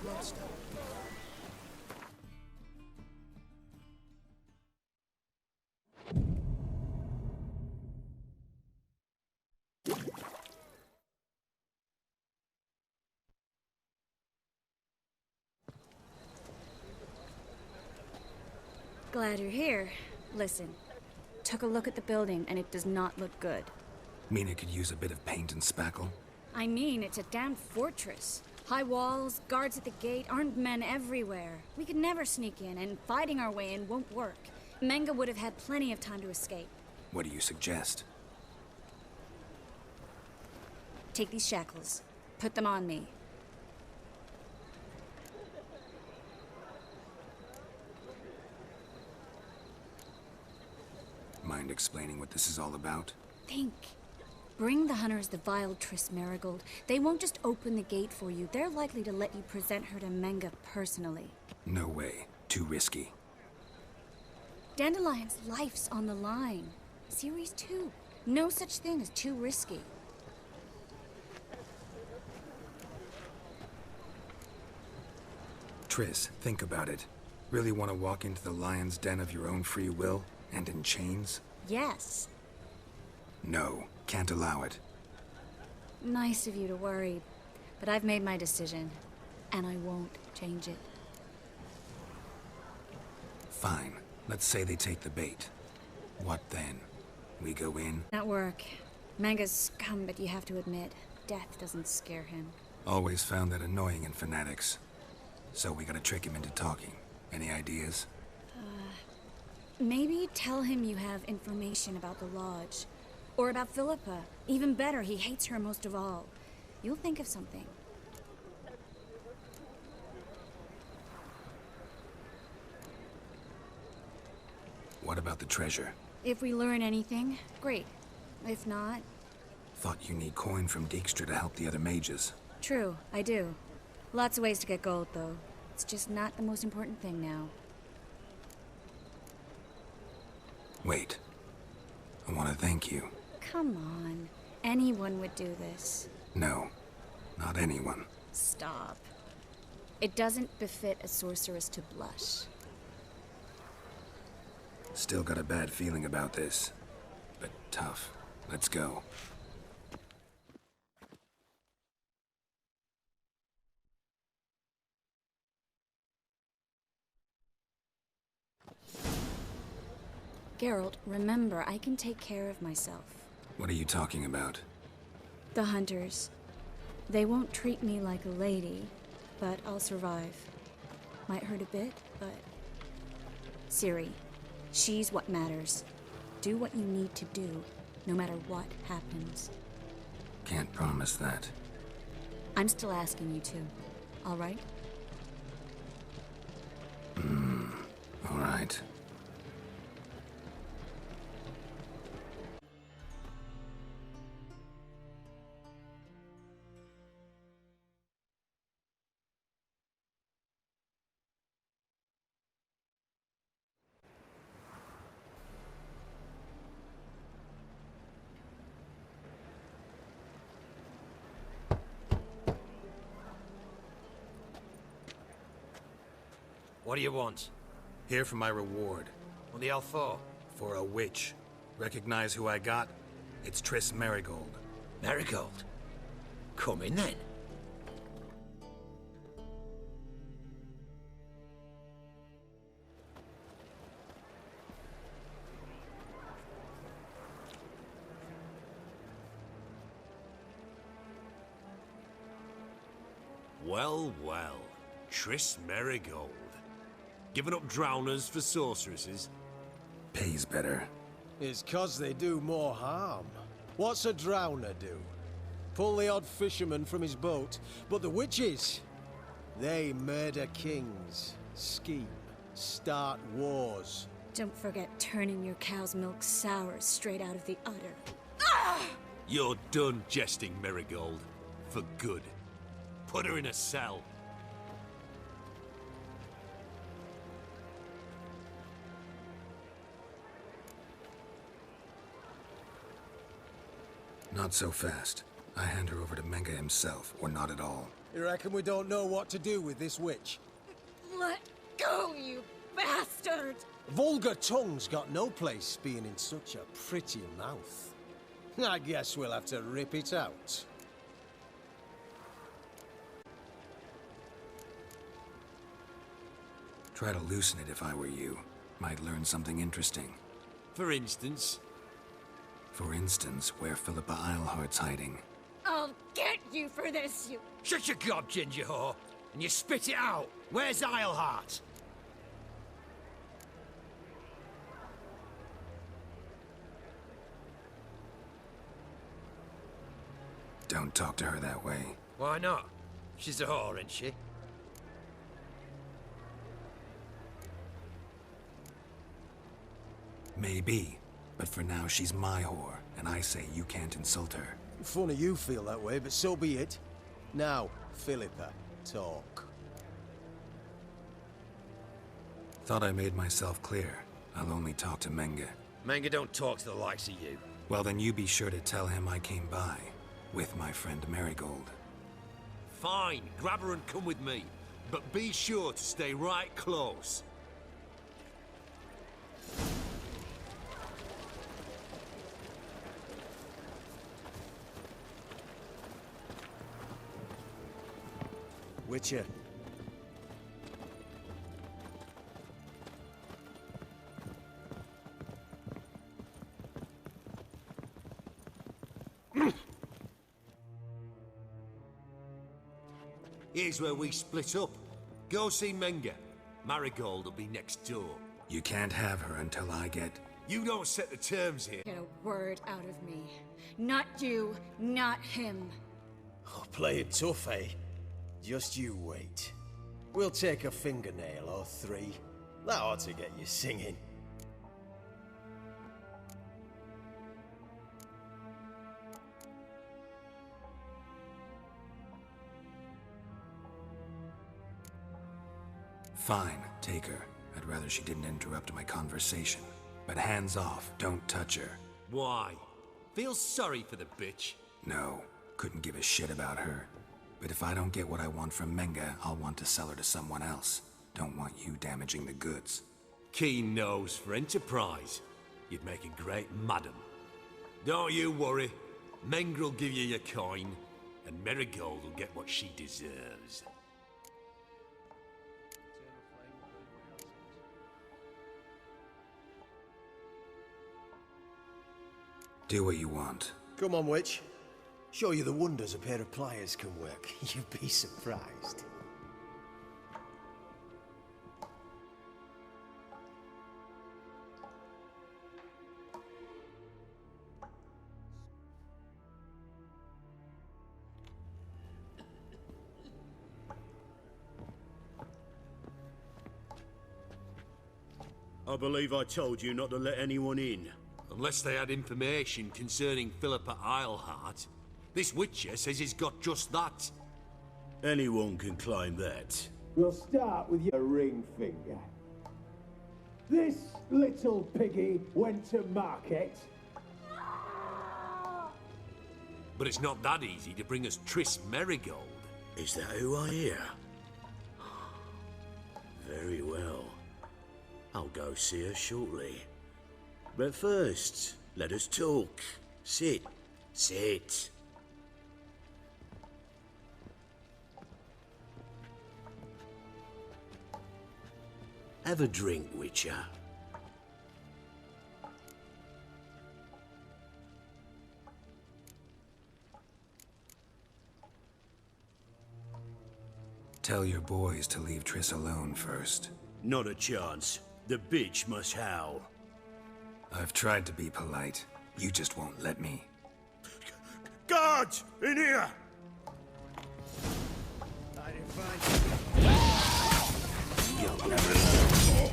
monster. Glad you're here. Listen, took a look at the building and it does not look good. Mean it could use a bit of paint and spackle? I mean, it's a damn fortress. High walls, guards at the gate, armed men everywhere. We could never sneak in, and fighting our way in won't work. Menge would have had plenty of time to escape. What do you suggest? Take these shackles. Put them on me. Mind explaining what this is all about? Think. Bring the hunters the vile Triss Marigold. They won't just open the gate for you. They're likely to let you present her to Menge personally. No way. Too risky. Dandelion's life's on the line. Series 2. No such thing as too risky. Triss, think about it. Really want to walk into the lion's den of your own free will? And in chains? Yes. No. Can't allow it. Nice of you to worry. But I've made my decision. And I won't change it. Fine. Let's say they take the bait. What then? We go in? Not work. Menge's scum, but you have to admit, death doesn't scare him. Always found that annoying in fanatics. So we gotta trick him into talking. Any ideas? Maybe tell him you have information about the Lodge. Or about Philippa. Even better, he hates her most of all. You'll think of something. What about the treasure? If we learn anything, great. If not... Thought you need coin from Dijkstra to help the other mages. True, I do. Lots of ways to get gold, though. It's just not the most important thing now. Wait. I want to thank you. Come on. Anyone would do this. No. Not anyone. Stop. It doesn't befit a sorceress to blush. Still got a bad feeling about this. But tough. Let's go. Geralt, remember, I can take care of myself. What are you talking about? The hunters. They won't treat me like a lady, but I'll survive. Might hurt a bit, but... Ciri, she's what matters. Do what you need to do, no matter what happens. Can't promise that. I'm still asking you to, all right? All right. What do you want? Here for my reward. What the hell for? For a witch. Recognize who I got? It's Triss Marigold. Marigold? Come in then. Well, well. Triss Marigold. Giving up drowners for sorceresses? Pays better. It's 'cause they do more harm. What's a drowner do? Pull the odd fisherman from his boat, but the witches, they murder kings, scheme, start wars. Don't forget turning your cow's milk sour straight out of the udder. You're done jesting, Marigold. For good. Put her in a cell. Not so fast. I hand her over to Menge himself, or not at all. You reckon we don't know what to do with this witch? Let go, you bastard! Vulgar tongue's got no place being in such a pretty mouth. I guess we'll have to rip it out. Try to loosen it if I were you. Might learn something interesting. For instance? For instance, where Philippa Eilhart's hiding. I'll get you for this, you... Shut your gob, ginger whore, and you spit it out. Where's Eilhart? Don't talk to her that way. Why not? She's a whore, isn't she? Maybe, but for now she's my whore, and I say you can't insult her. Funny you feel that way, but so be it. Now, Philippa, talk. Thought I made myself clear. I'll only talk to Menge. Menge don't talk to the likes of you. Well, then you be sure to tell him I came by, with my friend Marigold. Fine, grab her and come with me. But be sure to stay right close. Witcher. Here's where we split up. Go see Menge. Marigold will be next door. You can't have her until I get... You don't set the terms here. Get a word out of me. Not you, not him. Oh, play it tough, eh? Just you wait. We'll take a fingernail or three. That ought to get you singing. Fine, take her. I'd rather she didn't interrupt my conversation. But hands off, don't touch her. Why? Feel sorry for the bitch? No, couldn't give a shit about her. But if I don't get what I want from Menge, I'll want to sell her to someone else. Don't want you damaging the goods. Keen nose for enterprise. You'd make a great madam. Don't you worry. Menge will give you your coin, and Marigold will get what she deserves. Do what you want. Come on, witch. Show you the wonders a pair of pliers can work. You'd be surprised. I believe I told you not to let anyone in. Unless they had information concerning Philippa Eilhart. This Witcher says he's got just that. Anyone can claim that. We'll start with your ring finger. This little piggy went to market. But it's not that easy to bring us Triss Marigold. Is that who I hear? Very well. I'll go see her shortly. But first, let us talk. Sit. Sit. Have a drink, Witcher. Tell your boys to leave Triss alone first. Not a chance. The bitch must howl. I've tried to be polite. You just won't let me. Guards! In here! You'll never know.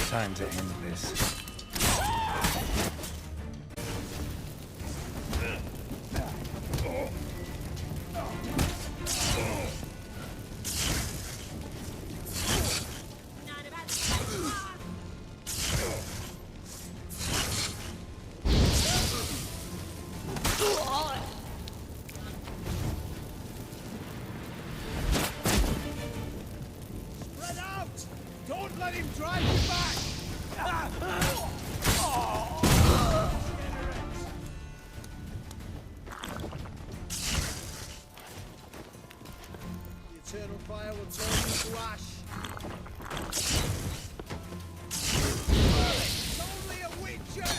Time to end this. Spread out! Don't let him drive you back! The eternal fire will turn you to ash. It's only a witcher!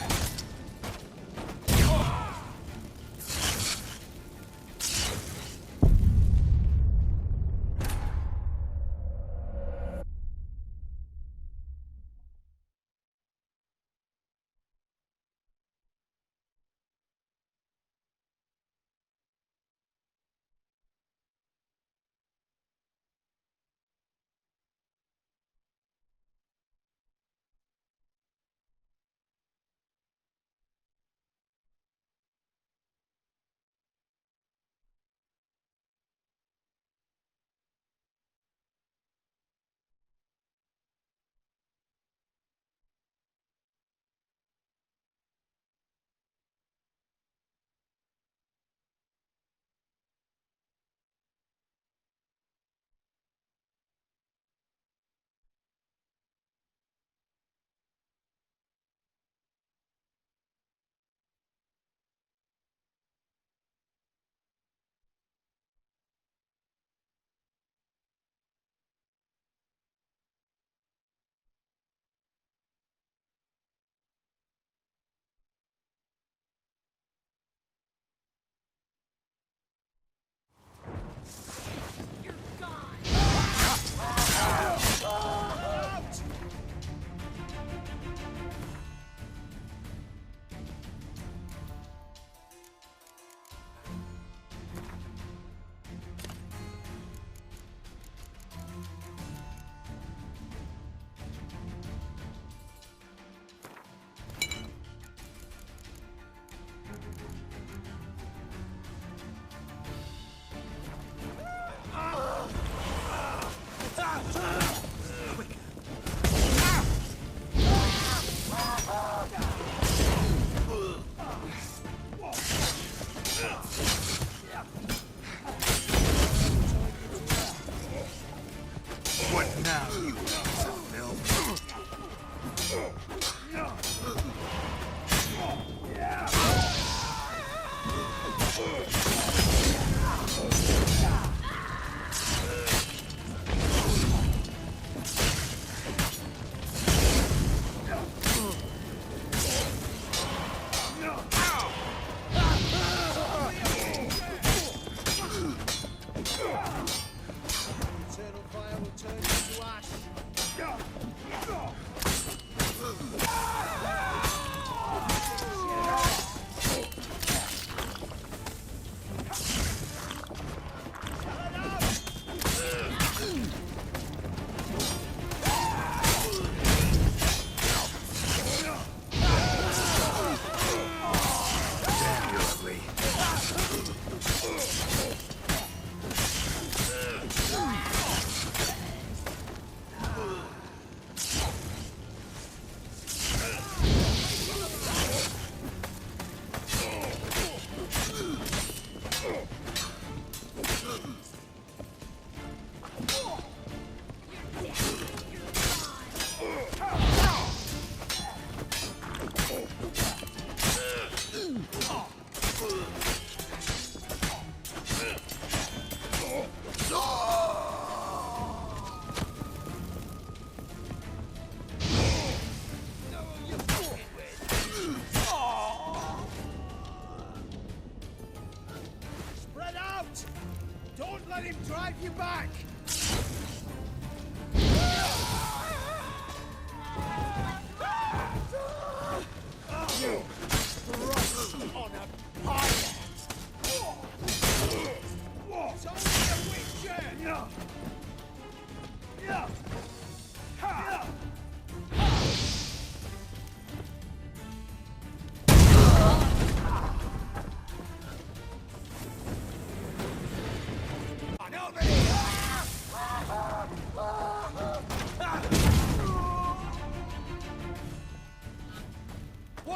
Eternal fire will turn you to ash.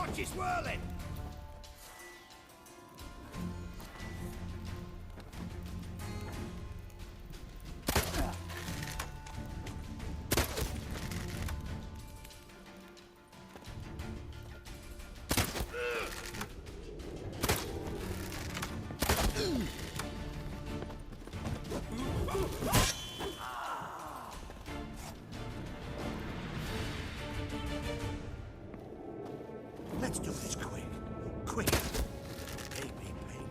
Watch his whirling! Let's do this quick. Quick. Maybe painfully.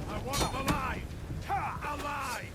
I want him alive! Ha! Alive!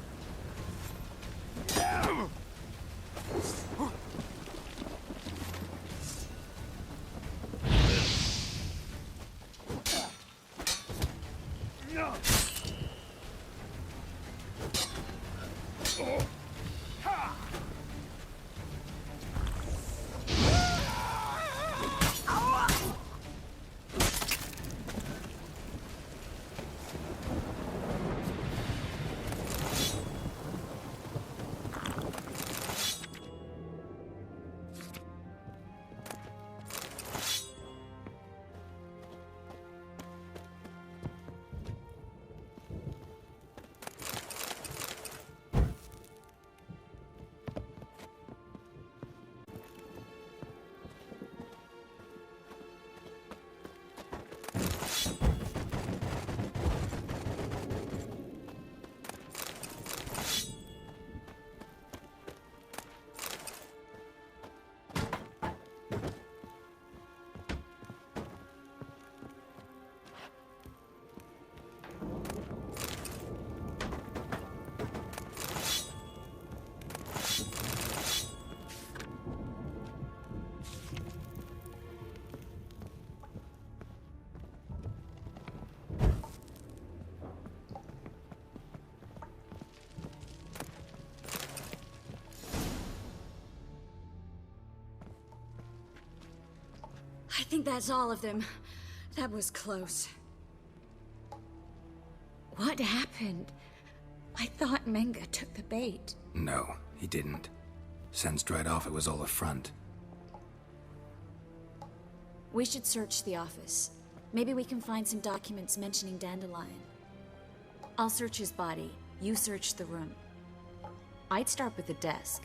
I think that's all of them. That was close. What happened? I thought Menga took the bait. No, he didn't. Sensed right off it was all a front. We should search the office. Maybe we can find some documents mentioning Dandelion. I'll search his body. You search the room. I'd start with the desk.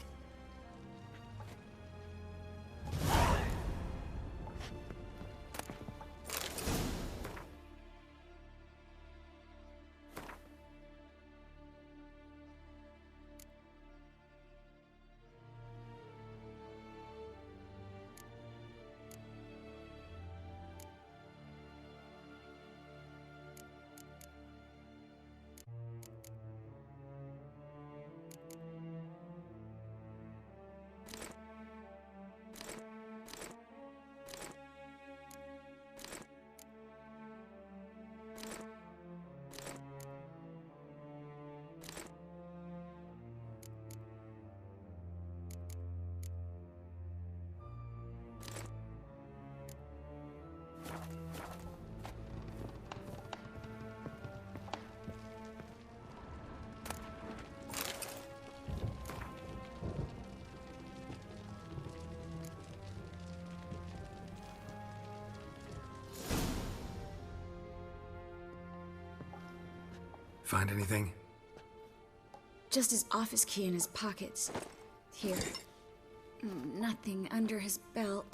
Find anything? Just his office key in his pockets. Here. Nothing under his belt.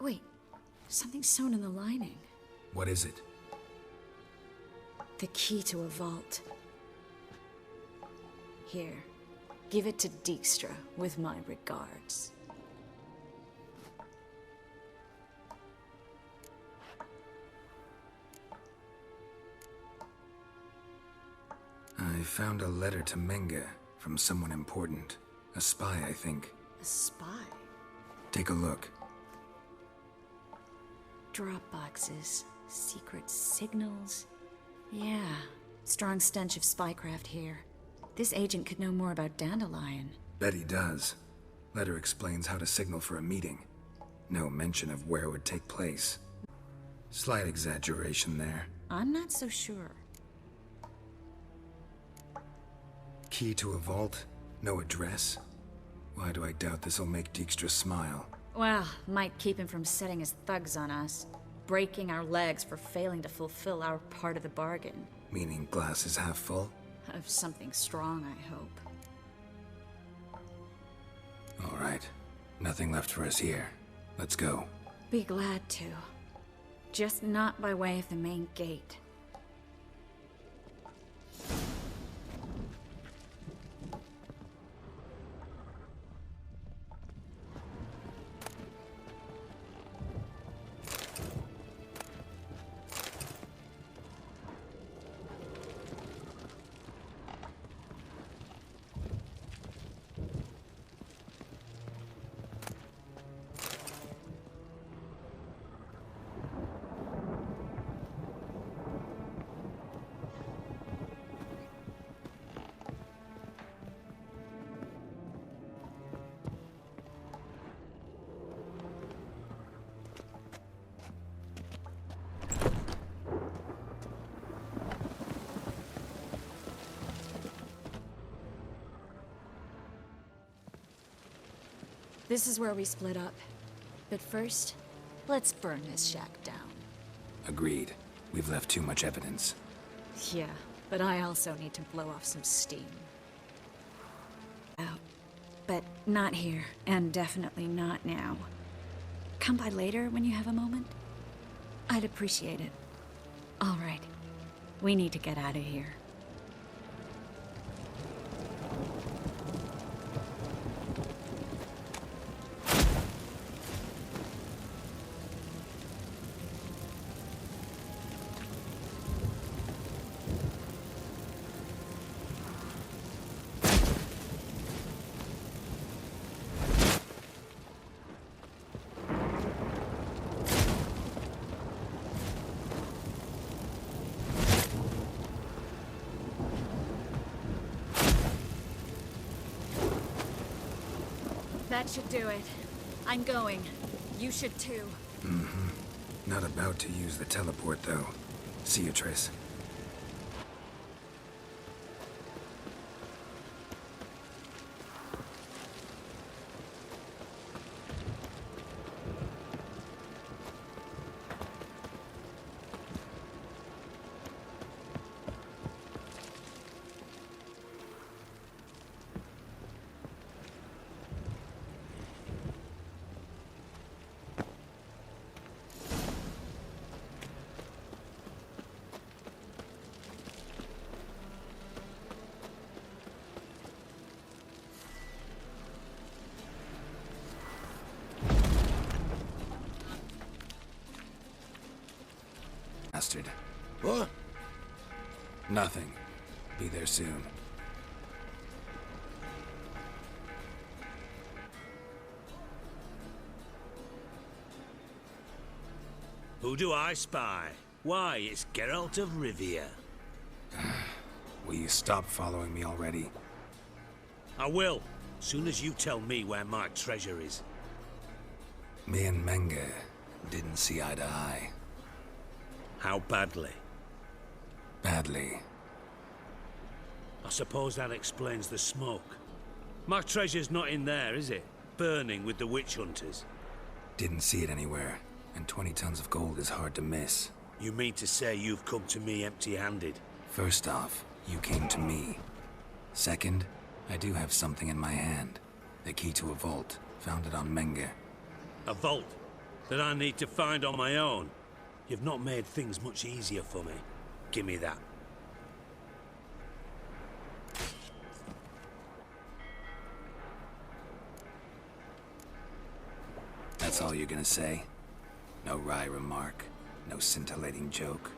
Wait, something sewn in the lining. What is it? The key to a vault. Here, give it to Dijkstra with my regards. I found a letter to Menga from someone important. A spy, I think. A spy? Take a look. Drop boxes, secret signals. Yeah, strong stench of spycraft here. This agent could know more about Dandelion. Bet he does. Letter explains how to signal for a meeting. No mention of where it would take place. Slight exaggeration there. I'm not so sure. Key to a vault? No address? Why do I doubt this'll make Dijkstra smile? Well, might keep him from setting his thugs on us. Breaking our legs for failing to fulfill our part of the bargain. Meaning glass is half full? Of something strong, I hope. All right. Nothing left for us here. Let's go. Be glad to. Just not by way of the main gate. This is where we split up. But first, let's burn this shack down. Agreed. We've left too much evidence. Yeah, but I also need to blow off some steam. Out. But not here, and definitely not now. Come by later when you have a moment? I'd appreciate it. All right. We need to get out of here. That should do it. I'm going. You should too. Not about to use the teleport, though. See you, Triss. Bastard. What? Nothing. Be there soon. Who do I spy? Why, it's Geralt of Rivia. Will you stop following me already? I will, soon as you tell me where my treasure is. Me and Menge didn't see eye to eye. How badly? Badly. I suppose that explains the smoke. My treasure's not in there, is it? Burning with the witch hunters. Didn't see it anywhere, and 20 tons of gold is hard to miss. You mean to say you've come to me empty-handed? First off, you came to me. Second, I do have something in my hand. The key to a vault, found it on Menge. A vault that I need to find on my own? You've not made things much easier for me. Give me that. That's all you're gonna say? No wry remark, no scintillating joke.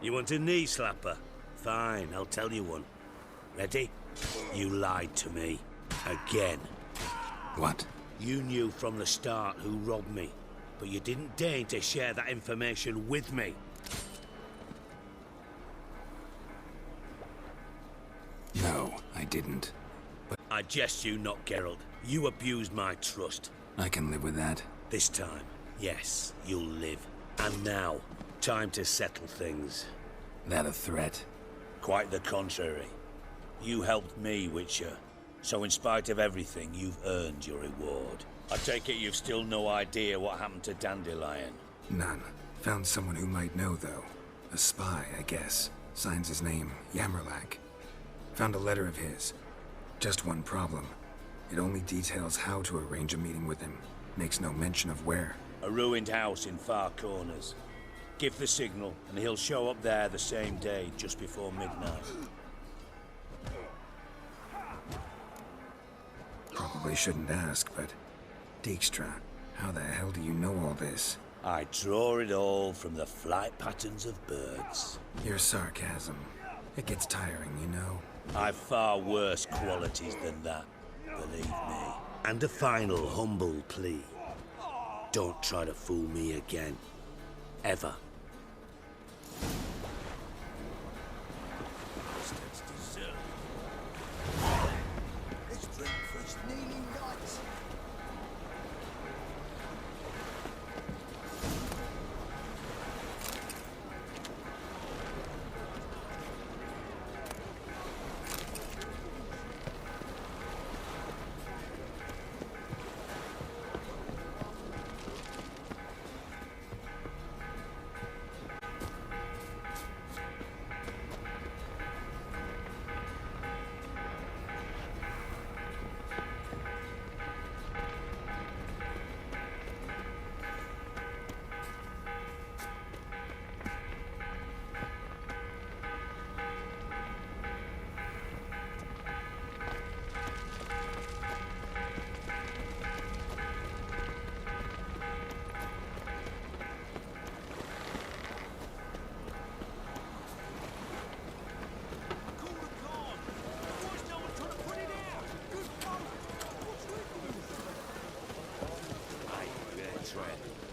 You want a knee slapper? Fine, I'll tell you one. Ready? You lied to me. Again. What? You knew from the start who robbed me, but you didn't deign to share that information with me. No, I didn't. But I jest you not, Geralt. You abused my trust. I can live with that. This time, yes, you'll live. And now, time to settle things. That a threat? Quite the contrary. You helped me, Witcher. So in spite of everything, you've earned your reward. I take it you've still no idea what happened to Dandelion? None. Found someone who might know, though. A spy, I guess. Signs his name, Yamerlak. Found a letter of his. Just one problem. It only details how to arrange a meeting with him. Makes no mention of where. A ruined house in Far Corners. Give the signal, and he'll show up there the same day, just before midnight. Probably shouldn't ask, but... Dijkstra, how the hell do you know all this? I draw it all from the flight patterns of birds. Your sarcasm. It gets tiring, you know. I've far worse qualities than that, believe me. And a final humble plea. Don't try to fool me again. Ever.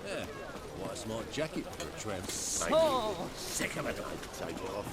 Yeah, what a smart jacket for a tramp. Oh, sick of it. Take it off.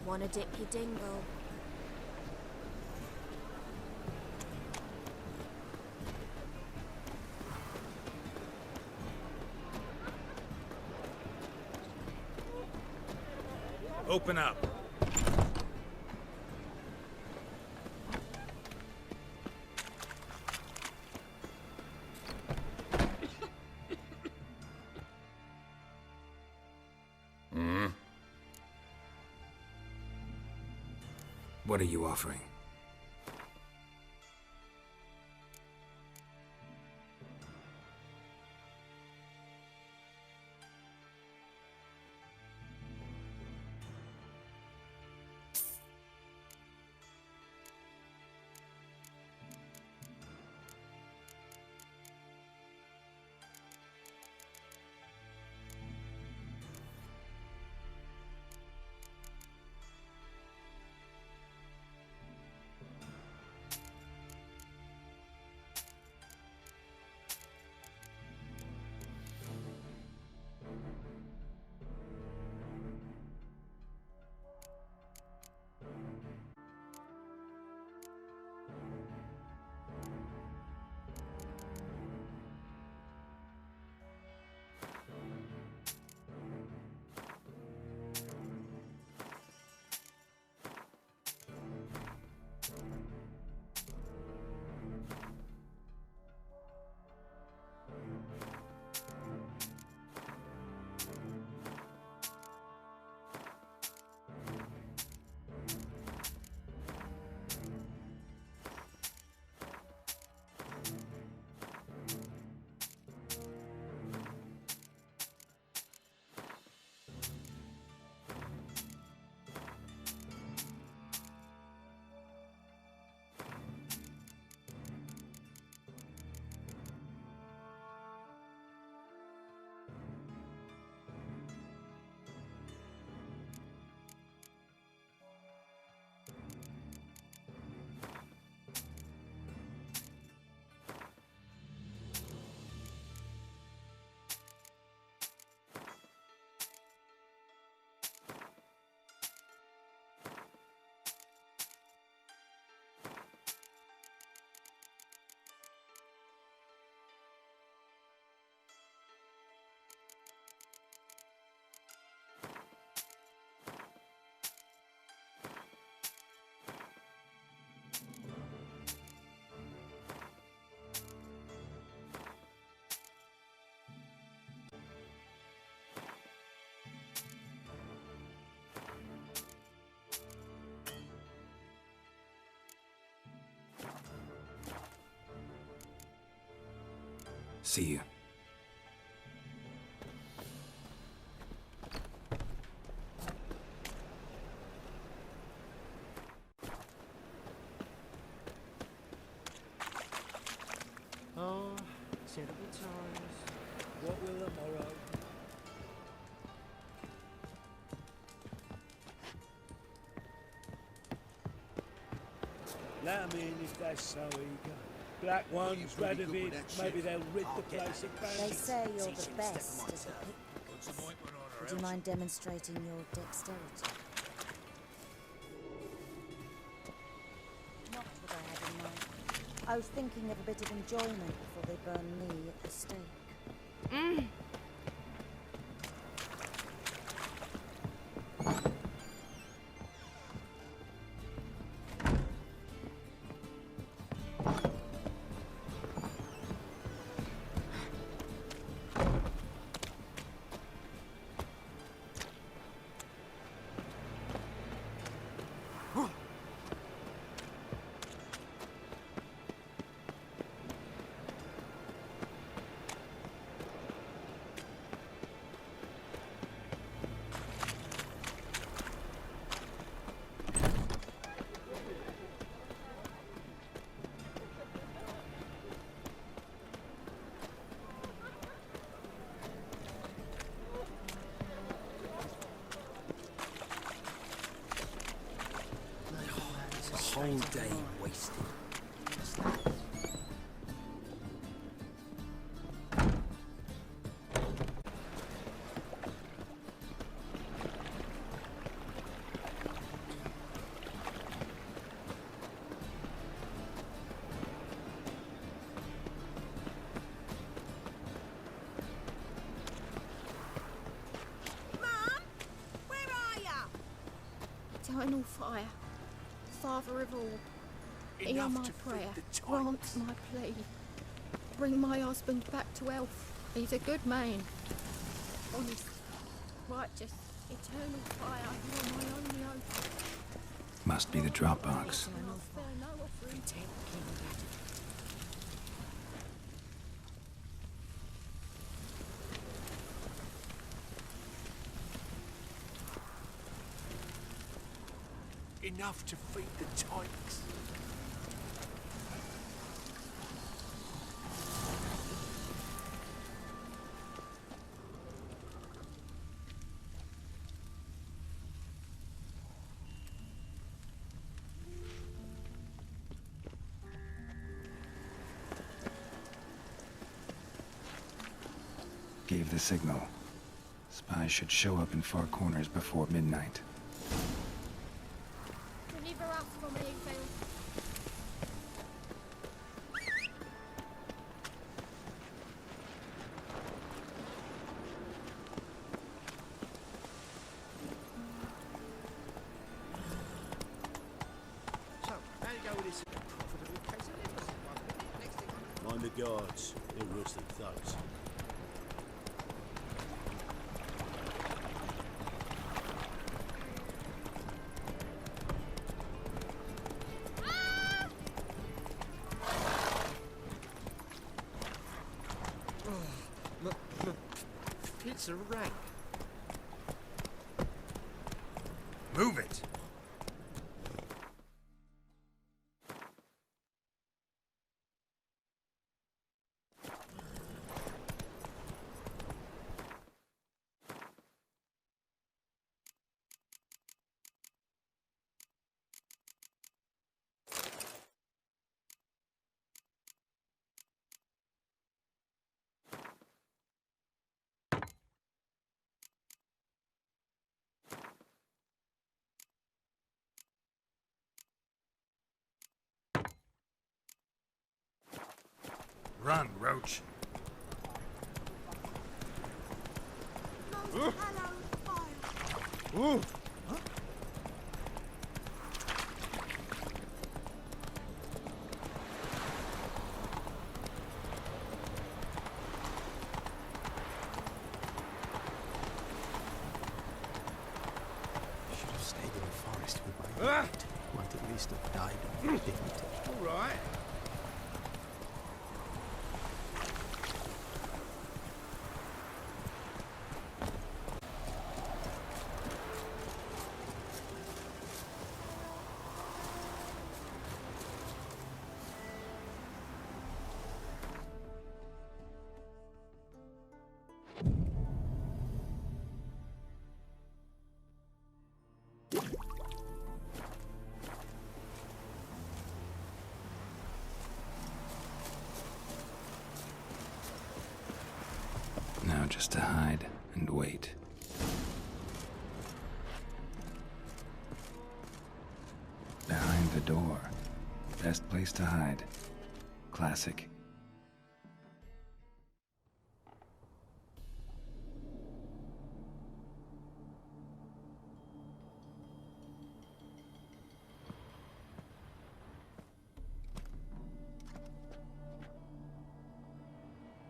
Wanna dip your dingle? Open up. What are you offering? See you. Oh, terrible times. What will the morrow? Let 'em in if they're so eager. Black ones, red of it, maybe they'll rid the place of They bandits. say you're the best at the pickpockets. Would you mind demonstrating your dexterity? Not what I had in mind. I was thinking of a bit of enjoyment before they burn me at the stake. Whole day wasted. Eternal fire, Father of all, hear my prayer, grant my plea. Bring my husband back to health. He's a good man. Honest, righteous, eternal fire, you are my only hope. Must be the drop box. Enough to feed the tykes. Gave the signal. Spies should show up in far corners before midnight. Deliver us from evil. So, how you go with this profitable case of liver? Next thing I know. Mind the guards, they're rusted thugs. It's a rank. Move it! Run, Roach. Ooh. Should have stayed in the forest with my mate. Might at least have died of dignity. All right. just to hide and wait. Behind the door. Best place to hide. Classic.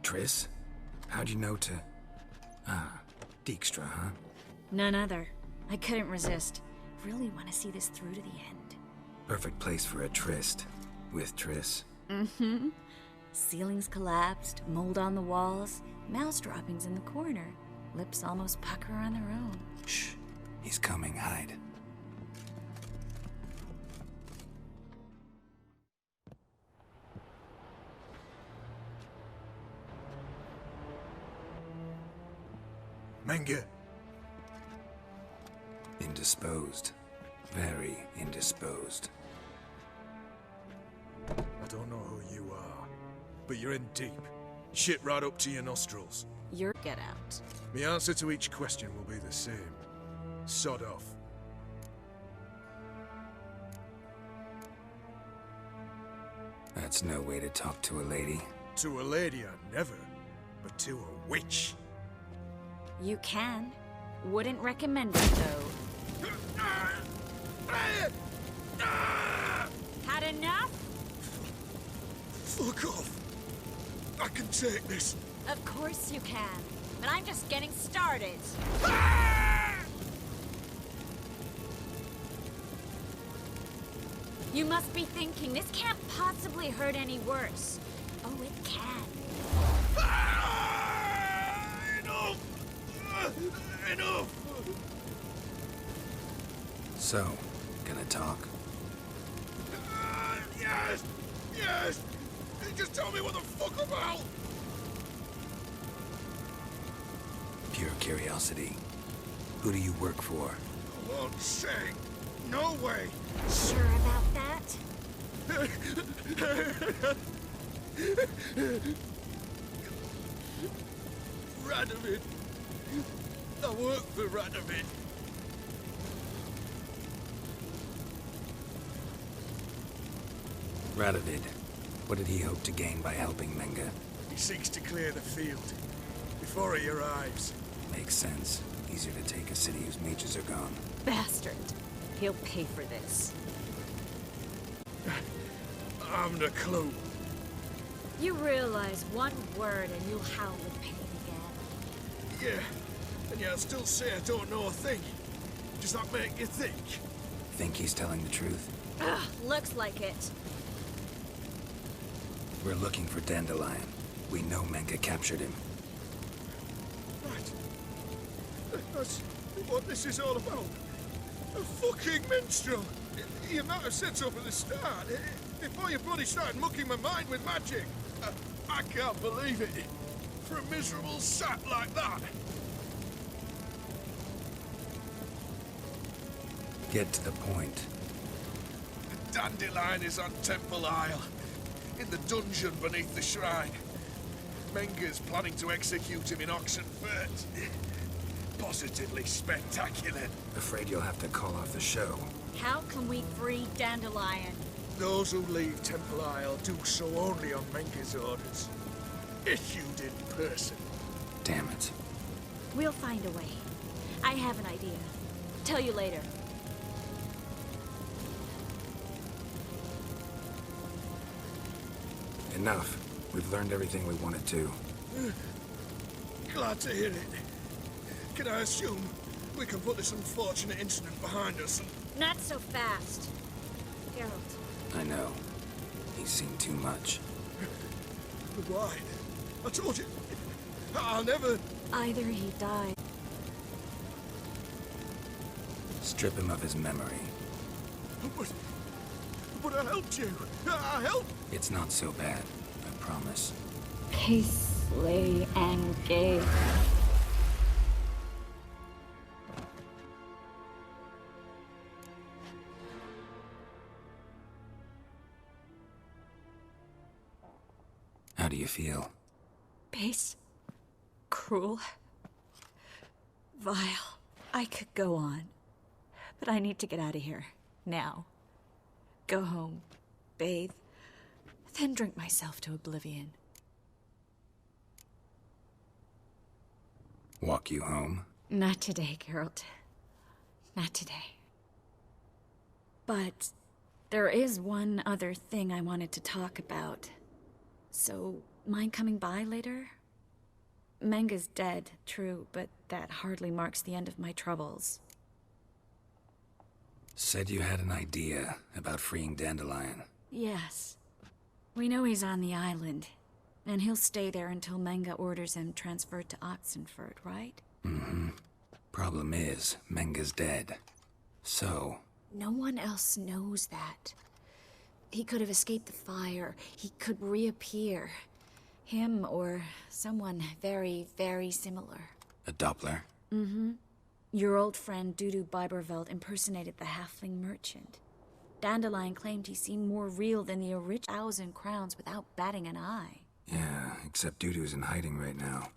Triss? How'd you know to... Dijkstra, huh? None other. I couldn't resist. Really want to see this through to the end. Perfect place for a tryst. With Triss. Mm-hmm. Ceilings collapsed, mold on the walls, mouse droppings in the corner. Lips almost pucker on their own. Shh. He's coming. Hide. Menge. Indisposed. Very indisposed. I don't know who you are, but you're in deep. Shit right up to your nostrils. Your get out. The answer to each question will be the same. Sod off. That's no way to talk to a lady. To a lady, I never. But to a witch. You can. Wouldn't recommend it, though. Had enough? Fuck off. I can take this. Of course you can. But I'm just getting started. You must be thinking, this can't possibly hurt any worse. Oh, it can. Enough! So, gonna talk? Yes! Yes! Just tell me what the fuck about! Pure curiosity. Who do you work for? I won't say. No way! Sure about that? Radovid. I work for Radovid. Radovid. What did he hope to gain by helping Menge? He seeks to clear the field before he arrives. Makes sense. Easier to take a city whose mages are gone. Bastard. He'll pay for this. I haven't a clue. You realize one word and you'll howl with pain again. Yeah, and yet I'd still say I don't know a thing. Does that make you think? Think he's telling the truth? Ugh, looks like it. We're looking for Dandelion. We know Menge captured him. Right. That's what this is all about. A fucking minstrel! You might have said so from the start, before you bloody started mucking my mind with magic. I can't believe it. For a miserable sap like that. Get to the point. The Dandelion is on Temple Isle, in the dungeon beneath the shrine. Menge's planning to execute him in Oxenfurt. Positively spectacular. Afraid you'll have to call off the show. How can we free Dandelion? Those who leave Temple Isle do so only on Menge's orders. Issued in person. Damn it. We'll find a way. I have an idea. Tell you later. Enough. We've learned everything we wanted to. Glad to hear it. Can I assume we can put this unfortunate incident behind us and... Not so fast. Geralt. I know. He's seen too much. But why? I told you. I'll never... Either he died. Strip him of his memory. But I helped you. I helped... It's not so bad. I promise. Paisley and Gay. How do you feel? Pace. cruel. Vile. I could go on. But I need to get out of here. Now. Go home. Bathe. Then drink myself to oblivion. Walk you home? Not today, Geralt. Not today. But there is one other thing I wanted to talk about. So, mind coming by later? Menga's dead, true, but that hardly marks the end of my troubles. Said you had an idea about freeing Dandelion. Yes. We know he's on the island, and he'll stay there until Menga orders him transferred to Oxenford, right? Mm-hmm. Problem is, Menga's dead. So... No one else knows that. He could have escaped the fire. He could reappear. Him or someone very, very similar. A Doppler? Mm-hmm. Your old friend Dudu Biberveld impersonated the halfling merchant. Dandelion claimed he seemed more real than the original 1,000 crowns without batting an eye. Yeah, except Dudu's in hiding right now.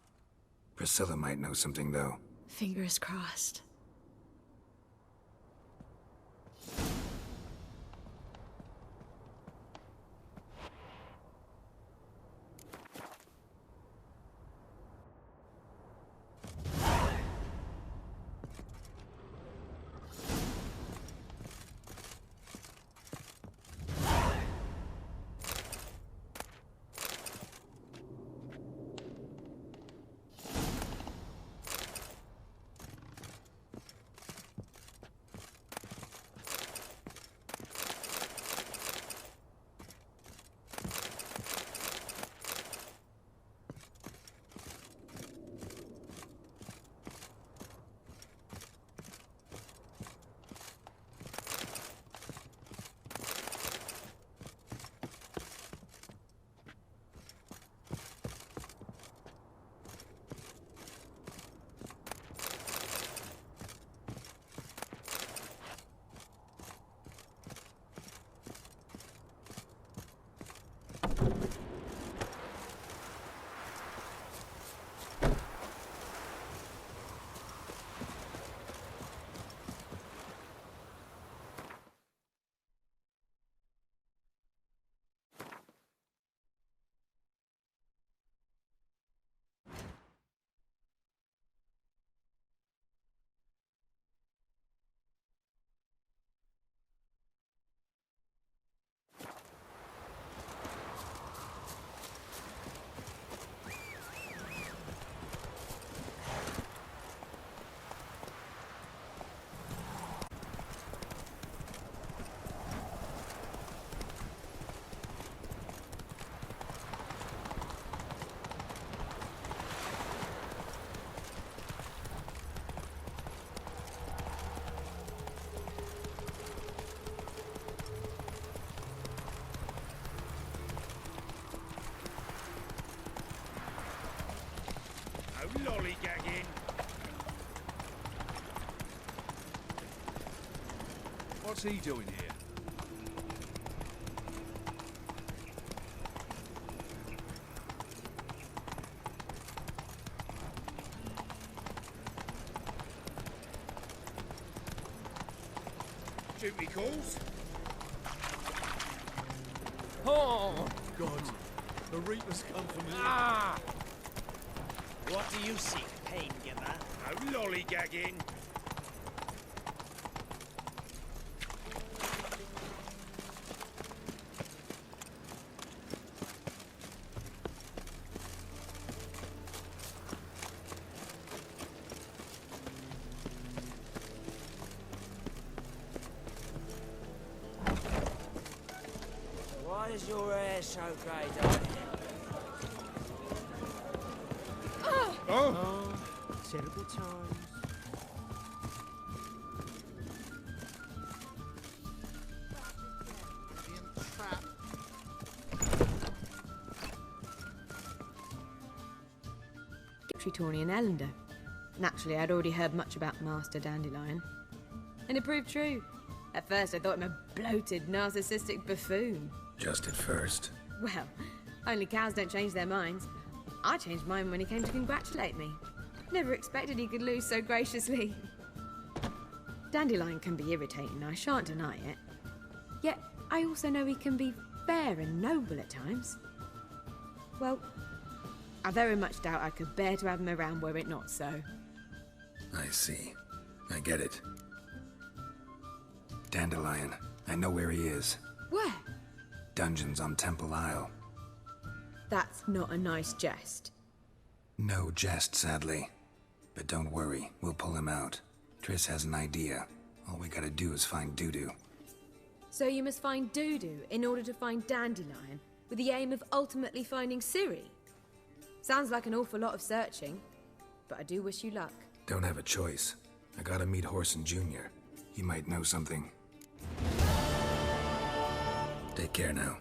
Priscilla might know something, though. Fingers crossed. Lollygagging. What's he doing here? Duty calls. Oh! God, the Reapers come for me. Ah! What do you seek, pain giver? No lollygagging. Why is your hair so grey, darling? Oh! Terrible times. Tawny and Ellender. Naturally, I'd already heard much about Master Dandelion. And it proved true. At first, I thought him a bloated, narcissistic buffoon. Just at first. Well, only cows don't change their minds. I changed mine when he came to congratulate me. Never expected he could lose so graciously. Dandelion can be irritating, I shan't deny it. Yet, I also know he can be fair and noble at times. Well, I very much doubt I could bear to have him around were it not so. I see. I get it. Dandelion. I know where he is. Where? Dungeons on Temple Isle. That's not a nice jest. No jest, sadly. But don't worry, we'll pull him out. Triss has an idea. All we gotta do is find Dudu. So you must find Dudu in order to find Dandelion, with the aim of ultimately finding Ciri? Sounds like an awful lot of searching, but I do wish you luck. Don't have a choice. I gotta meet Horson Jr. He might know something. Take care now.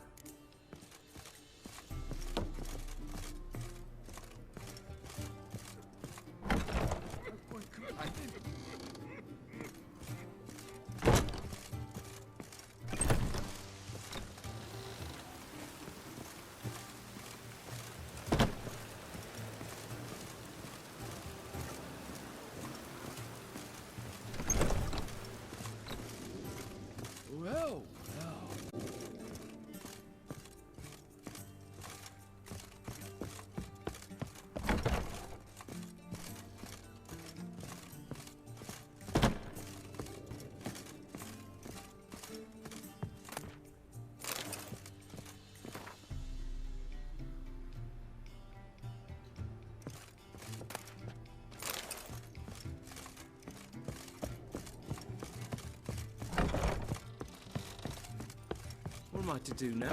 Well, what am I to do now?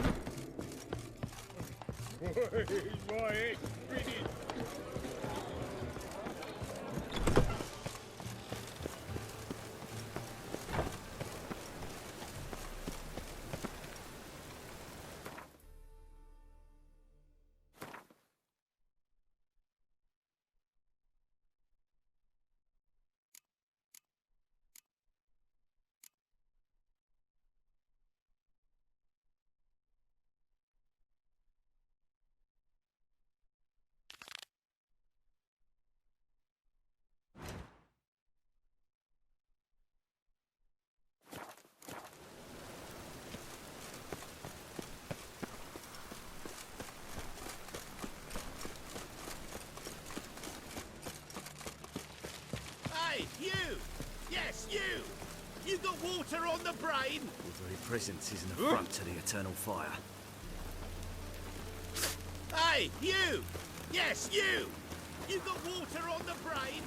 Hey, you! Yes, you! You got water on the brain? Your very presence is an affront to the eternal fire. Hey, you! Yes, you! You got water on the brain?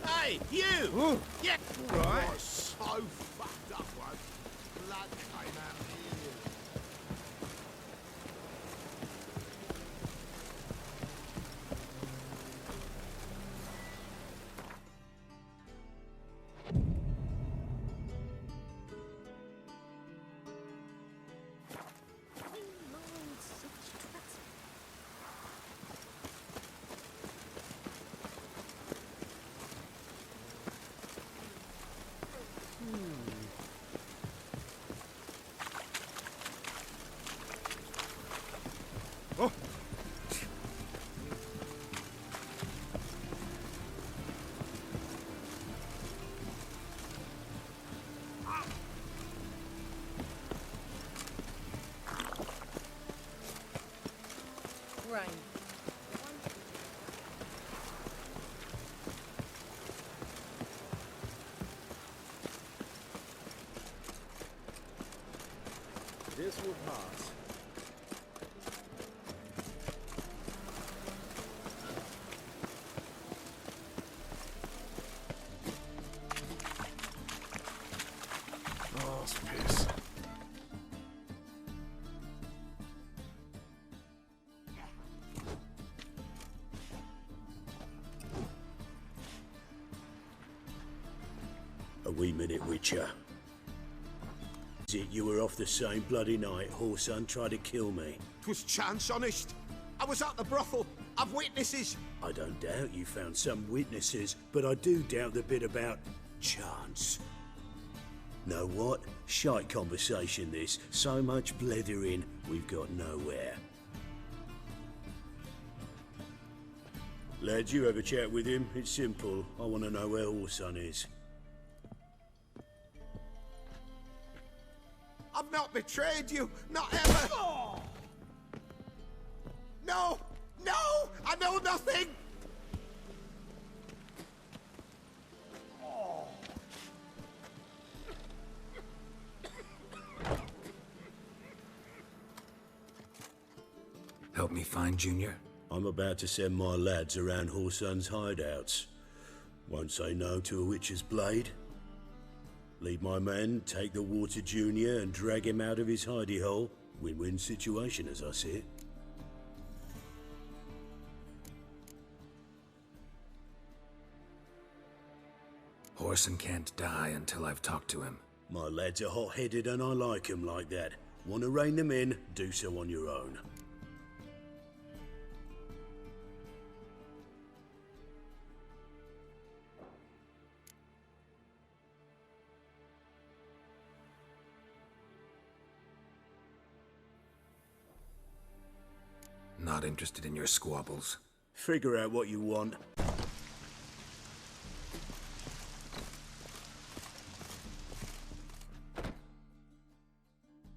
Hey, you! Yeah! right. Oh, so fucked up, one. Blood came out of here. Rain. This will pass. Oh, it's piss. A wee minute, Witcher. Is it you were off the same bloody night Horson tried to kill me? 'Twas chance, honest. I was at the brothel. I've witnesses. I don't doubt you found some witnesses, but I do doubt the bit about chance. Know what? Shite conversation this. So much blethering, we've got nowhere. Lads, you have a chat with him. It's simple. I want to know where Orson is. I've not betrayed you, not ever! No! No! I know nothing! Help me find Junior? I'm about to send my lads around Horson's hideouts. Won't say no to a witch's blade. Lead my men, take the water Junior and drag him out of his hidey hole. Win-win situation as I see it. Orson can't die until I've talked to him. My lads are hot-headed and I like 'em like that. Want to rein them in? Do so on your own. Not interested in your squabbles. Figure out what you want.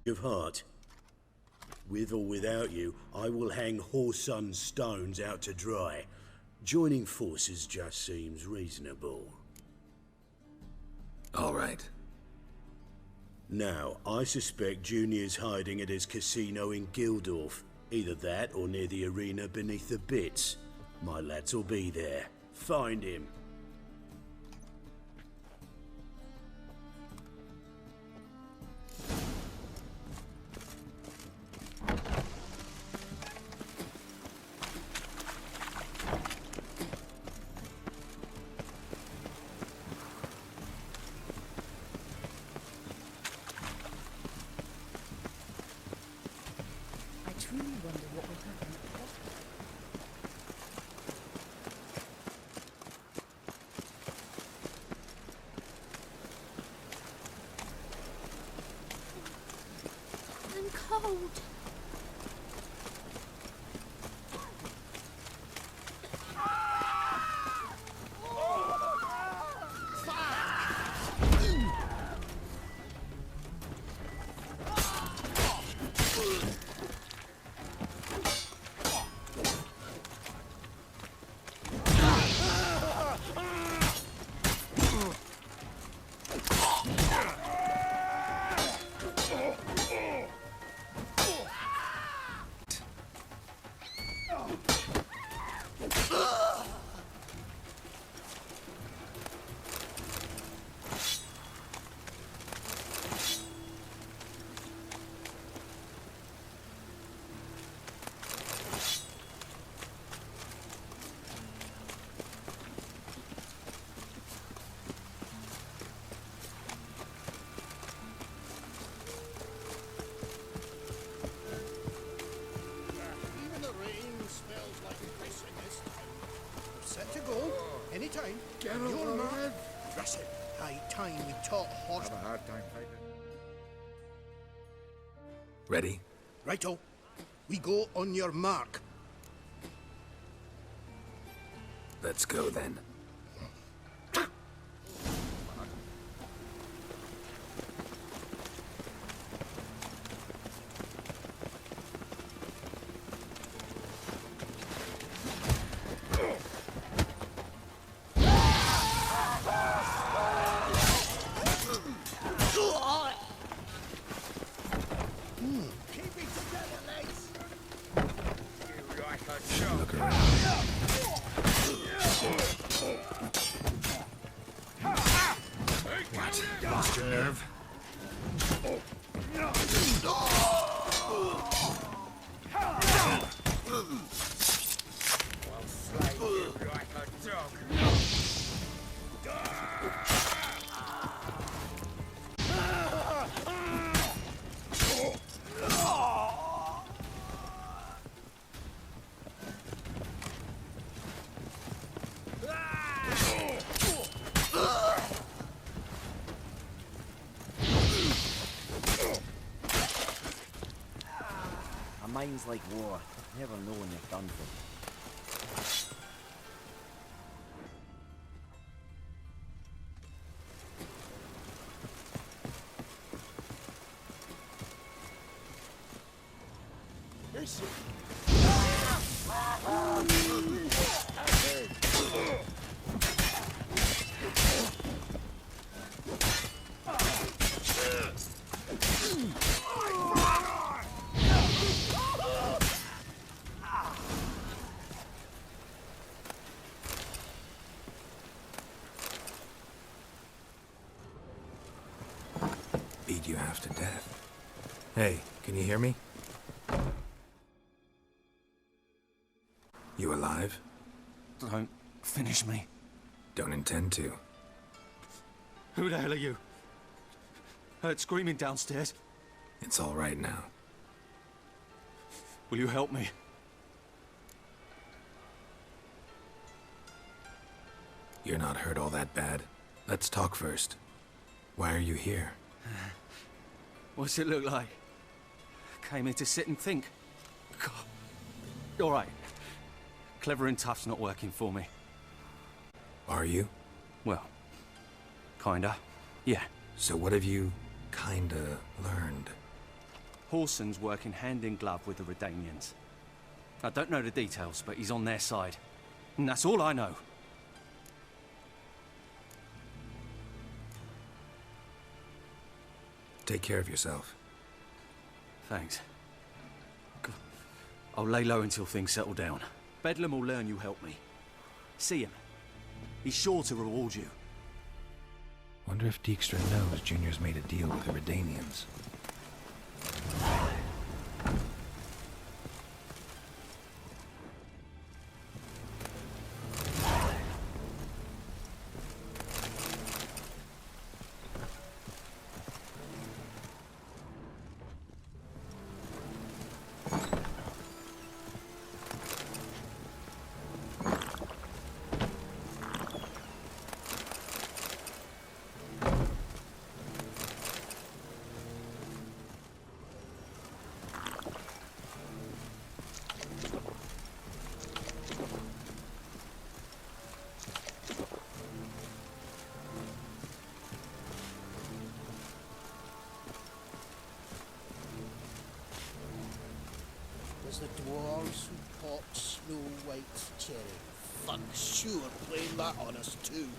Of heart. With or without you, I will hang Whoreson's stones out to dry. Joining forces just seems reasonable. All right. Now, I suspect Junior's hiding at his casino in Gildorf. Either that or near the arena beneath the bits. My lads will be there. Find him. Cold. Anytime. Geralt You're of not. Rivia. Listen, high time we taught horse. Have a hard time fighting. Ready? Righto. We go on your mark. Let's go then. Look around. What? Lost your nerve? I'll slay you like a dog. Mine's like war. Never know when you're done for. Beat you half to death. Hey, can you hear me? You alive? Don't finish me. Don't intend to. Who the hell are you? Heard screaming downstairs. It's all right now. Will you help me? You're not hurt all that bad. Let's talk first. Why are you here? What's it look like? Came here to sit and think. God. All right. Clever and tough's not working for me. Are you? Well, kinda. Yeah. So what have you kinda learned? Whoreson's working hand in glove with the Redanians. I don't know the details, but he's on their side. And that's all I know. Take care of yourself. Thanks. I'll lay low until things settle down. Bedlam will learn you helped me. See him. He's sure to reward you. Wonder if Dijkstra knows Junior's made a deal with the Redanians. There's the dwarves who pop Snow White's cherry. Fuck, sure, blame that on us too.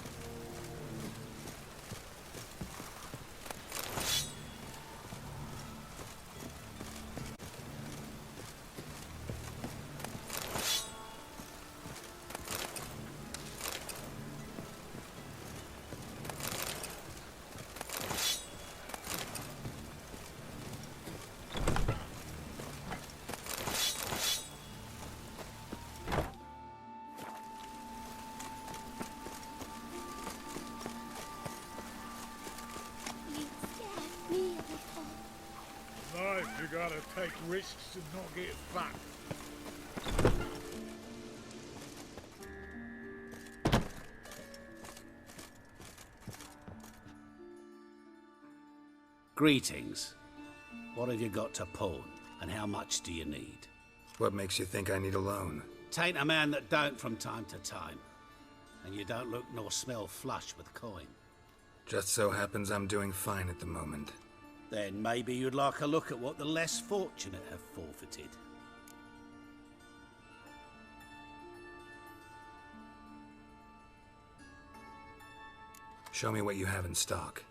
Life, you gotta take risks and not get fucked. Greetings. What have you got to pawn, and how much do you need? What makes you think I need a loan? Tain't a man that don't from time to time. And you don't look nor smell flush with coin. Just so happens I'm doing fine at the moment. Then maybe you'd like a look at what the less fortunate have forfeited. Show me what you have in stock.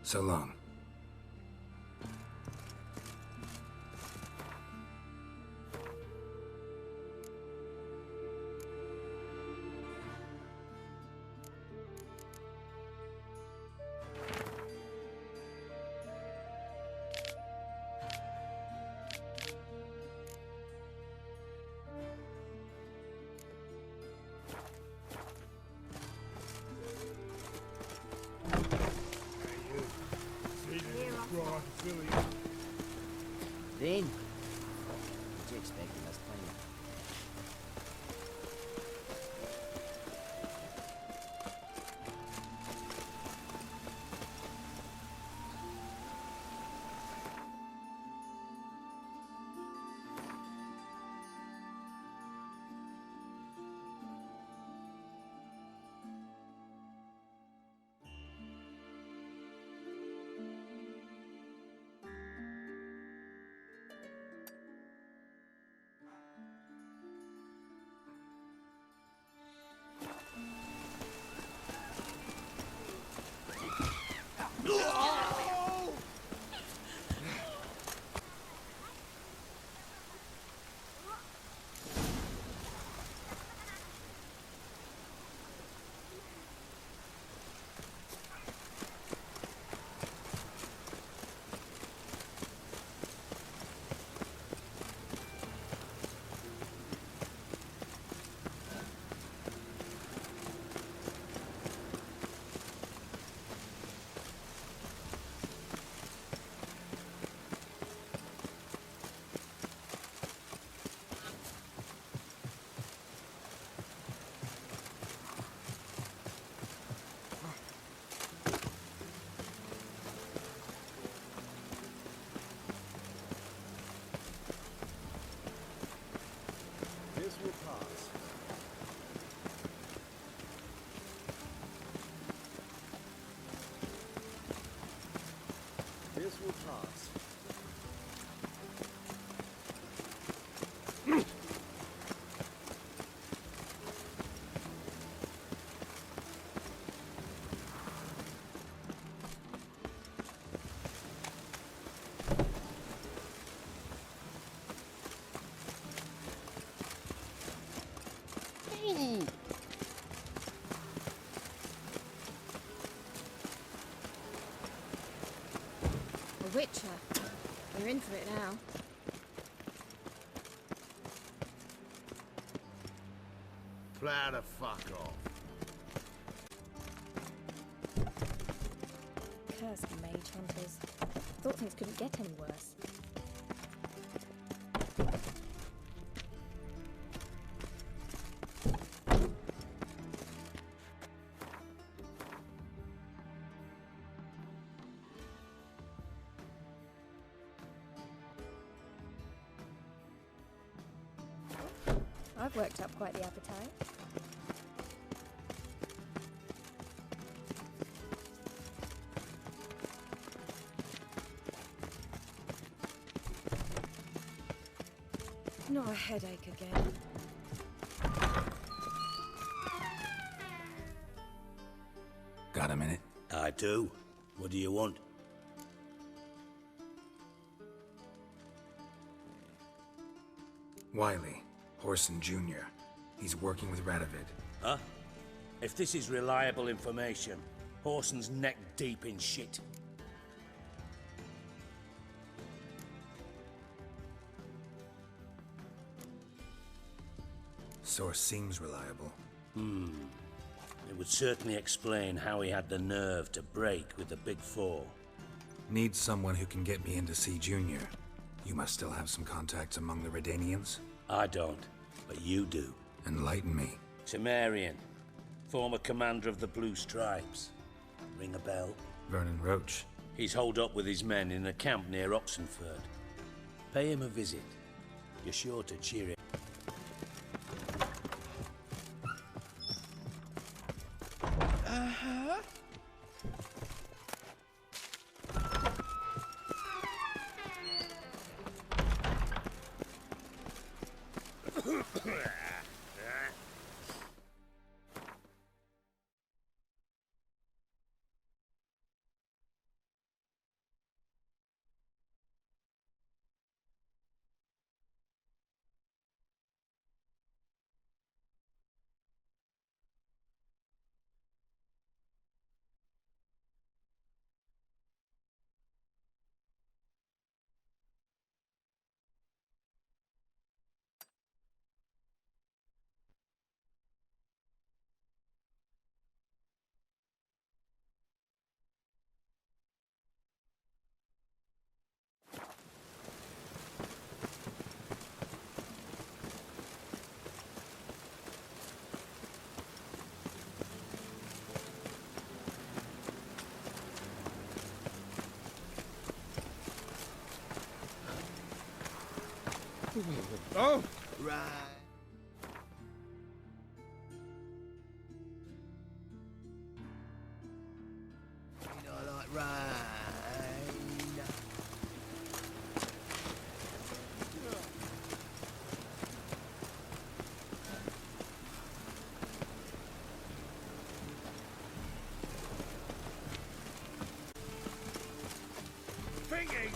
So long. Then, what you expecting us playing? This will pass. This will pass. A witcher. We're in for it now. Plow the fuck off. Cursed mage hunters. Thought things couldn't get any worse. I've worked up quite the appetite. Not a headache again. Got a minute? I do. What do you want? Wiley, Horson Jr. He's working with Radovid. Huh? If this is reliable information, Horson's neck deep in shit. Source seems reliable. It would certainly explain how he had the nerve to break with the Big Four. Need someone who can get me in to see Junior. You must still have some contacts among the Redanians? I don't, but you do. Enlighten me. Temerian, former commander of the Blue Stripes. Ring a bell? Vernon Roach. He's holed up with his men in a camp near Oxenford. Pay him a visit. You're sure to cheer him. Oh! Right. You know, like, right. Thinking!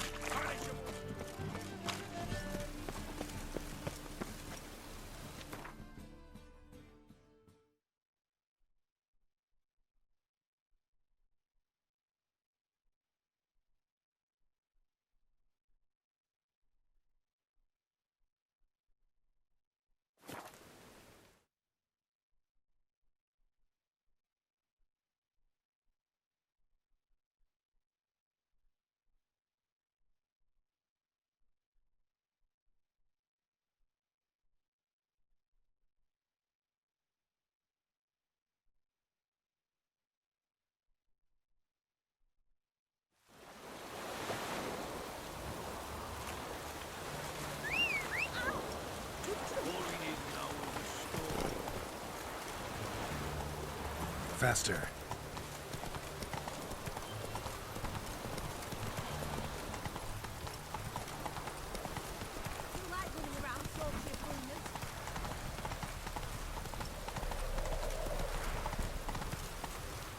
Faster.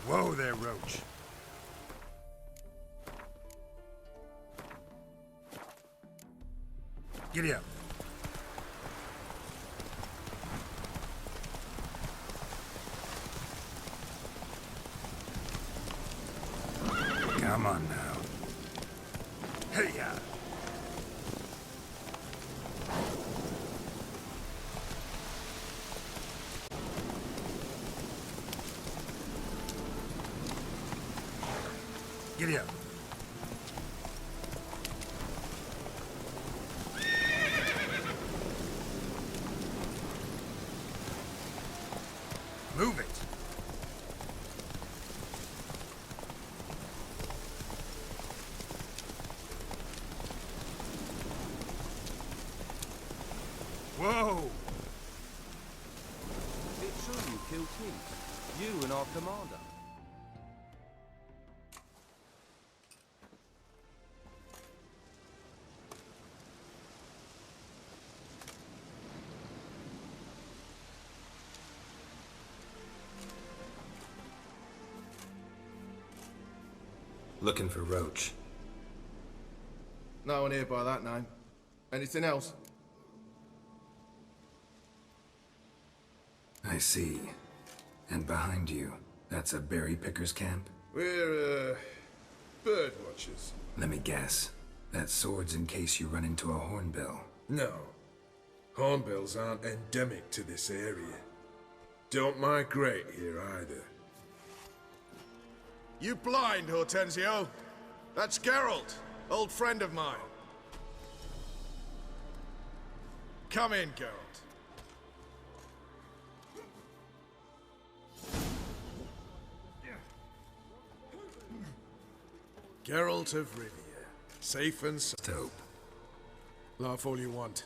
Whoa there, Roach. Giddy up. Come on now. Hey-ya! Giddy up. Move it. Whoa! It's true you killed him. You and our commander. Looking for Roach. No one here by that name. Anything else? I see. And behind you, that's a berry picker's camp? We're, bird watchers. Let me guess. That sword's in case you run into a hornbill. No. Hornbills aren't endemic to this area. Don't migrate here either. You blind, Hortensio? That's Geralt, old friend of mine. Come in, Geralt. Geralt of Rivia. Safe and sound. Laugh all you want.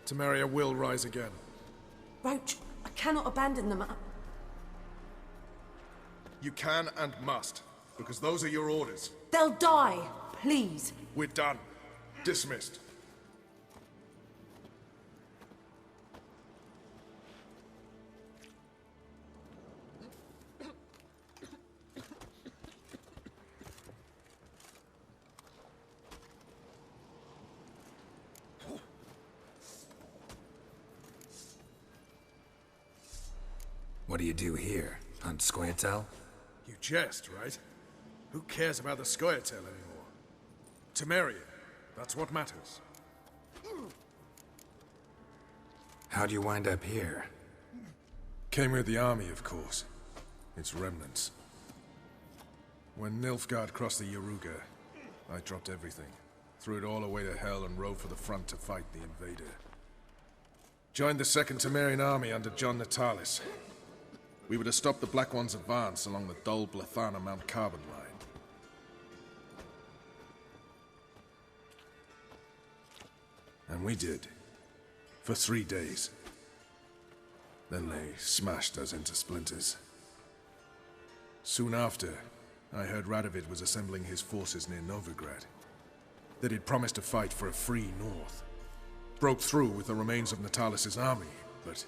Temeria will rise again. Roach, I cannot abandon them. You can and must, because those are your orders. They'll die, please. We're done. Dismissed. What do you do here? Hunt Scoia'tael? You jest, right? Who cares about the Scoia'tael anymore? Temeria, that's what matters. How'd you wind up here? Came with the army, of course. Its remnants. When Nilfgaard crossed the Yaruga, I dropped everything. Threw it all away to hell and rode for the front to fight the invader. Joined the Second Temerian army under John Natalis. We were to stop the Black One's advance along the Dol Blathana Mount Carbon line. And we did. For 3 days. Then they smashed us into splinters. Soon after, I heard Radovid was assembling his forces near Novigrad. That he'd promised to fight for a free North. Broke through with the remains of Natalis' army, but...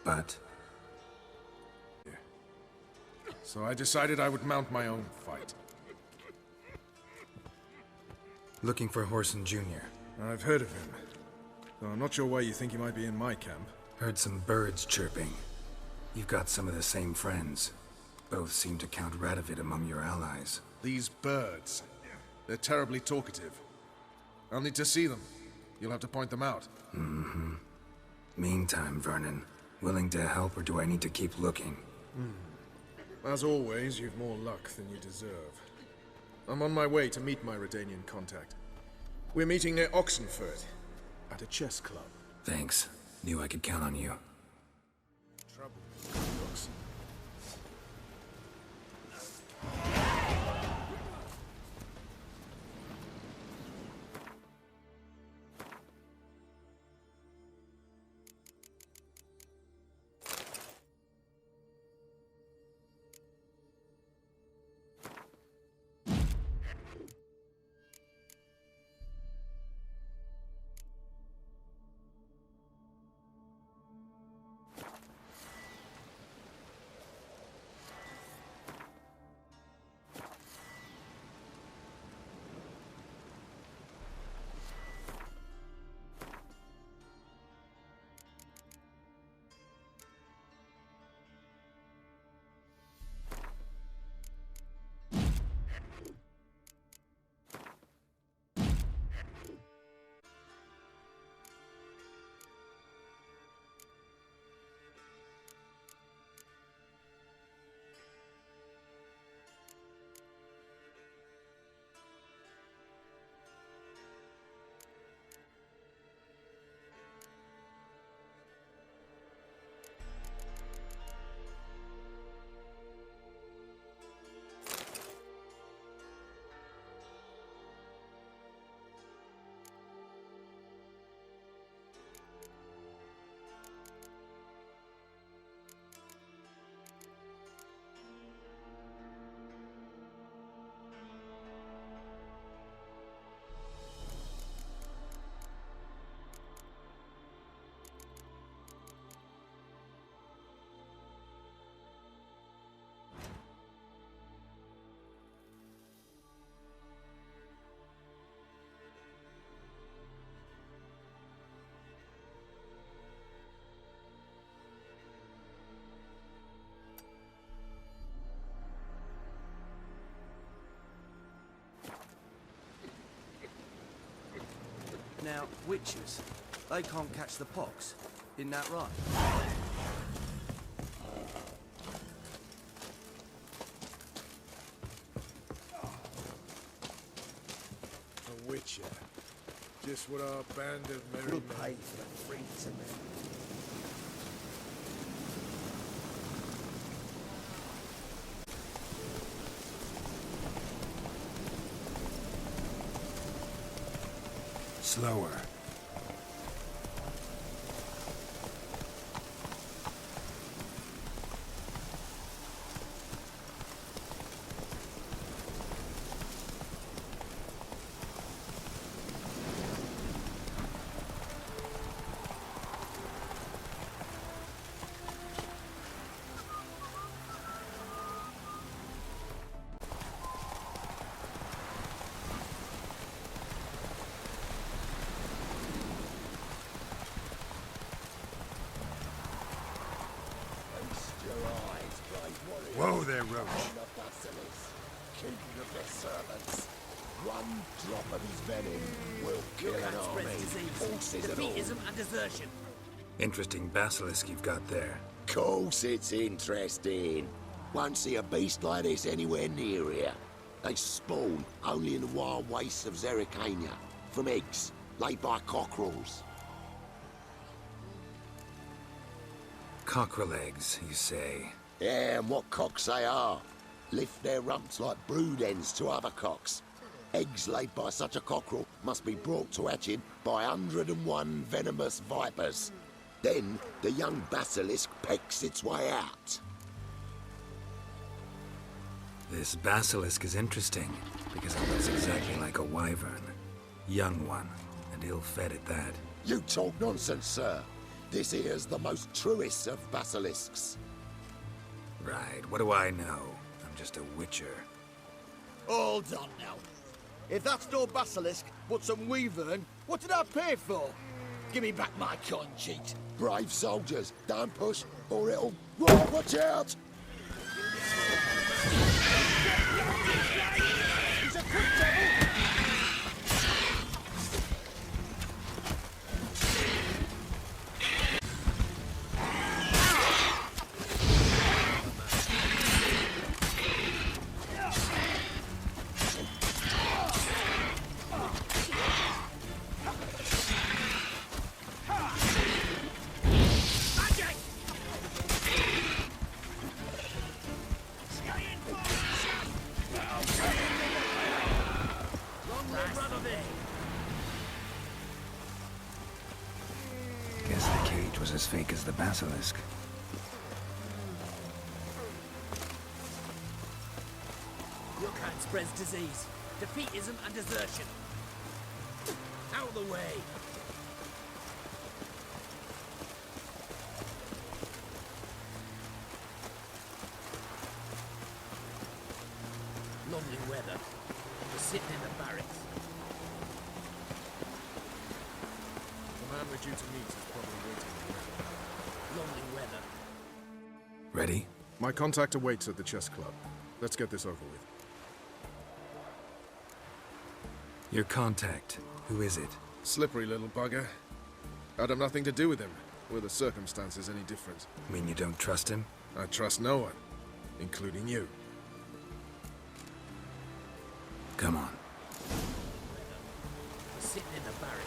But? So I decided I would mount my own fight. Looking for Whoreson Jr. I've heard of him. Though I'm not sure why you think he might be in my camp. Heard some birds chirping. You've got some of the same friends. Both seem to count Radovid among your allies. These birds. They're terribly talkative. I'll need to see them. You'll have to point them out. Mm-hmm. Meantime, Vernon, willing to help or do I need to keep looking? As always, you've more luck than you deserve. I'm on my way to meet my Redanian contact. We're meeting near Oxenford, at a chess club. Thanks. Knew I could count on you. Trouble. Now, witches, they can't catch the pox. Isn't that right? A witcher. Just what our band of merry men... We'll pay for the freaks of them. Slower. Whoa there, Roach. King of the servants. One drop of his venom will kill an army. Horses and all. and desertion. Interesting basilisk you've got there. Course it's interesting. Won't see a beast like this anywhere near here. They spawn only in the wild wastes of Zerrikania, from eggs laid by cockerels. Cockerel eggs, you say? Yeah, and what cocks they are. Lift their rumps like brood hens to other cocks. Eggs laid by such a cockerel must be brought to hatching by 101 venomous vipers. Then the young basilisk pecks its way out. This basilisk is interesting, because it looks exactly like a wyvern. Young one, and ill-fed at that. You talk nonsense, sir. This here's the most truest of basilisks. Right, what do I know? I'm just a witcher. Hold on now. If that's no basilisk, but some wyvern, what did I pay for? Give me back my coin, cheat. Brave soldiers, don't push, or it'll... Whoa, watch out! He's a quick devil! Guess the cage was as fake as the basilisk. Your kind spreads disease, defeatism and desertion. Out of the way! Lovely weather. We're sitting in the barracks. The man we're due to meet is probably waiting around. Lovely weather. Ready? My contact awaits at the chess club. Let's get this over with. Your contact. Who is it? Slippery little bugger. I'd have nothing to do with him. Were the circumstances any different? Mean you don't trust him? I trust no one, including you. Come on. We're sitting in the barracks.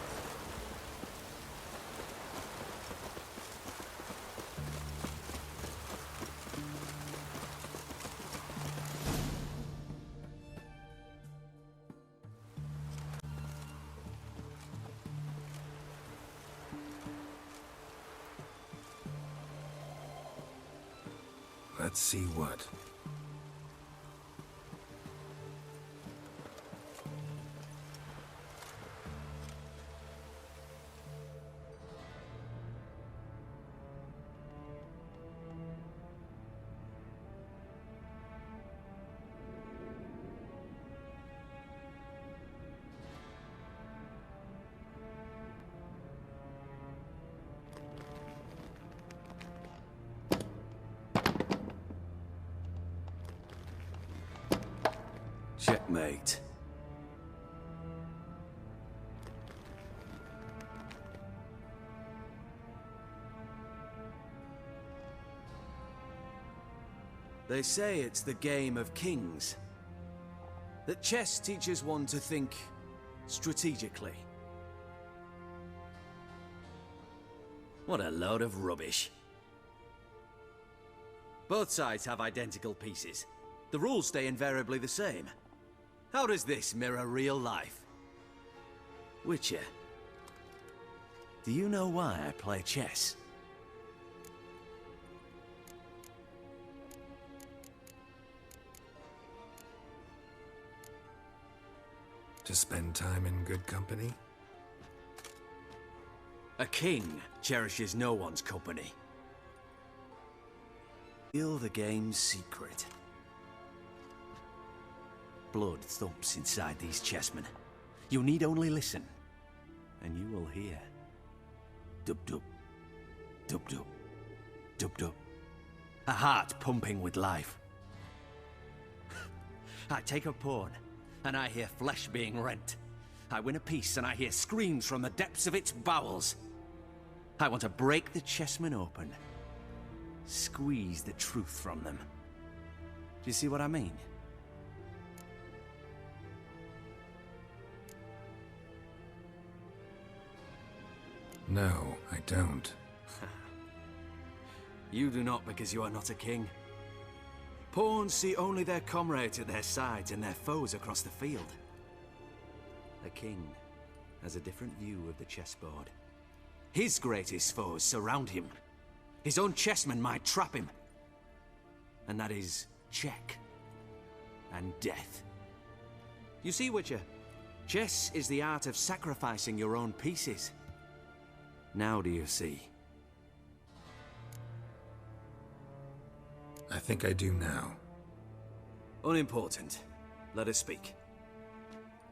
Let's see what. Checkmate. They say it's the game of kings. That chess teaches one to think strategically. What a load of rubbish. Both sides have identical pieces. The rules stay invariably the same. How does this mirror real life? Witcher, do you know why I play chess? To spend time in good company? A king cherishes no one's company. Feel the game's secret. Blood thumps inside these chessmen. You need only listen, and you will hear. Dub-dub, dub-dub, dub-dub. A heart pumping with life. I take a pawn, and I hear flesh being rent. I win a piece, and I hear screams from the depths of its bowels. I want to break the chessmen open. Squeeze the truth from them. Do you see what I mean? No, I don't. You do not because you are not a king. Pawns see only their comrades at their sides and their foes across the field. A king has a different view of the chessboard. His greatest foes surround him. His own chessmen might trap him. And that is check and death. You see, Witcher, chess is the art of sacrificing your own pieces. Now do you see? I think I do now. Unimportant. Let us speak.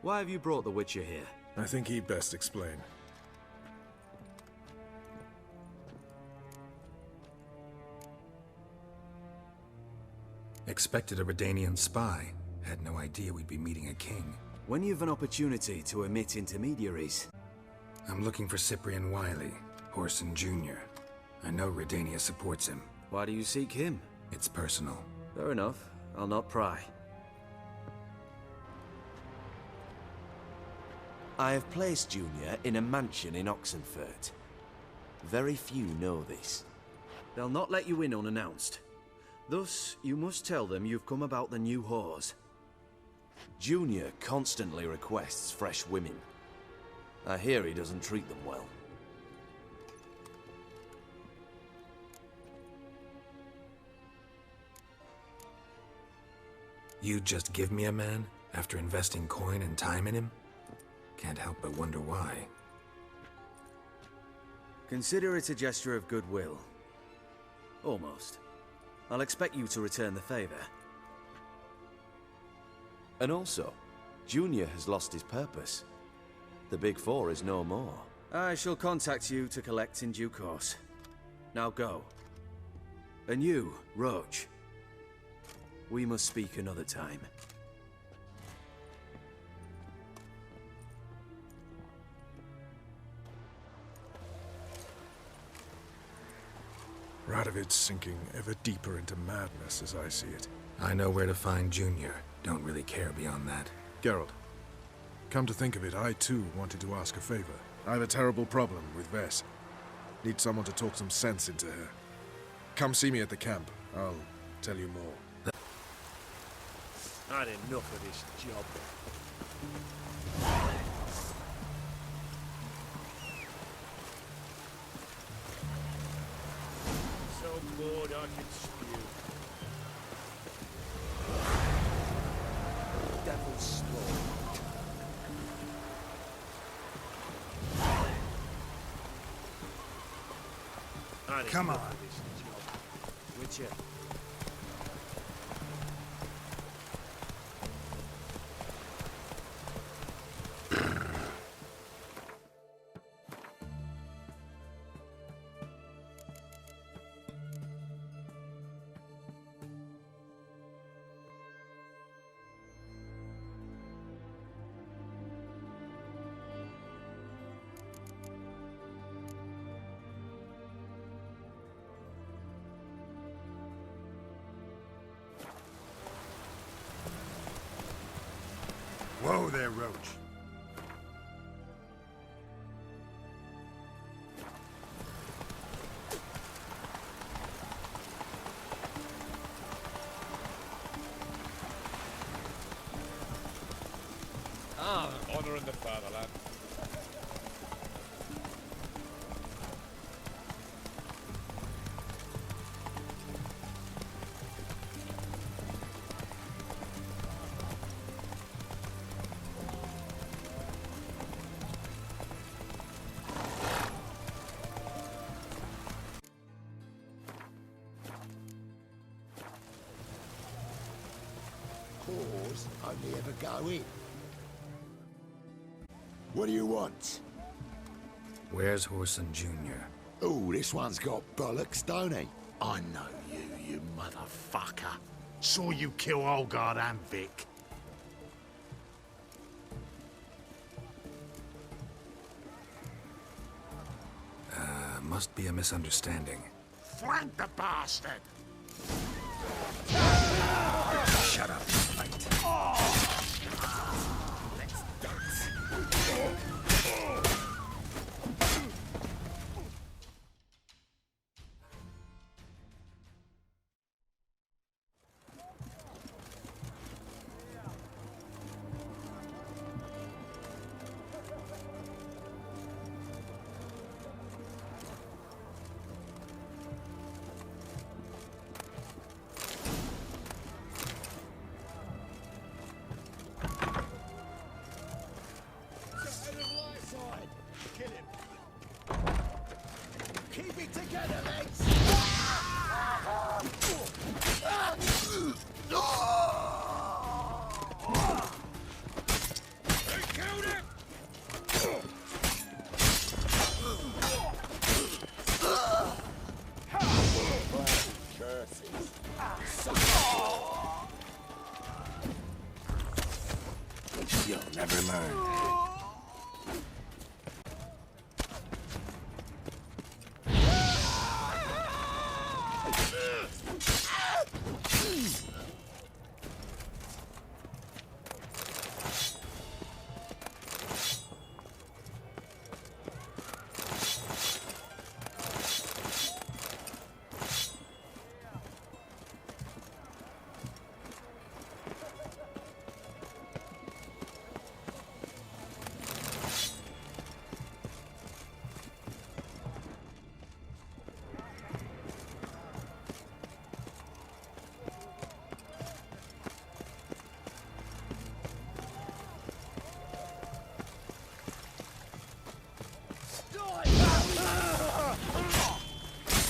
Why have you brought the Witcher here? I think he'd best explain. Expected a Redanian spy. Had no idea we'd be meeting a king. When you've an opportunity to omit intermediaries... I'm looking for Cyprian Wiley, Whoreson Jr. I know Redania supports him. Why do you seek him? It's personal. Fair enough. I'll not pry. I have placed Junior in a mansion in Oxenfurt. Very few know this. They'll not let you in unannounced. Thus, you must tell them you've come about the new whores. Junior constantly requests fresh women. I hear he doesn't treat them well. You just give me a man after investing coin and time in him? Can't help but wonder why. Consider it a gesture of goodwill. Almost. I'll expect you to return the favor. And also, Junior has lost his purpose. The Big Four is no more. I shall contact you to collect in due course. Now go. And you, Roach. We must speak another time. Radovid's sinking ever deeper into madness as I see it. I know where to find Junior. Don't really care beyond that. Geralt, come to think of it, I too wanted to ask a favor. I have a terrible problem with Vess. Need someone to talk some sense into her. Come see me at the camp. I'll tell you more. Had enough of this job. So bored I can spew. Devil's spawn. Come on. Witcher. Whoa there, Roach. Honouring the fatherland. Whores only ever go in. What do you want? Where's Whoreson Jr.? Oh, this one's got bollocks, don't he? I know you, you motherfucker. Saw you kill Olgard and Vic. Must be a misunderstanding. Flank the bastard! Shut up, fight. Let's dance. together, lads! You'll never learn.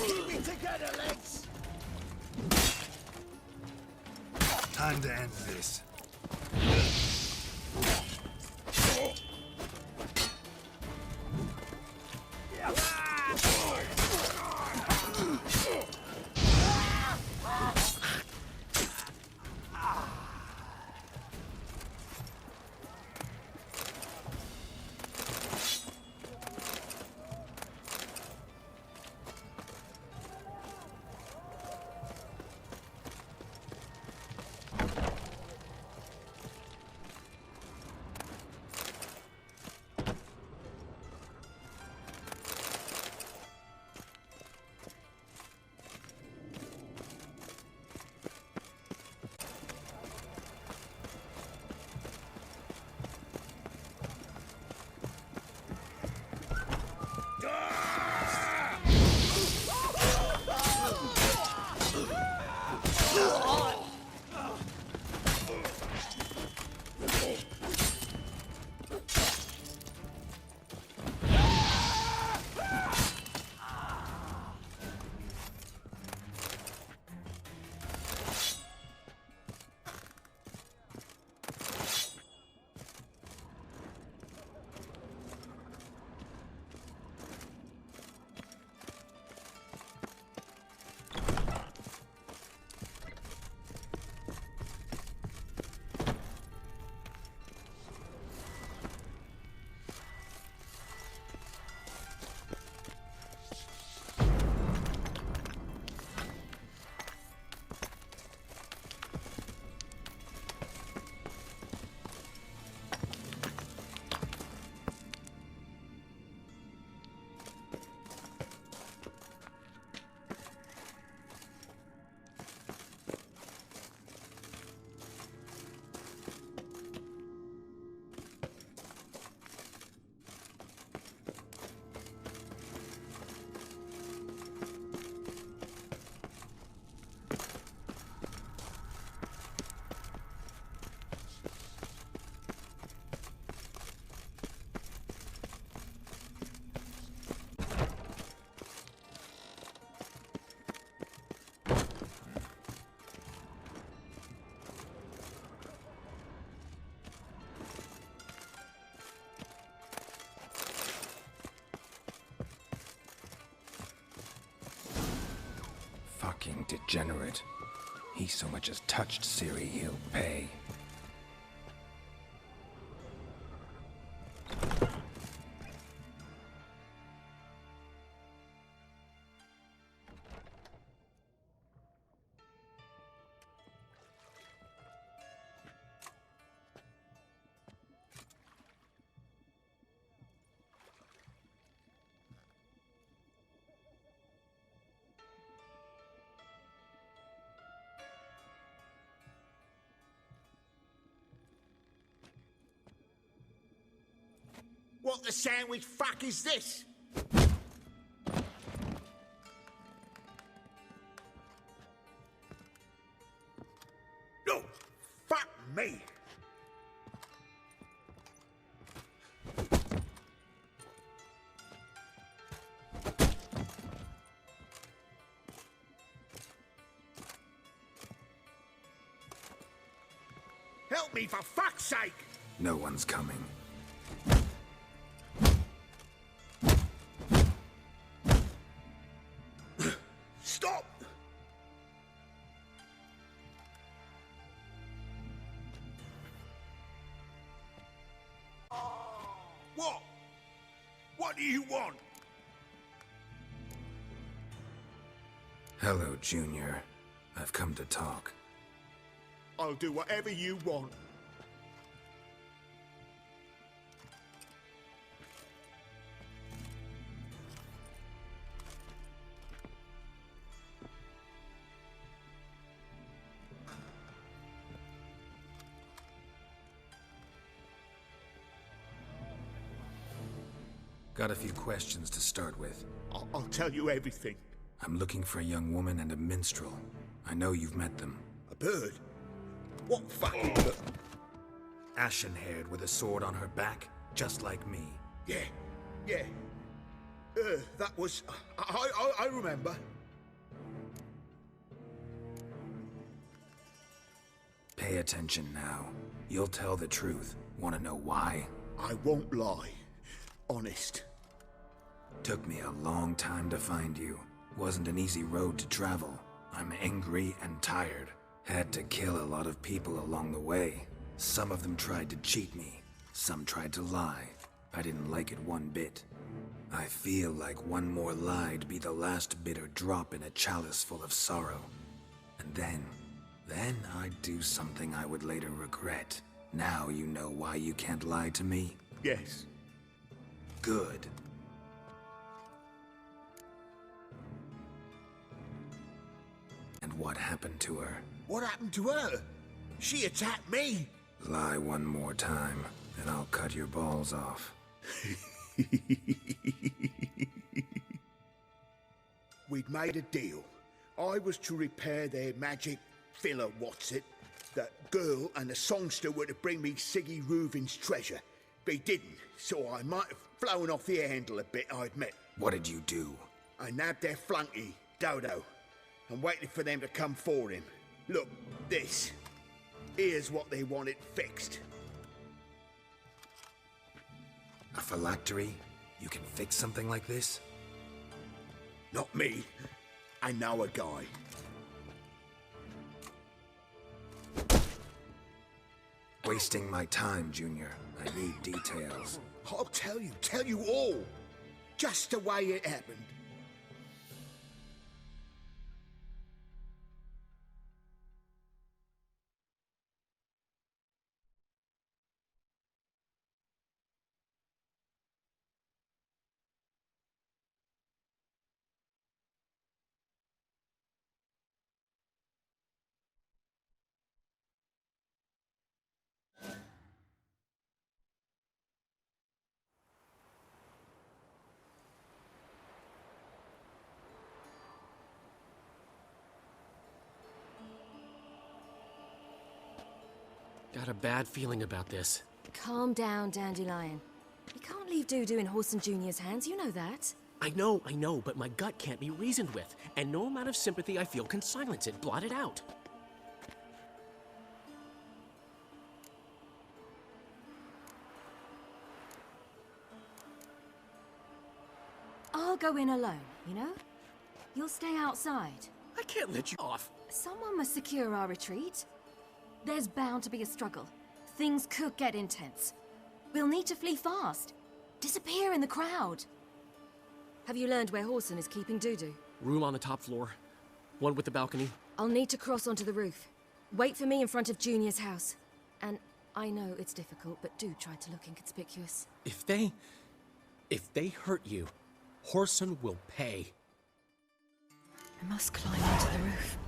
Keep me together, lads! Time to end this. Fucking degenerate. He so much as touched Ciri, he'll pay. What the sandwich fuck is this? No! Fuck me! me, for fuck's sake! No one's coming. Stop! What? What do you want? Hello, Junior. I've come to talk. I'll do whatever you want. Got a few questions to start with. I'll tell you everything. I'm looking for a young woman and a minstrel. I know you've met them. A bird? What fucking bird? Ashen-haired with a sword on her back, just like me. Yeah. That was... I remember. Pay attention now. You'll tell the truth. Want to know why? I won't lie. Honest. Took me a long time to find you. Wasn't an easy road to travel. I'm angry and tired. Had to kill a lot of people along the way. Some of them tried to cheat me. Some tried to lie. I didn't like it one bit. I feel like one more lie'd be the last bitter drop in a chalice full of sorrow. And then I'd do something I would later regret. Now you know why you can't lie to me? Yes. Good. And what happened to her? What happened to her? She attacked me! Lie one more time, and I'll cut your balls off. We'd made a deal. I was to repair their magic filler, That girl and the songster were to bring me Siggy Reuven's treasure. They didn't, so I might have flown off the handle a bit, I admit. What did you do? I nabbed their flunky, Dodo, and waited for them to come for him. Look, this. Here's what they wanted fixed. A phylactery? You can fix something like this? Not me. I know a guy. Wasting my time, Junior. I need details. I'll tell you all. Just the way it happened. Got a bad feeling about this. Calm down, Dandelion. You can't leave Dudu in Horson Jr.'s hands, you know that. I know, but my gut can't be reasoned with, and no amount of sympathy I feel can silence it, blot it out. I'll go in alone, you know? You'll stay outside. I can't let you off. Someone must secure our retreat. There's bound to be a struggle. Things could get intense. We'll need to flee fast. Disappear in the crowd. Have you learned where Horson is keeping Dudu? Room on the top floor. One with the balcony. I'll need to cross onto the roof. Wait for me in front of Junior's house. And I know it's difficult, but do try to look inconspicuous. If they hurt you, Horson will pay. I must climb onto the roof.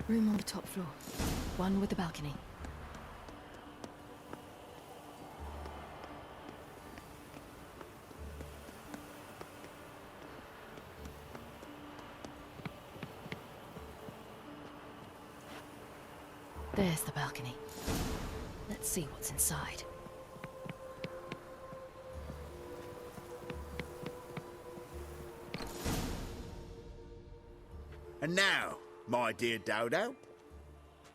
Room on the top floor. One with the balcony. There's the balcony. Let's see what's inside. And now, my dear Dodo,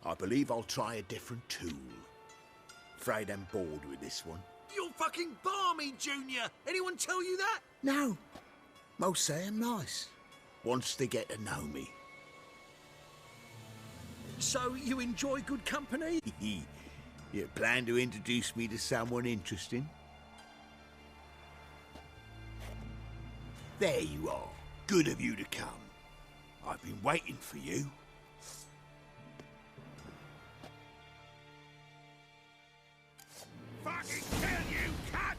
I believe I'll try a different tool. Afraid I'm bored with this one. You're fucking balmy, Junior! Anyone tell you that? No. Most say I'm nice. Once they get to know me. So, you enjoy good company? You plan to introduce me to someone interesting? There you are. Good of you to come. I've been waiting for you. Fucking kill you, cat!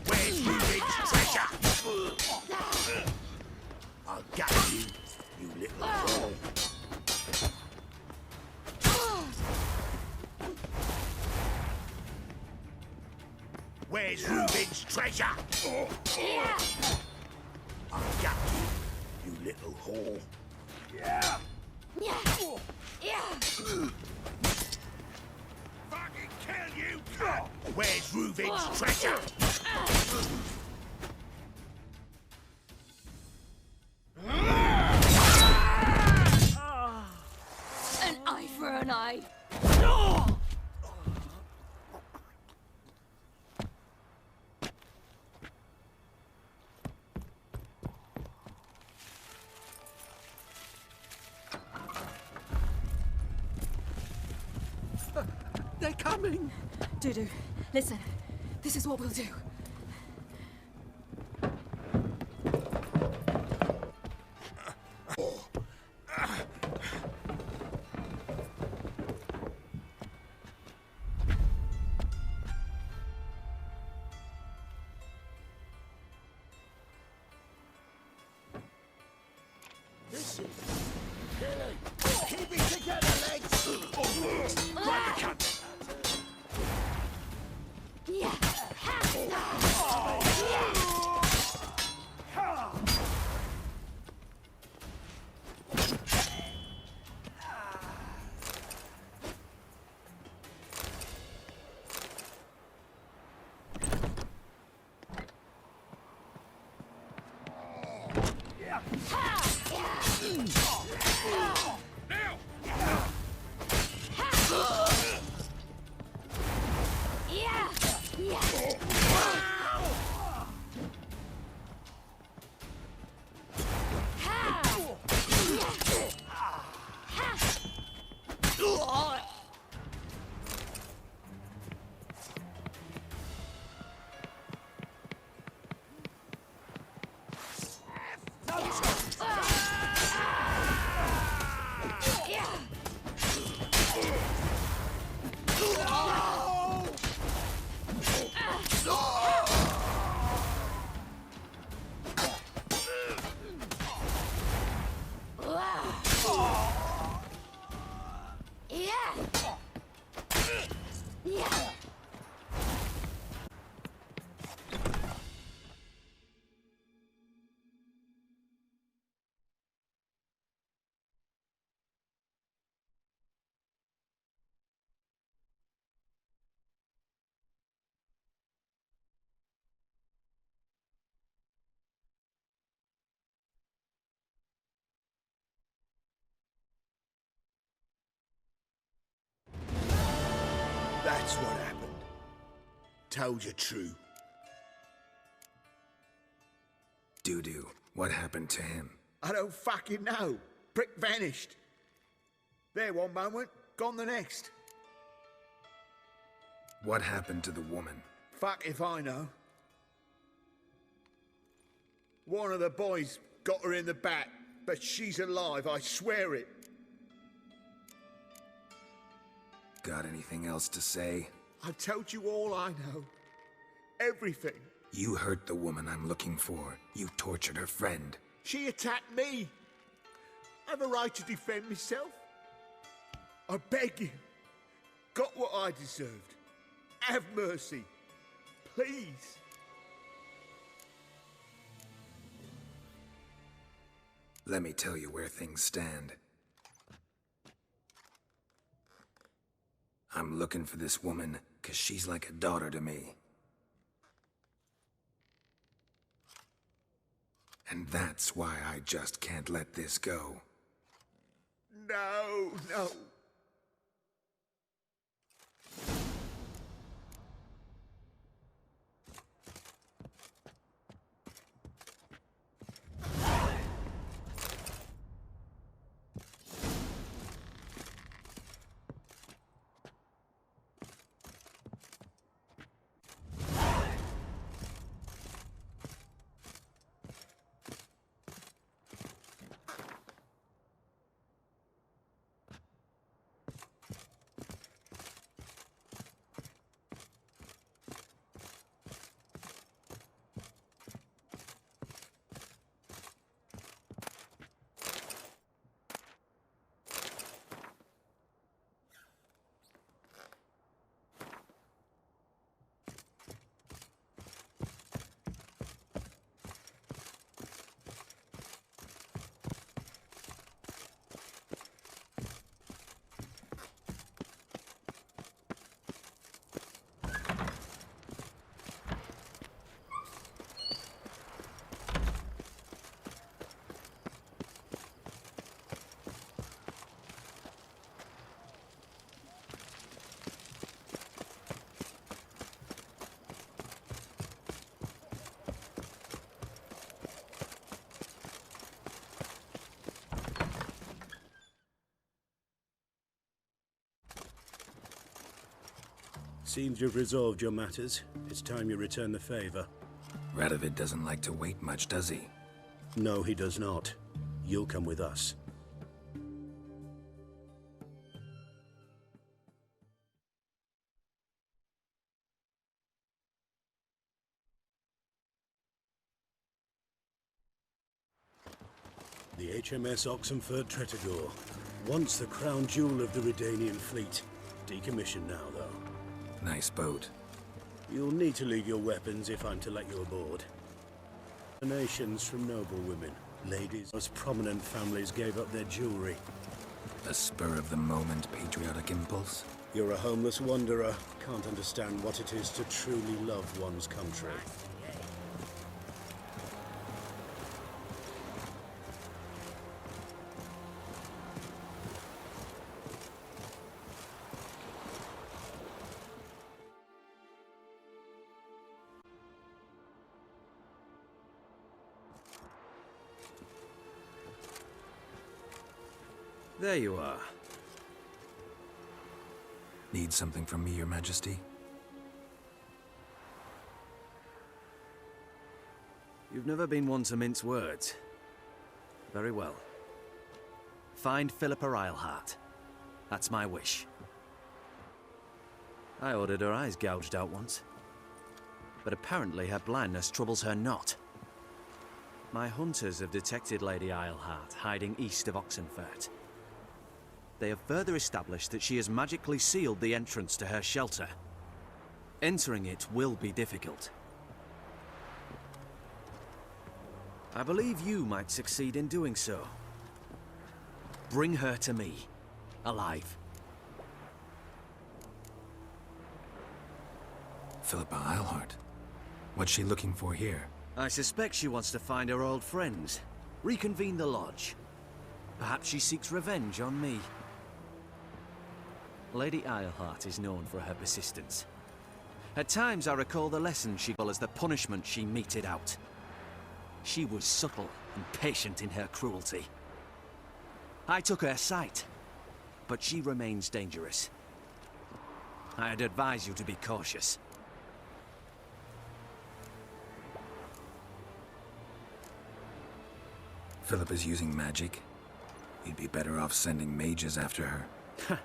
Where's Ruben's treasure? I'll get you, you little whore. Where's Ruben's treasure? I'll get you, you little whore. Fucking kill you, cat! Where's Ruben's treasure? An eye for an eye. They're coming! Dudu, listen. This is what we'll do. This is... Billy! Keep it together, legs! Grab the cunt! That's what happened. Told you true. Dudu, what happened to him? I don't fucking know. Prick vanished. There one moment, gone the next. What happened to the woman? Fuck if I know. One of the boys got her in the back, but she's alive, I swear it. Got anything else to say? I've told you all I know. Everything. You hurt the woman I'm looking for. You tortured her friend. She attacked me. I have a right to defend myself. I beg you. got what I deserved. Have mercy. Please. Let me tell you where things stand. I'm looking for this woman, 'cause she's like a daughter to me. And that's why I just can't let this go. No, no. Seems you've resolved your matters. It's time you return the favor. Radovid doesn't like to wait much, does he? No, he does not. You'll come with us. The HMS Oxenford Tretogor. Once the crown jewel of the Redanian fleet. Decommissioned now, though. Nice boat. You'll need to leave your weapons if I'm to let you aboard. Donations from noble women. Ladies, most prominent families gave up their jewelry. A spur-of-the-moment patriotic impulse? You're a homeless wanderer. Can't understand what it is to truly love one's country. There you are. Need something from me, Your Majesty? You've never been one to mince words. Very well. Find Philippa Eilhart. That's my wish. I ordered her eyes gouged out once. But apparently her blindness troubles her not. My hunters have detected Lady Eilhart hiding east of Oxenfurt. They have further established that she has magically sealed the entrance to her shelter. Entering it will be difficult. I believe you might succeed in doing so. Bring her to me, alive. Philippa Eilhart? What's she looking for here? I suspect she wants to find her old friends, reconvene the lodge. Perhaps she seeks revenge on me. Lady Eilhart is known for her persistence. At times I recall the lesson she got as the punishment she meted out. She was subtle and patient in her cruelty. I took her sight, but she remains dangerous. I'd advise you to be cautious. Philippa's using magic. You'd be better off sending mages after her.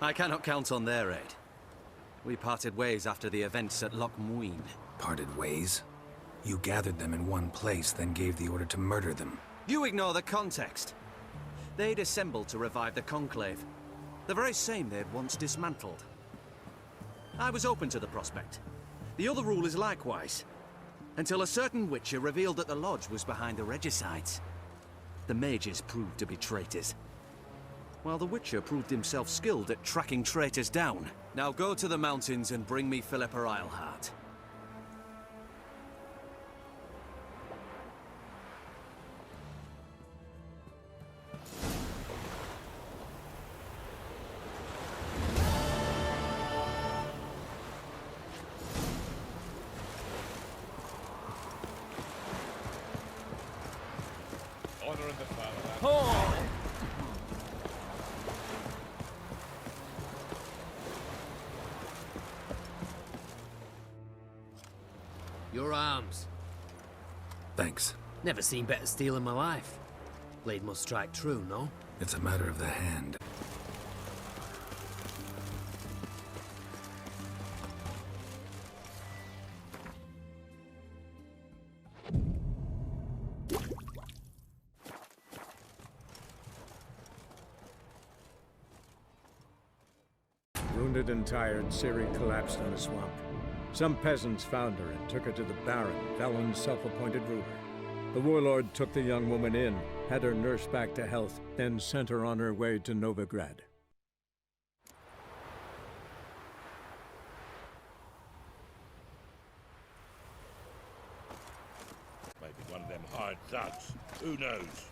I cannot count on their aid. We parted ways after the events at Loch Muin. Parted ways? You gathered them in one place, then gave the order to murder them. You ignore the context. They'd assembled to revive the Conclave. The very same they'd once dismantled. I was open to the prospect. The other rulers likewise. Until a certain witcher revealed that the Lodge was behind the regicides. The mages proved to be traitors, while the witcher proved himself skilled at tracking traitors down. Now go to the mountains and bring me Philippa Eilhart. Your arms. Thanks. Never seen better steel in my life. Blade must strike true, no? It's a matter of the hand. Wounded and tired, Ciri collapsed in a swamp. Some peasants found her and took her to the Baron, Valen's self-appointed ruler. The warlord took the young woman in, had her nursed back to health, then sent her on her way to Novigrad. Maybe one of them hired thugs. Who knows?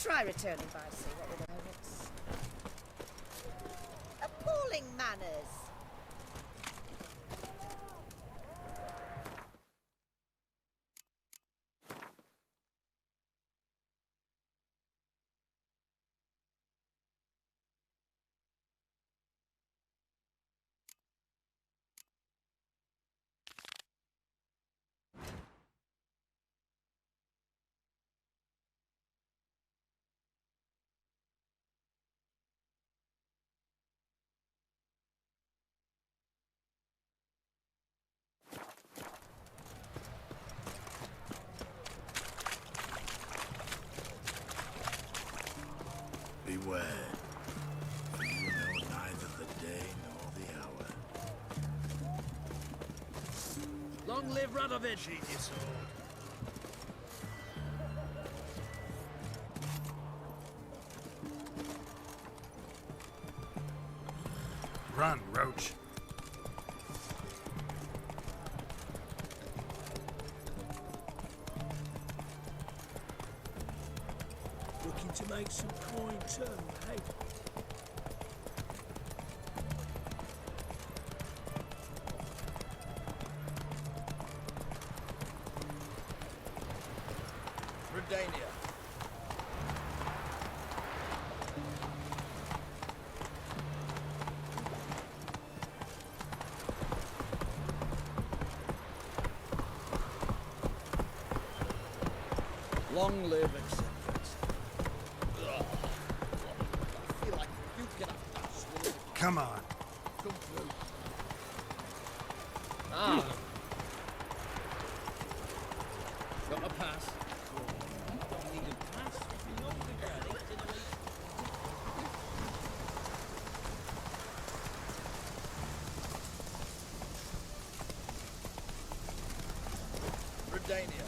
Try returning by sea, what would I mix? Appalling manners! Beware, for you know neither the day nor the hour. Long live Radovid! Sheathe your sword. Run, Roach. Looking to make some coin too, hey? Redania. Long live acceptance. Ugh. I feel like you get up. Come on. Come through. Ah. Got a pass. Need a pass. Redania.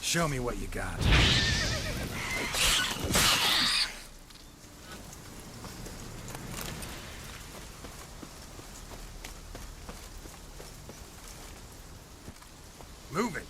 Show me what you got. Move it.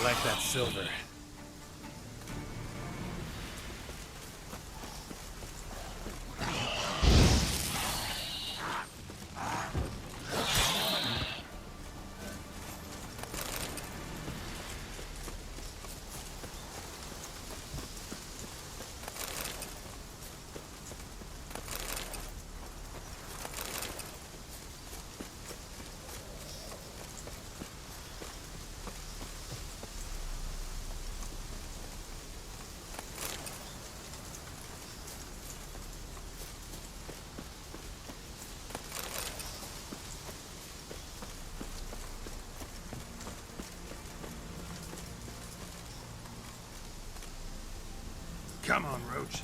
Like that silver. Come on, Roach.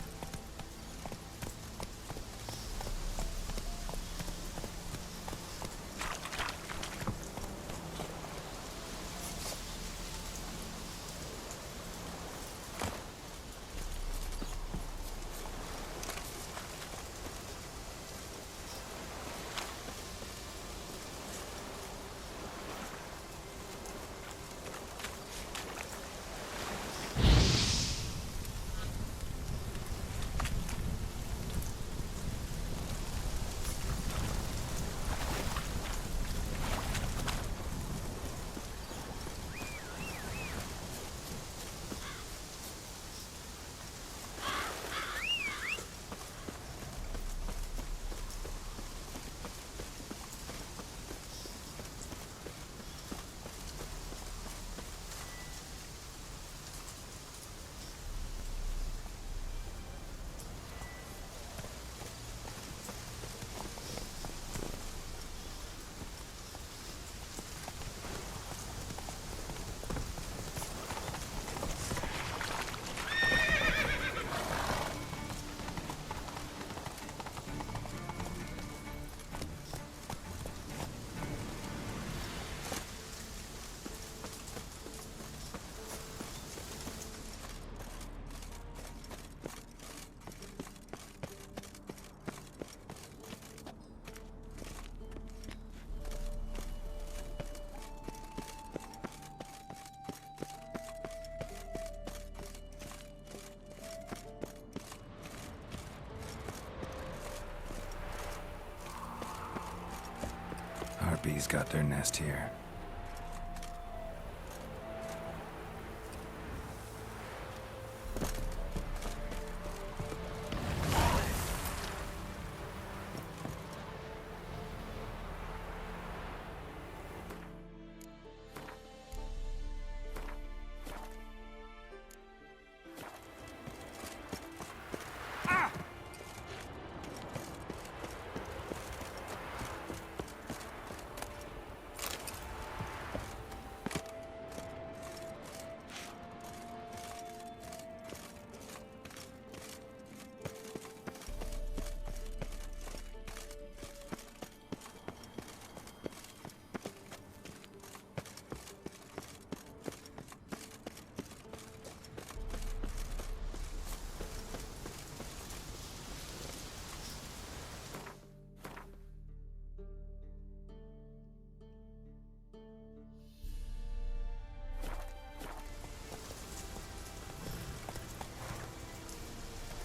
Harpies got their nest here.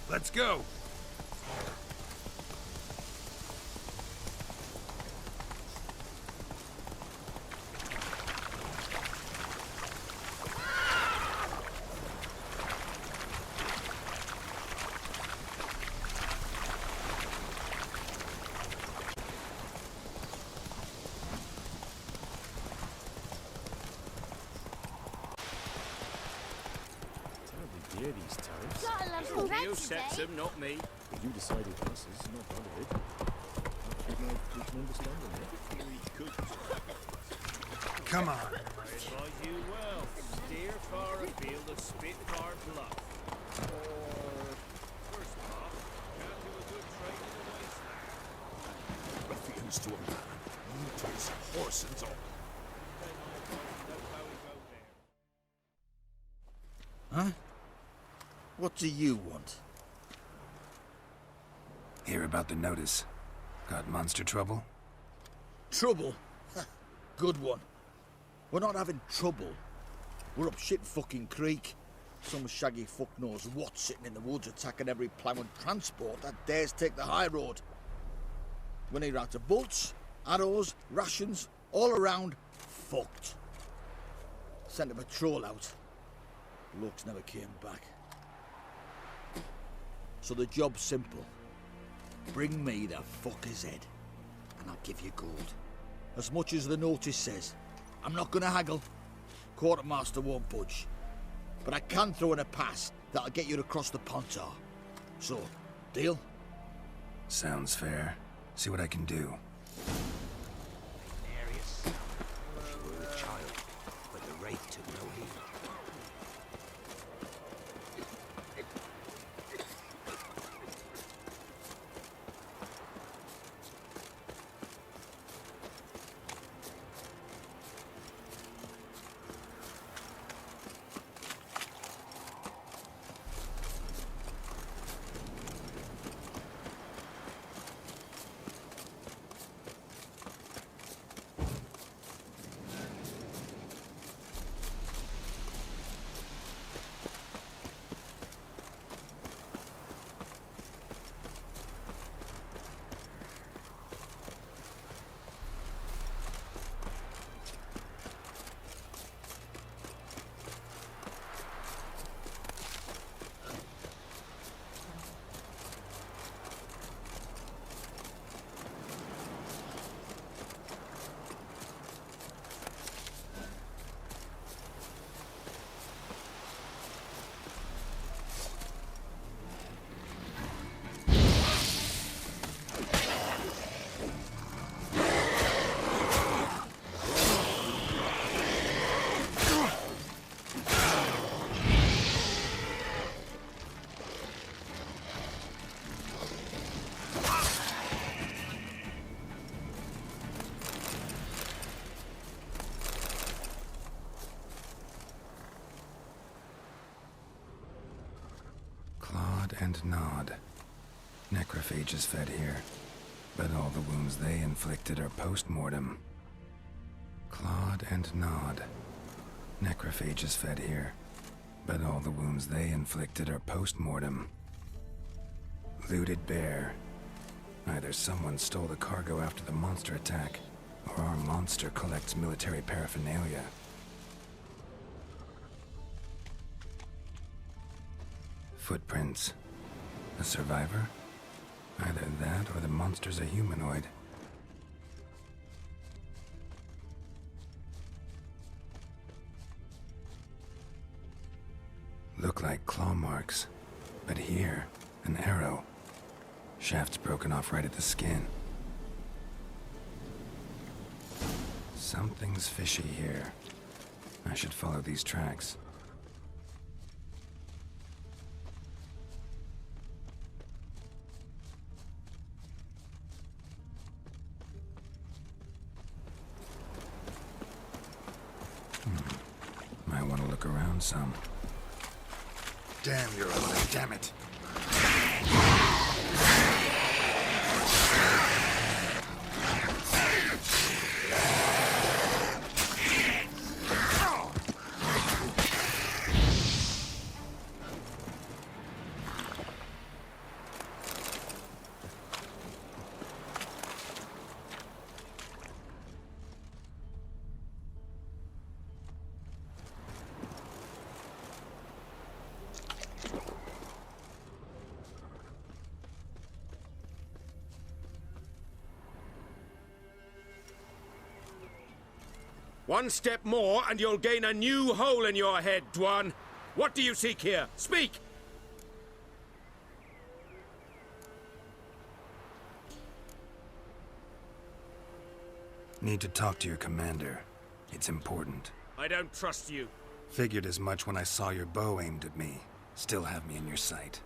Let's go! Dear these turrets. Gotta love some You ranches, set eh? them, not me. But You decided this is not valid. I can understand Come on. I advise you well. Steer far afield of Spitfire Bluff. Or, first off, can't do a good trade in the wasteland. Ruffians to a man. Mutants, horse and all. Huh? What do you want? Hear about the notice. Got monster trouble? Trouble? Good one. We're not having trouble. We're up shit fucking creek. Some shaggy fuck knows what sitting in the woods attacking every plough and transport that dares take the high road. We need out of bolts, arrows, rations, all around fucked. Sent a patrol out. Looks never came back. So the job's simple. Bring me the fucker's head, and I'll give you gold. As much as the notice says. I'm not gonna haggle. Quartermaster won't budge. But I can throw in a pass that'll get you across the Pontar. So, deal? Sounds fair. See what I can do. Darius. She were a child, but the wraith took no heed. And nod. Necrophages fed here, but all the wounds they inflicted are post-mortem. Clawed and nod. Necrophages fed here, but all the wounds they inflicted are post-mortem. Looted bear. Either someone stole the cargo after the monster attack, or Or our monster collects military paraphernalia. Footprints. A survivor? Either that or the monster's a humanoid. Look like claw marks. But here, an arrow. Shaft's broken off right at the skin. Something's fishy here. I should follow these tracks. Might want to look around some. Damn, you're alive, damn it! One step more, and you'll gain a new hole in your head, Dwan. What do you seek here? Speak! Need to talk to your commander. It's important. I don't trust you. Figured as much when I saw your bow aimed at me. Still have me in your sight.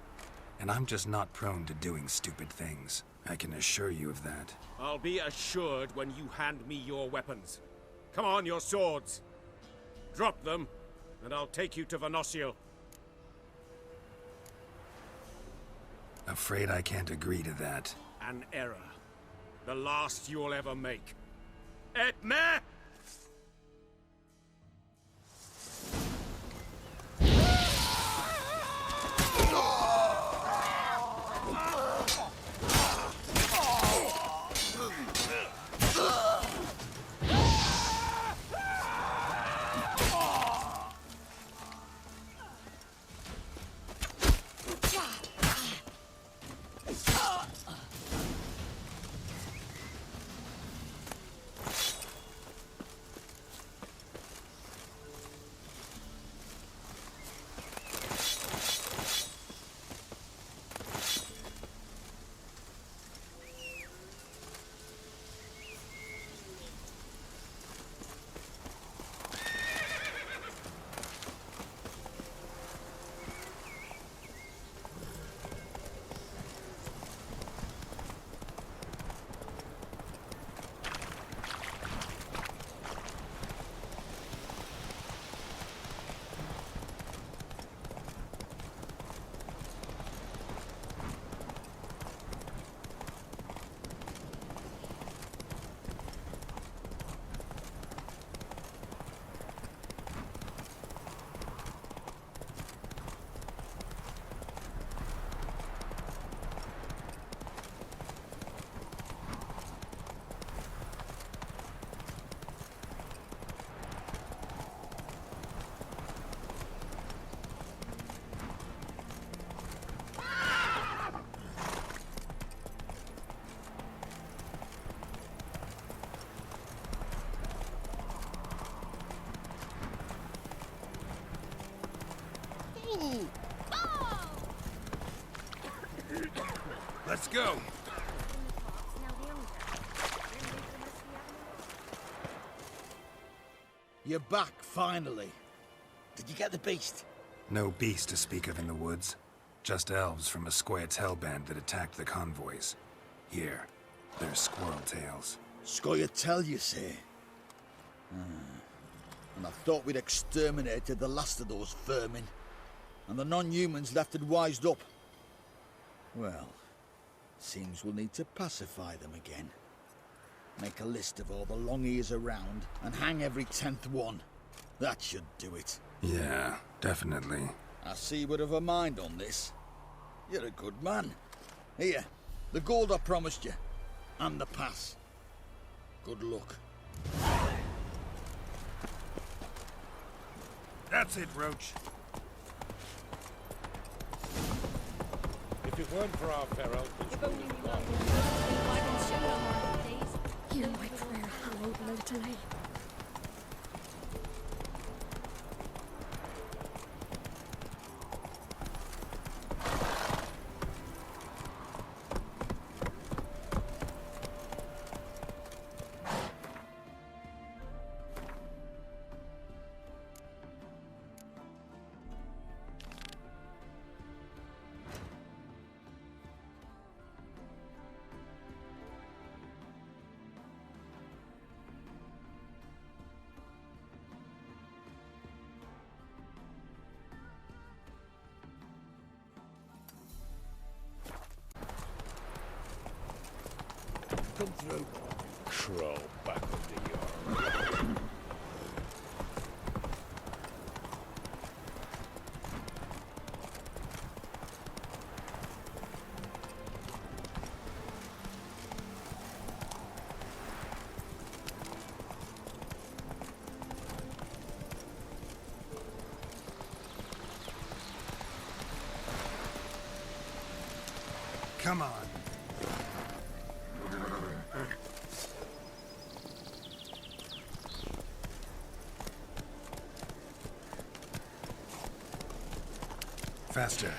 And I'm just not prone to doing stupid things. I can assure you of that. I'll be assured when you hand me your weapons. Come on, your swords. Drop them, and I'll take you to Venosio. Afraid I can't agree to that. An error. The last you'll ever make. Et me! Let's go! You're back, finally. Did you get the beast? No beast to speak of in the woods. Just elves from a Square's hellband that attacked the convoys. Here, they're squirrel tails. Scoia'tael, you say? And I thought we'd exterminated the last of those vermin. And the non-humans left it wised up. Well, seems we'll need to pacify them again. Make a list of all the long ears around and hang every 10th one. That should do it. Yeah, definitely. I see you would have a mind on this. You're a good man. Here, the gold I promised you. And the pass. Good luck. That's it, Roach. If it weren't for our feral, Hear my prayer, hallowed little lady. come through. Crawl back under your... Come on. Faster.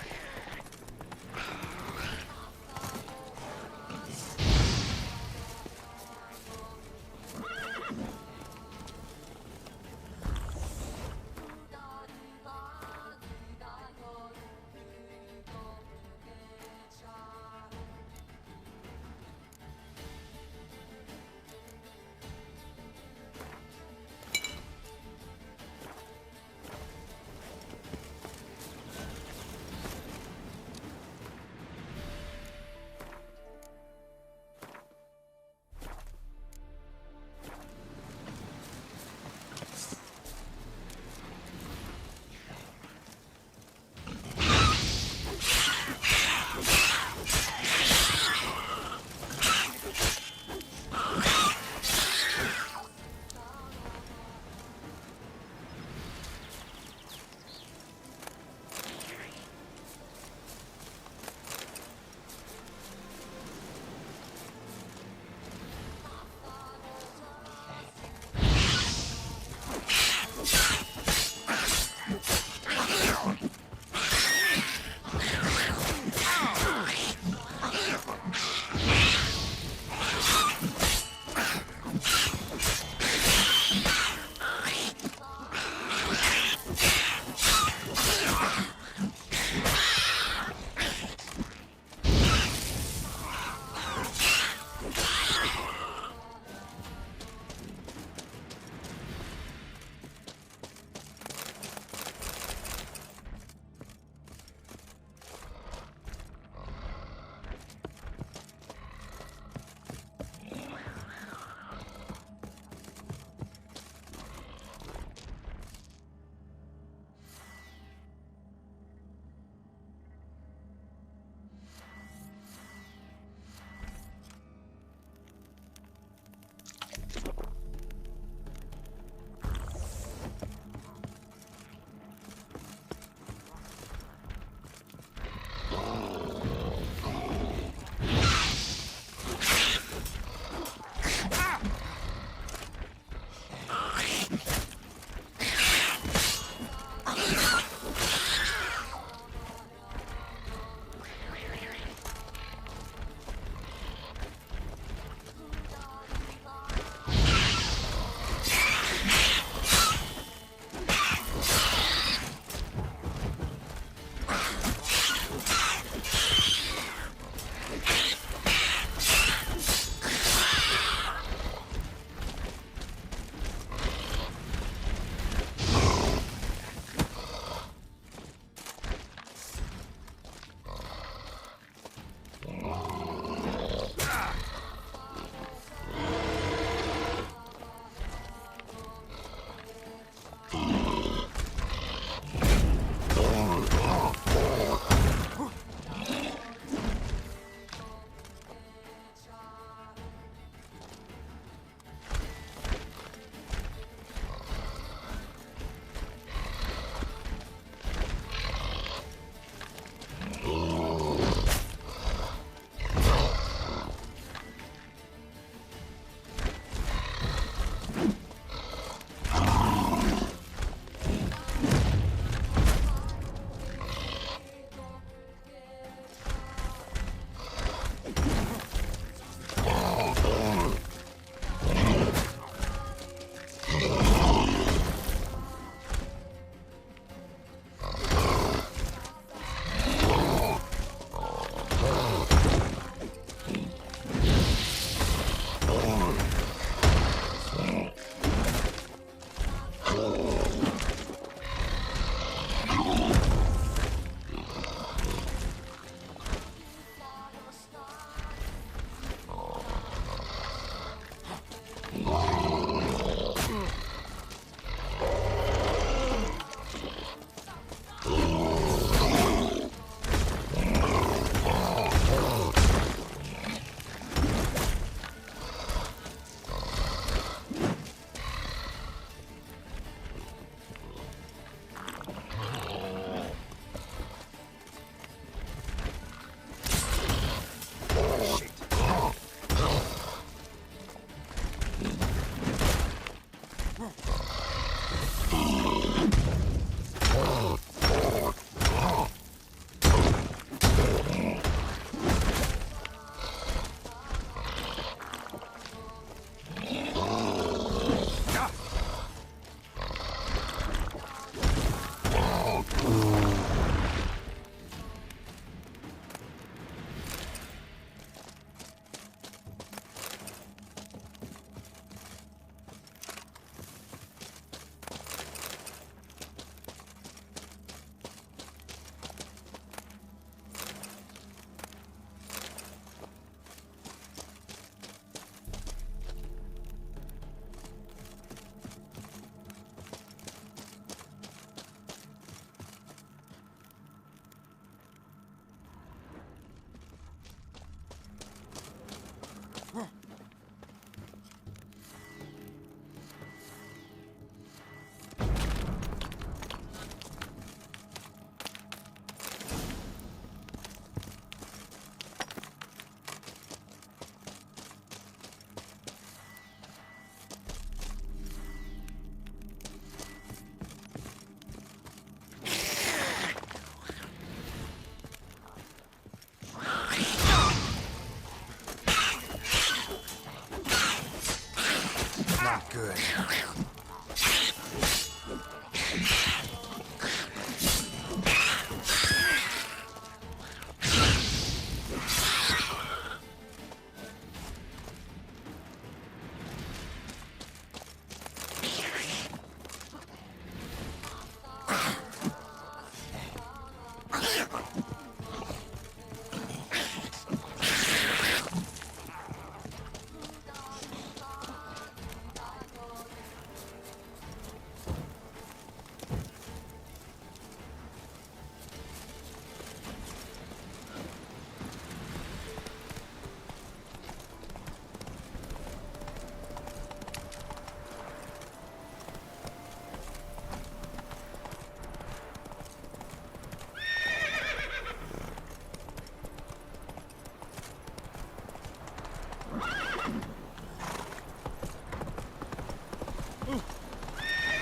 not good.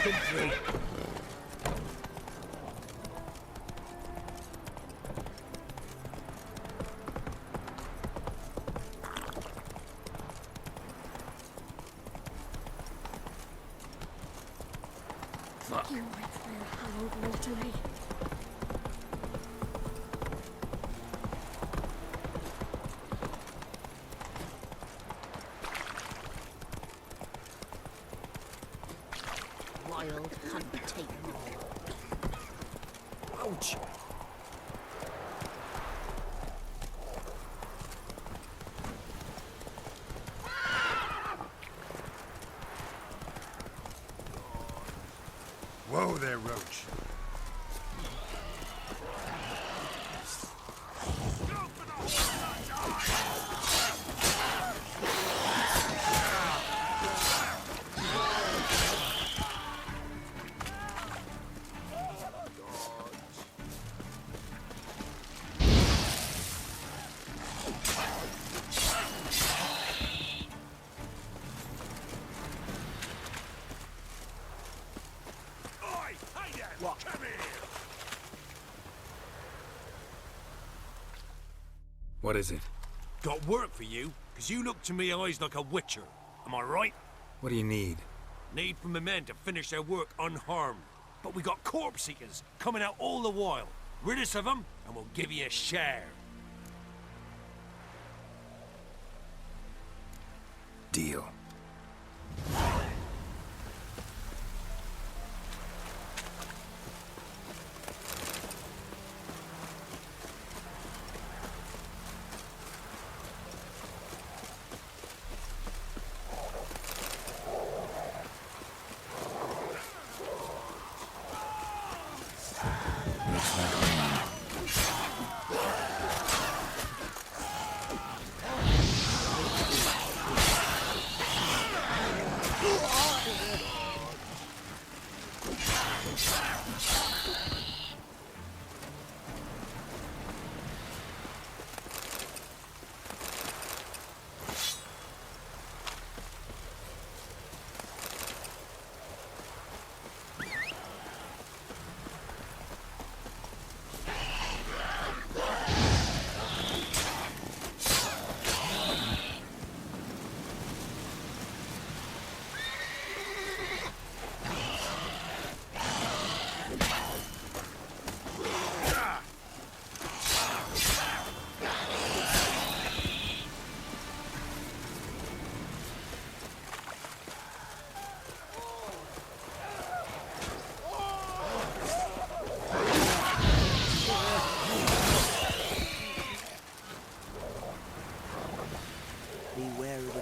Come through. Fuck. You wait for your hallowed waterley. Wild hunt take more. Ouch! Whoa there, Roach. What is it? Got work for you, because you look to me eyes like a witcher. Am I right? What do you need? Need for my men to finish their work unharmed. But we got corpse seekers coming out all the while. Rid us of them, and we'll give you a share. Deal.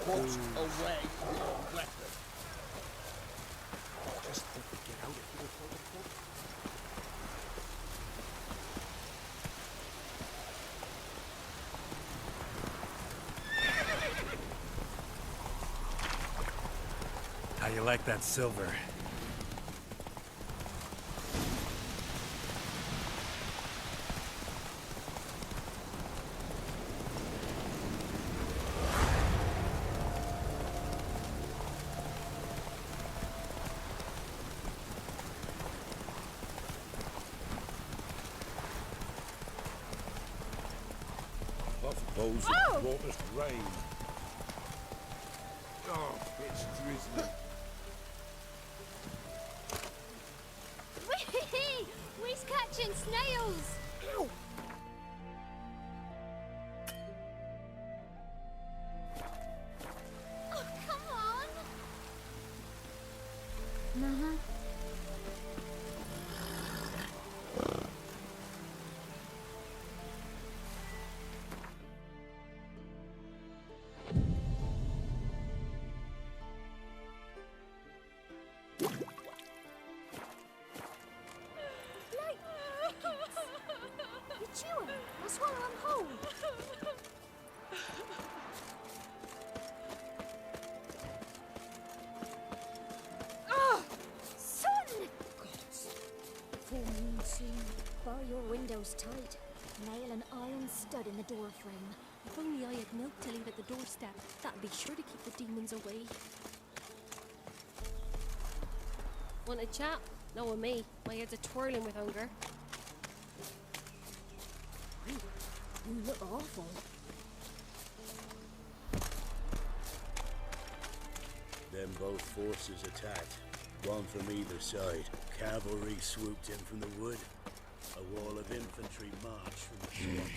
Away your weapon. Just get out of here before the court. How you like that silver? Bows Oh! of water's rain. Oh, it's drizzling. He's catching snails! Ow! Oh, come on! Uh-huh. You're chewing. I'll swallow him whole. Ah! Son! Gods. Full moon soon. Bar your windows tight. Nail an iron stud in the door frame. If only I had milk to leave at the doorstep, that'd be sure to keep the demons away. Want a chat? No, with me. My head's a twirling with hunger. You look awful. Then both forces attacked, one from either side. Cavalry swooped in from the wood. A wall of infantry marched from the swamp.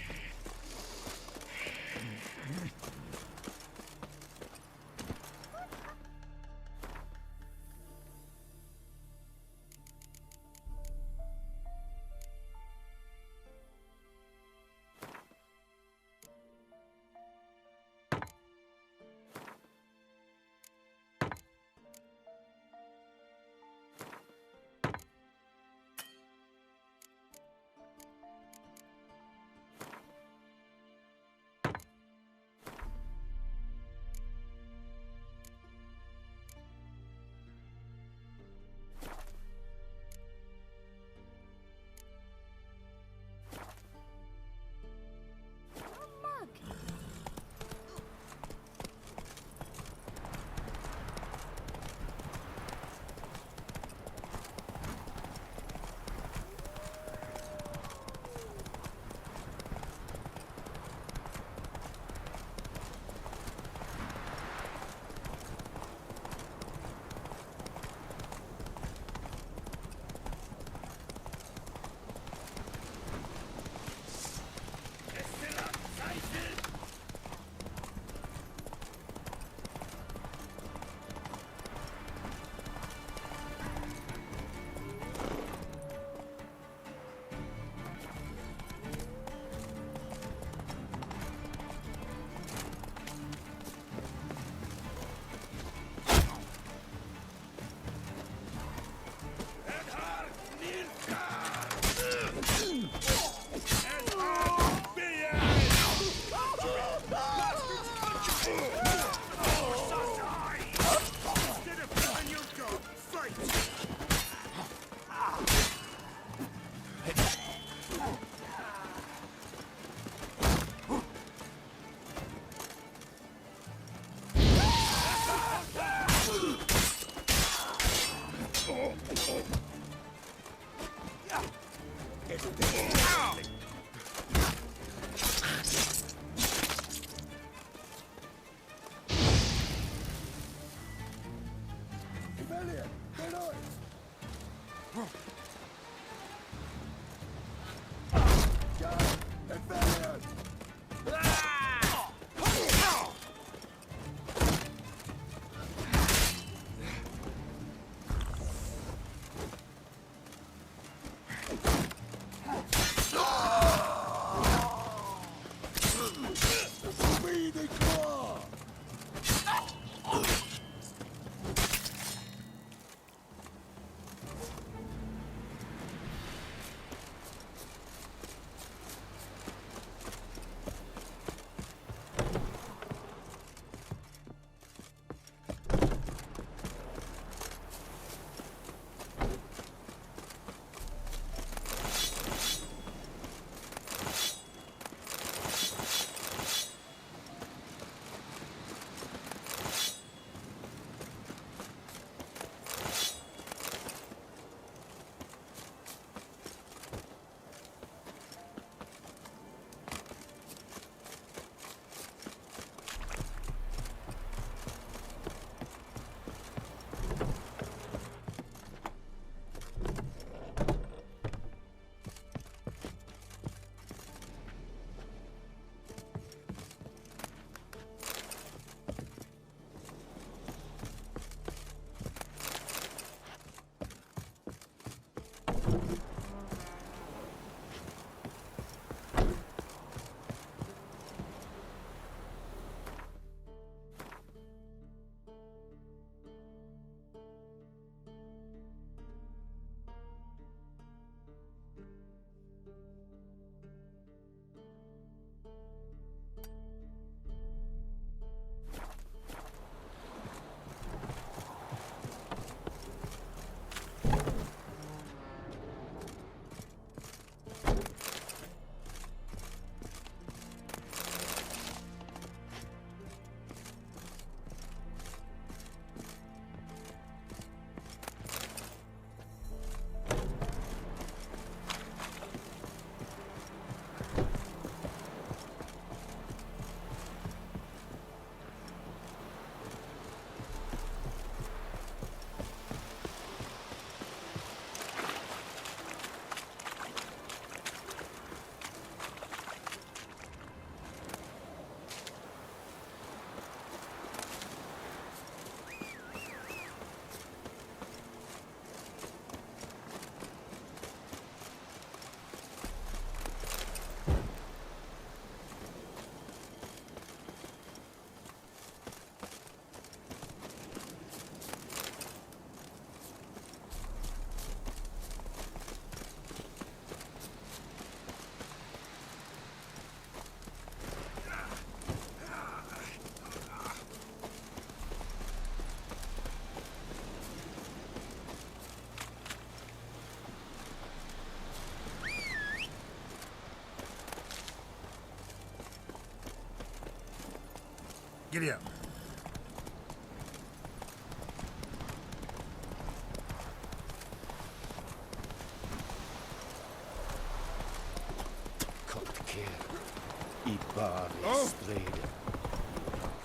Giddy up.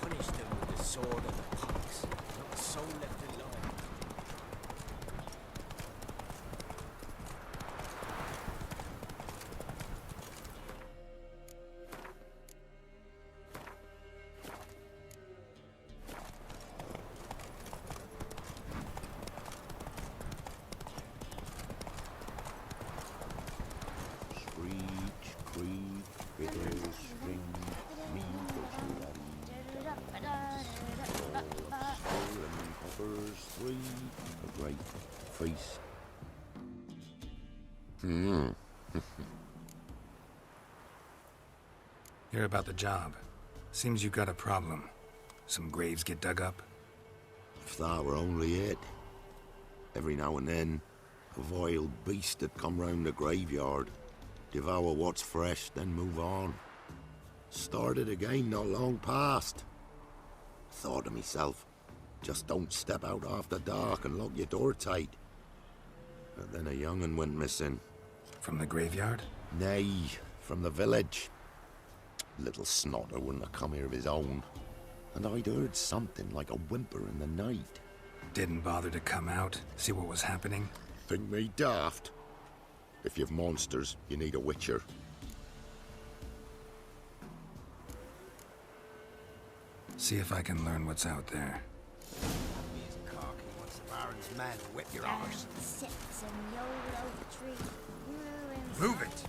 Punish them with the sword of the punks. Not a soul left alive. A great feast. Hear about the job. Seems you got a problem. Some graves get dug up? If that were only it. Every now and then, a vile beast would come round the graveyard, devour what's fresh, then move on. Started again not long past. Thought to myself, just don't step out after dark and lock your door tight. But then a young'un went missing. From the graveyard? Nay, from the village. Little snotter wouldn't have come here of his own. And I'd heard something like a whimper in the night. Didn't bother to come out, see what was happening? Think me daft? If you've monsters, you need a witcher. See if I can learn what's out there. He's cocky once the Baron's men whip your arse. Sits in the old oak tree. Move it!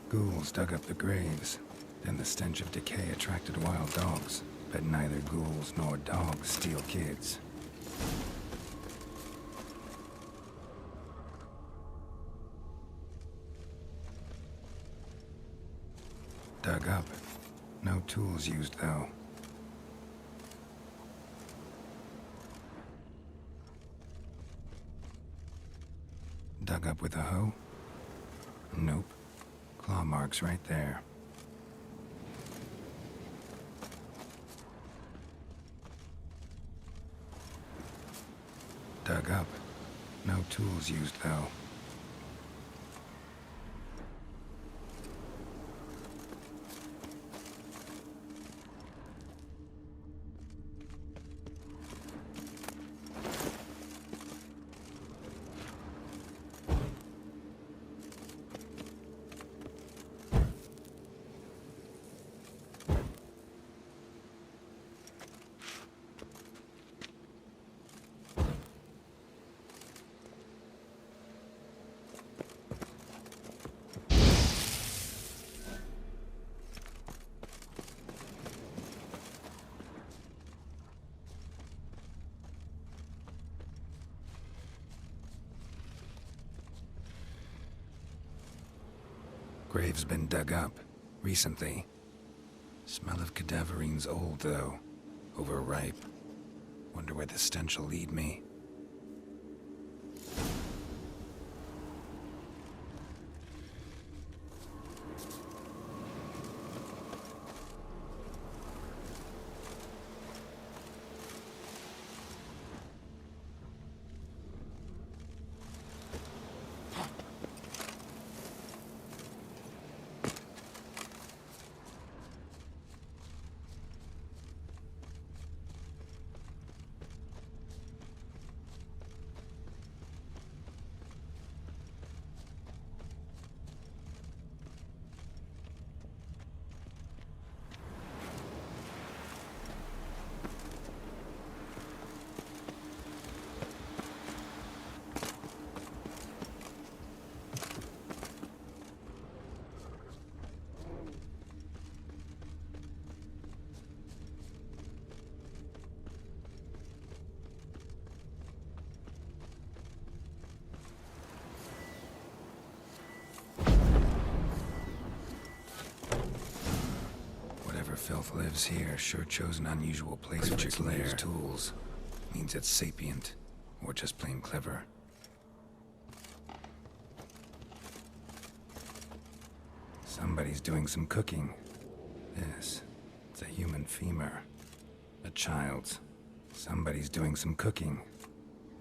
Ghouls dug up the graves. Then the stench of decay attracted wild dogs. But neither ghouls nor dogs steal kids. Dug up. No tools used, though. Dug up with a hoe? Nope. Claw marks right there. Dug up. No tools used, though. Grave's been dug up. Recently. Smell of cadaverine's old, though. Overripe. Wonder where the stench will lead me. filth lives here sure chose an unusual place for its lair. Tools means it's sapient, or just plain clever. Somebody's doing some cooking. This, it's a human femur. A child's. Somebody's doing some cooking.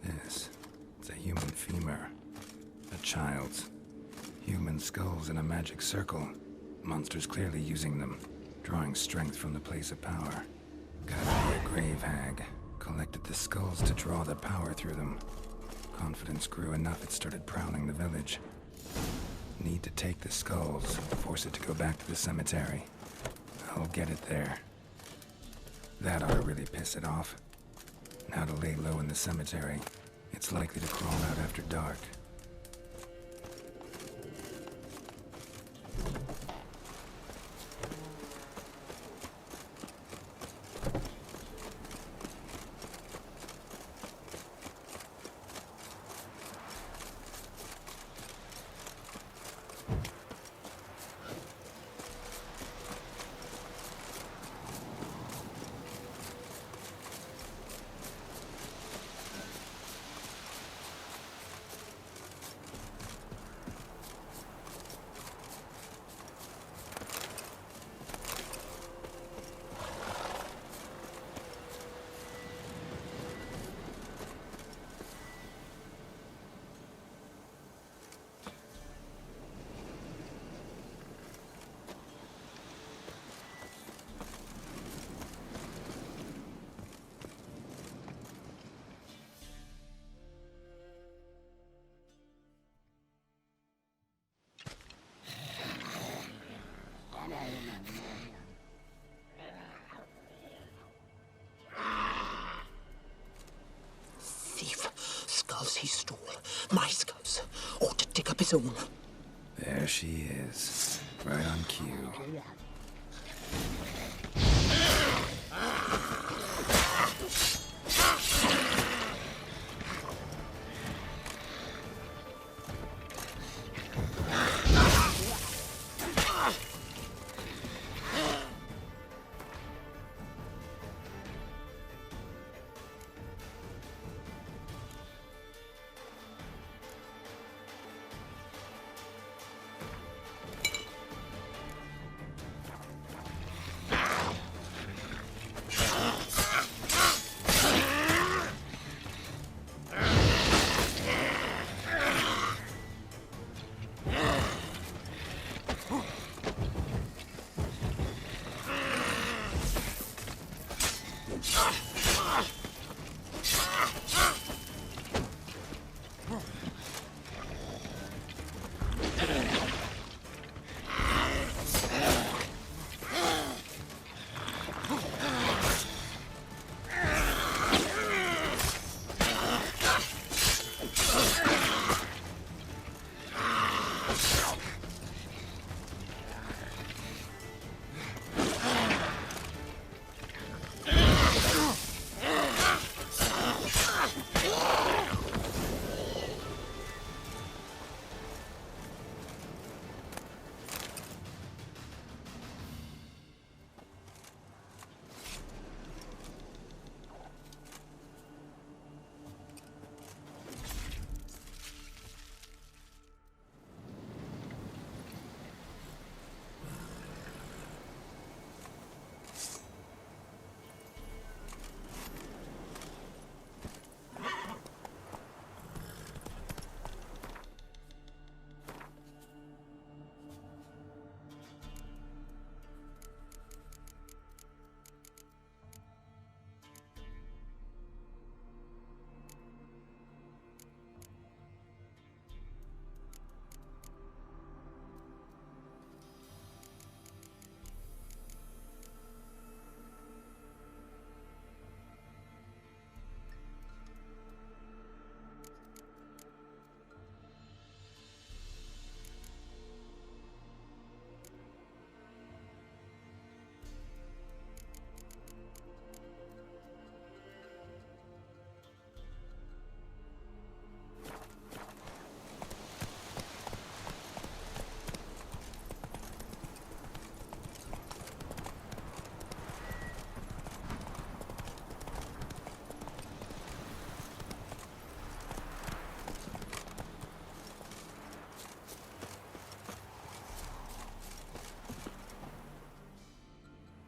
This, it's a human femur. A child's. Human skulls in a magic circle. Monsters clearly using them, drawing strength from the place of power. Gotta be a grave hag. Collected the skulls to draw the power through them. Confidence grew enough it started prowling the village. Need to take the skulls, force it to go back to the cemetery. I'll get it there. That ought to really piss it off. Now to lay low in the cemetery. It's likely to crawl out after dark. Thief. Skulls he stole. My skulls. Ought to dig up his own. There she is. Right on cue.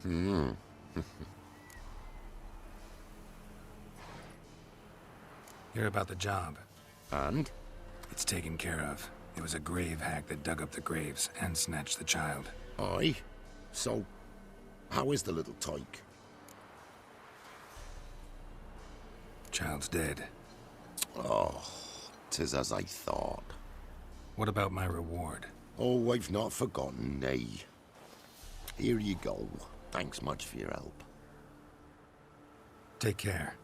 Hmm. Hear about the job. And? It's taken care of. It was a grave hack that dug up the graves and snatched the child. Aye? So, how is the little tyke? Child's dead. Oh, 'tis as I thought. What about my reward? Oh, I've not forgotten, nay. Here you go. Thanks much for your help. Take care.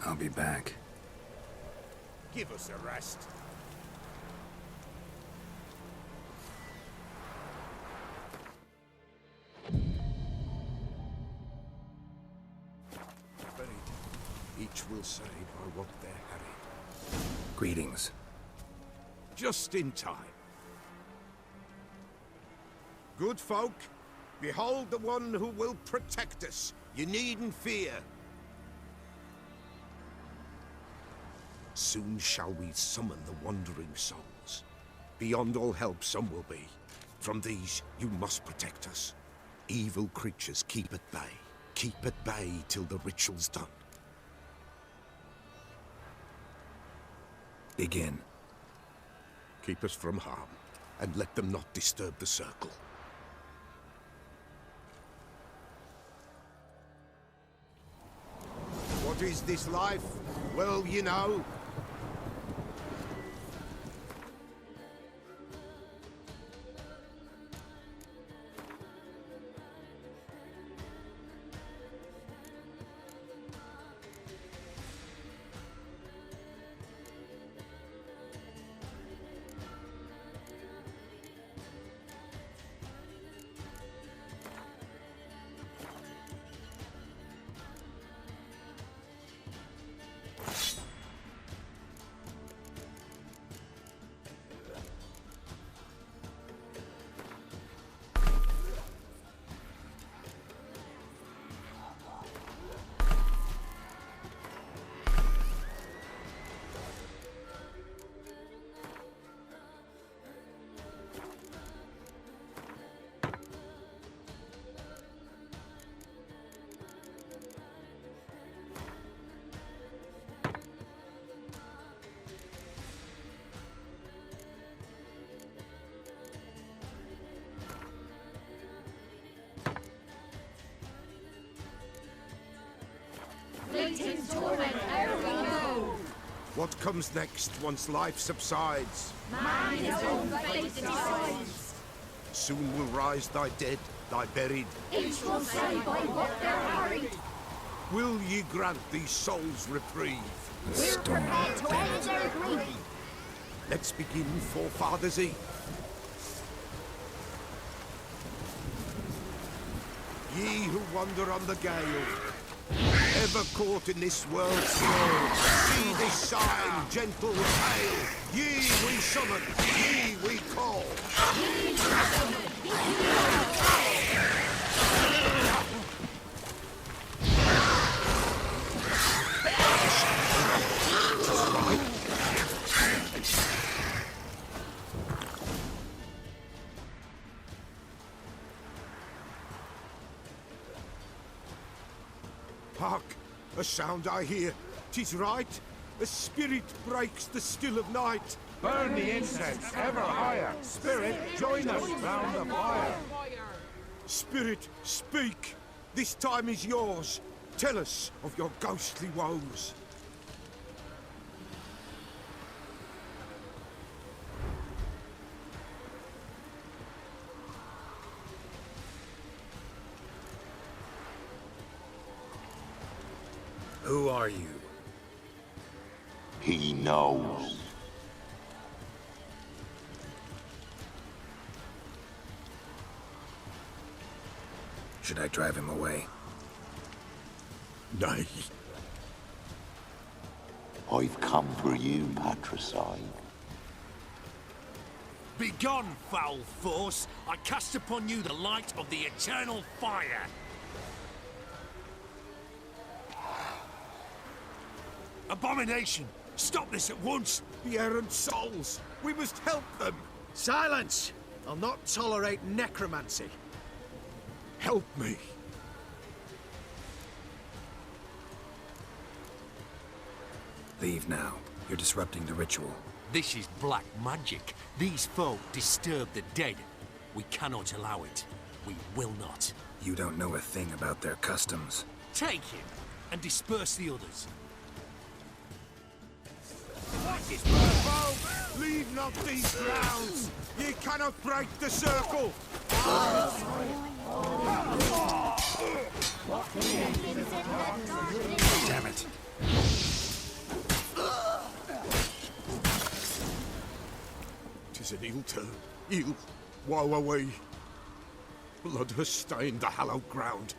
I'll be back. Give us a rest. Buried. Each will say by what they're harried. Greetings. Just in time. Good folk, Behold the one who will protect us. You needn't fear. Soon shall we summon the wandering souls. Beyond all help some will be. From these you must protect us. Evil creatures keep at bay. Keep at bay till the ritual's done. Begin. Keep us from harm, and let them not disturb the circle. What is this life? Well, you know. What comes next once life subsides? Man his own fate decides. Soon will rise thy dead, thy buried. Each will say by what they're harried. Will ye grant these souls reprieve? We're prepared to end their grief. Let's begin Forefathers' Eve. Ye who wander on the gale, ever caught in this world's flow, see this sign, gentle tale. Ye we summon, ye we call. Ye we summon, ye we call. Hark! A sound I hear. 'Tis right. A spirit breaks the still of night. Burn the incense ever higher. Spirit, join us round the fire. Spirit, speak. This time is yours. Tell us of your ghostly woes. Who are you? He knows. Should I drive him away? Nay. I've come for you, patricide. Begone, foul force! I cast upon you the light of the eternal fire! Abomination! Stop this at once! The errant souls! We must help them! Silence! I'll not tolerate necromancy. Help me! Leave now. You're disrupting the ritual. This is black magic. These folk disturb the dead. We cannot allow it. We will not. You don't know a thing about their customs. Take him and disperse the others. Leave not these grounds! Ye cannot break the circle! Damn it. 'Tis an ill turn. Ill. Woe away. Blood has stained the hallowed ground.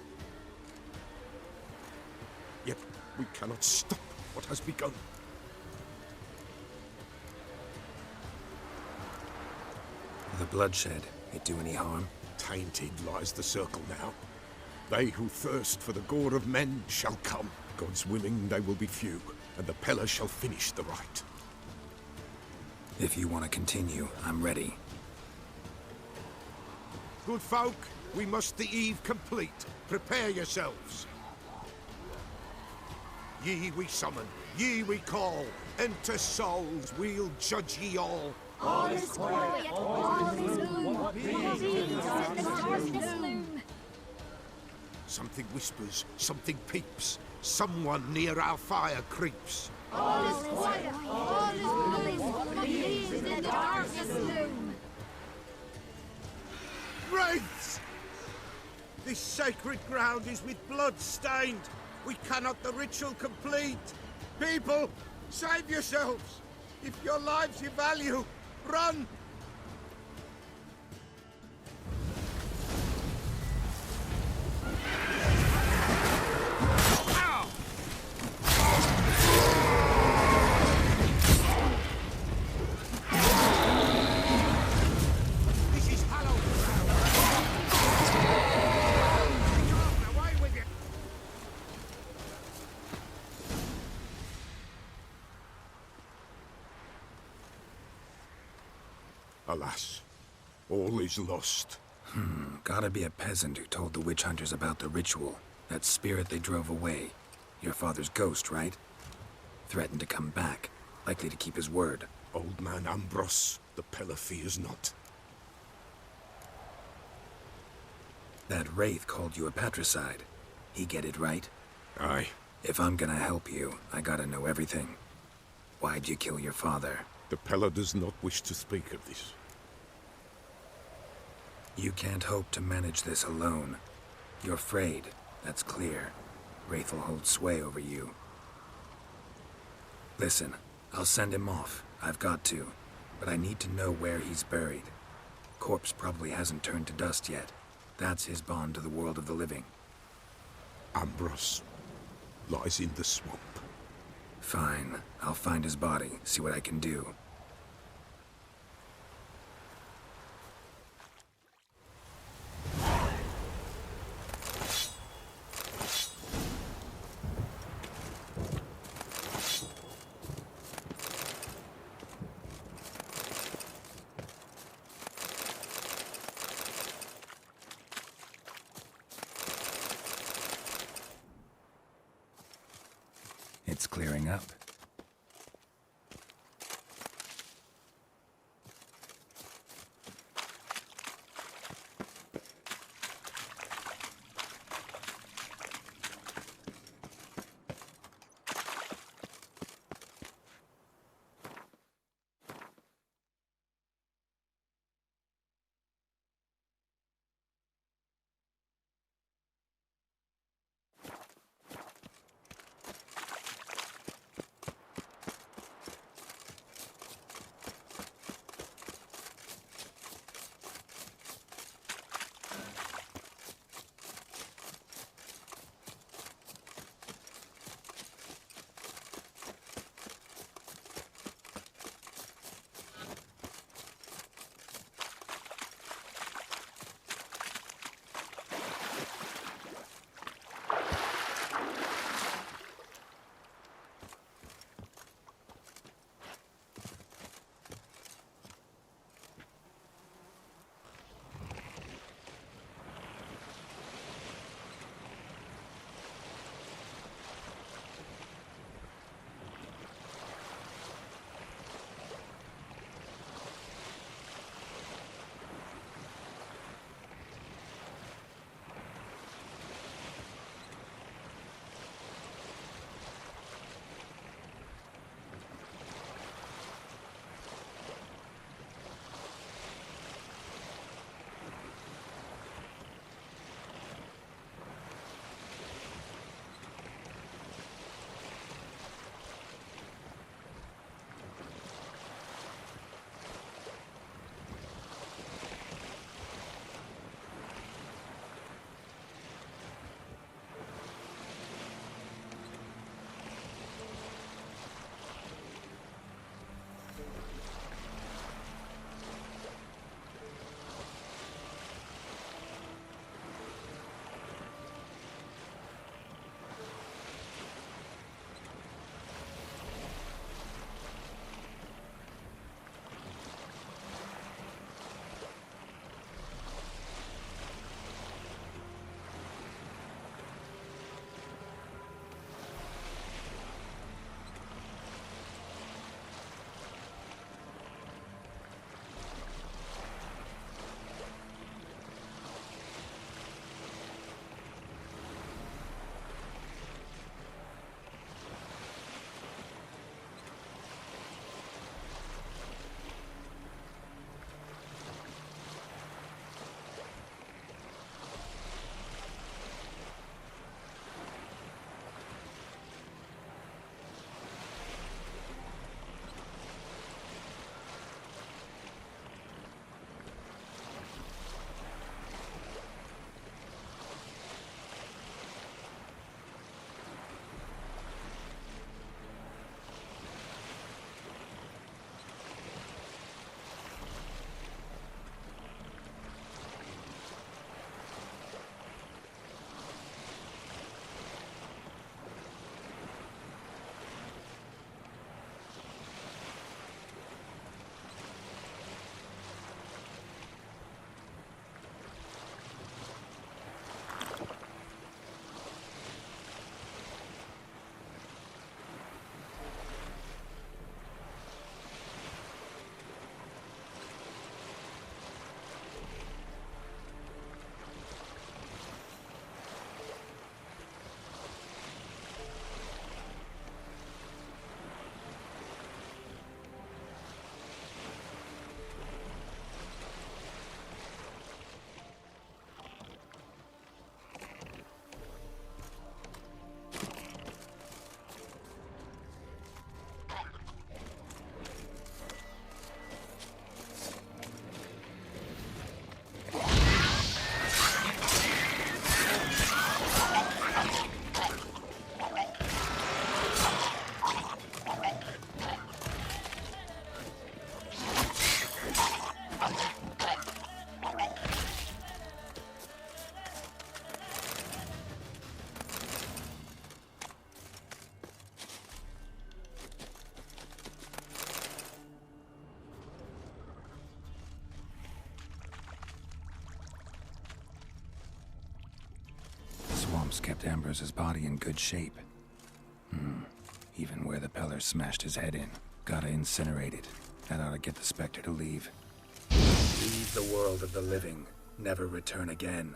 Yet we cannot stop what has begun. The bloodshed, it do any harm? Tainted lies the circle now. They who thirst for the gore of men shall come. God's willing, they will be few, and the Pella shall finish the rite. If you want to continue, I'm ready. Good folk, we must the eve complete. Prepare yourselves. Ye we summon, ye we call. Enter souls, we'll judge ye all. All is quiet, all is gloom. Peace in the darkness loom. Something whispers, something peeps. Someone near our fire creeps. All is quiet, all is gloom. Peace in the darkness loom. Wraiths! This sacred ground is with blood stained. We cannot the ritual complete. People, save yourselves. If your lives you value, run! Alas, all is lost. Gotta be a peasant who told the witch hunters about the ritual. That spirit they drove away. Your father's ghost, right? Threatened to come back. Likely to keep his word. Old man Ambros, the Pella fears not. That wraith called you a patricide. He get it right? Aye. If I'm gonna help you, I gotta know everything. Why'd you kill your father? The Pella does not wish to speak of this. You can't hope to manage this alone. You're afraid, that's clear. Wraith will hold sway over you. Listen, I'll send him off. I've got to. But I need to know where he's buried. Corpse probably hasn't turned to dust yet. That's his bond to the world of the living. Ambros lies in the swamp. Fine. I'll find his body, see what I can do. It's clearing up. Pellers kept Ambrose's body in good shape. Even where the Pellers smashed his head in. Gotta incinerate it. That ought to get the Spectre to leave. Leave the world of the living. Never return again.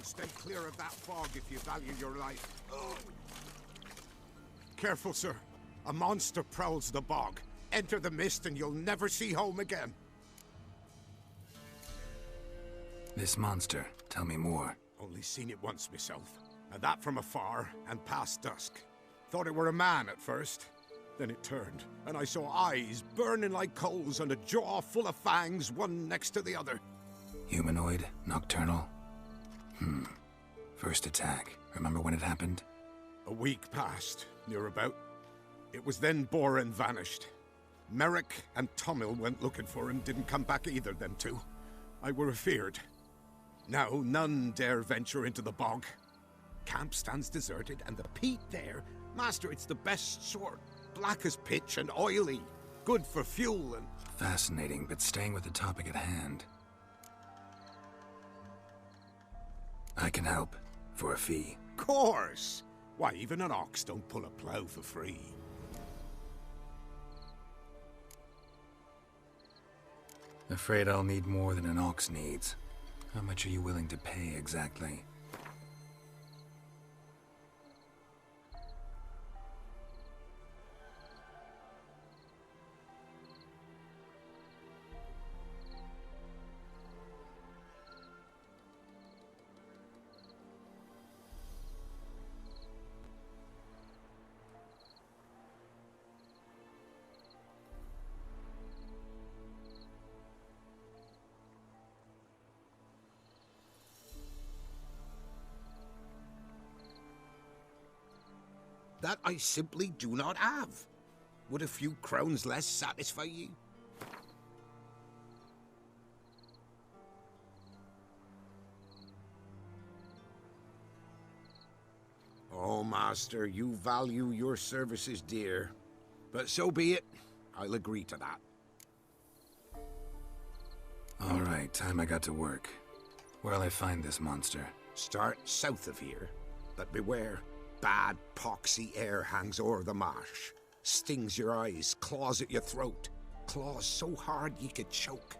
Stay clear of that fog if you value your life. Careful, sir. A monster prowls the bog. Enter the mist and you'll never see home again. This monster, tell me more. Only seen it once myself. And that from afar and past dusk. Thought it were a man at first. Then it turned, and I saw eyes burning like coals and a jaw full of fangs, one next to the other. Humanoid? Nocturnal? First attack. Remember when it happened? A week passed, near about. It was then Boren vanished. Merrick and Tomil went looking for him, didn't come back either, them two. I were afeard. Now none dare venture into the bog. Camp stands deserted, and the peat there, master, it's the best sort. Black as pitch and oily. Good for fuel and... Fascinating, but staying with the topic at hand. I can help. For a fee. Course! Why, even an ox don't pull a plough for free. Afraid I'll need more than an ox needs. How much are you willing to pay exactly? That I simply do not have. Would a few crowns less satisfy you? Oh, master, you value your services dear. But so be it. I'll agree to that. All right, time I got to work. Where'll I find this monster? Start south of here, but beware. Bad, poxy air hangs o'er the marsh. Stings your eyes, claws at your throat. Claws so hard ye could choke.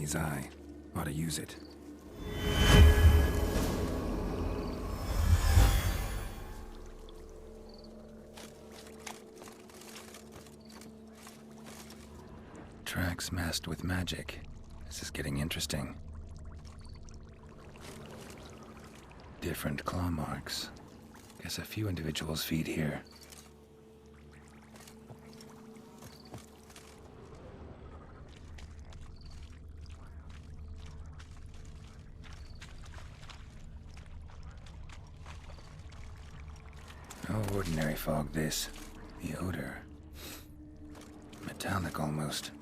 Chinese eye. Ought to use it. Tracks masked with magic. This is getting interesting. Different claw marks. Guess a few individuals feed here. No ordinary fog, this. The odor. Metallic almost.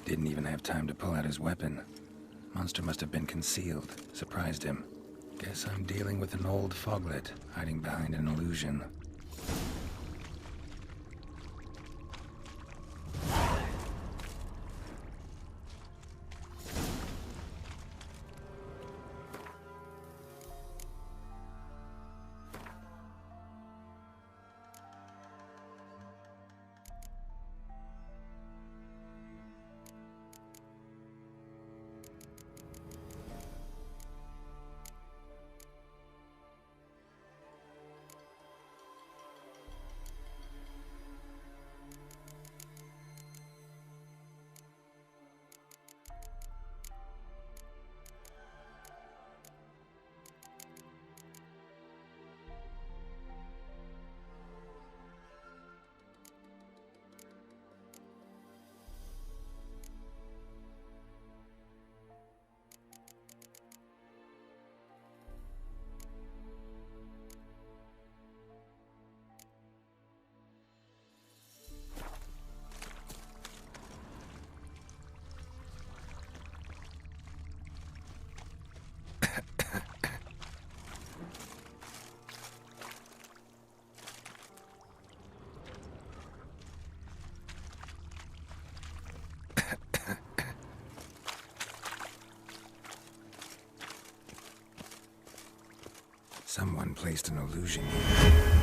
Didn't even have time to pull out his weapon. Monster must have been concealed, surprised him. Guess I'm dealing with an old foglet, hiding behind an illusion. Someone placed an illusion here.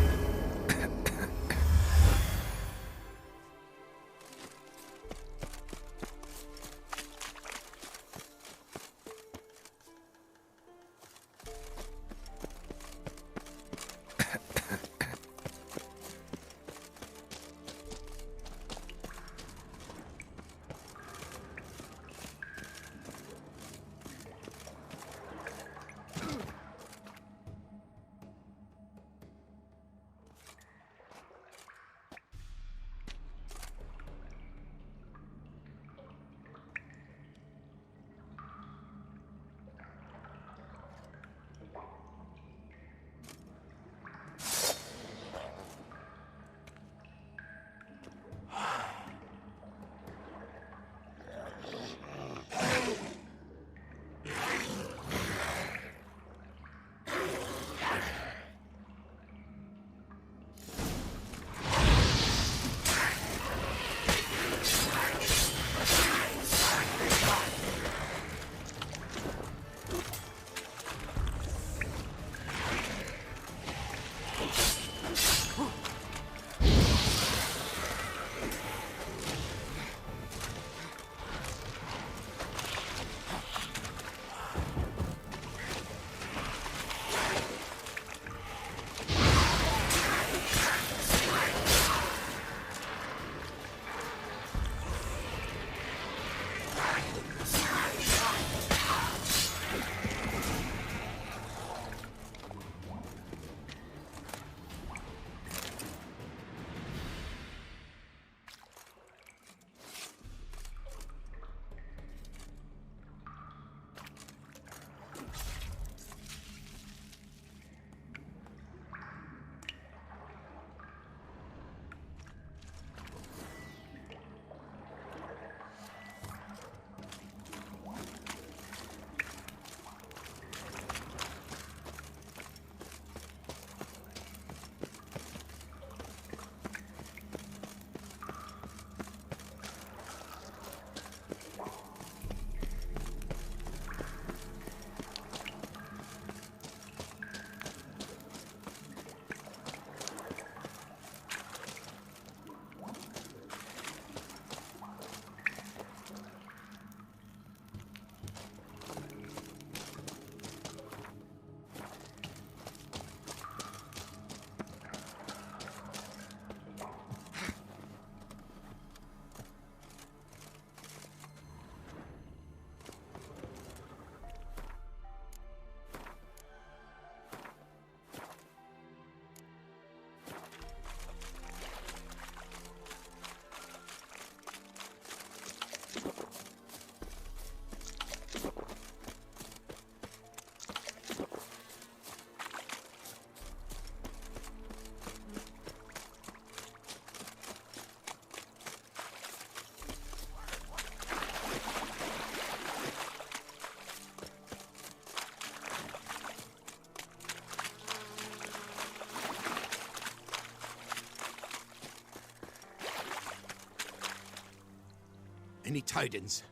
Any tidings?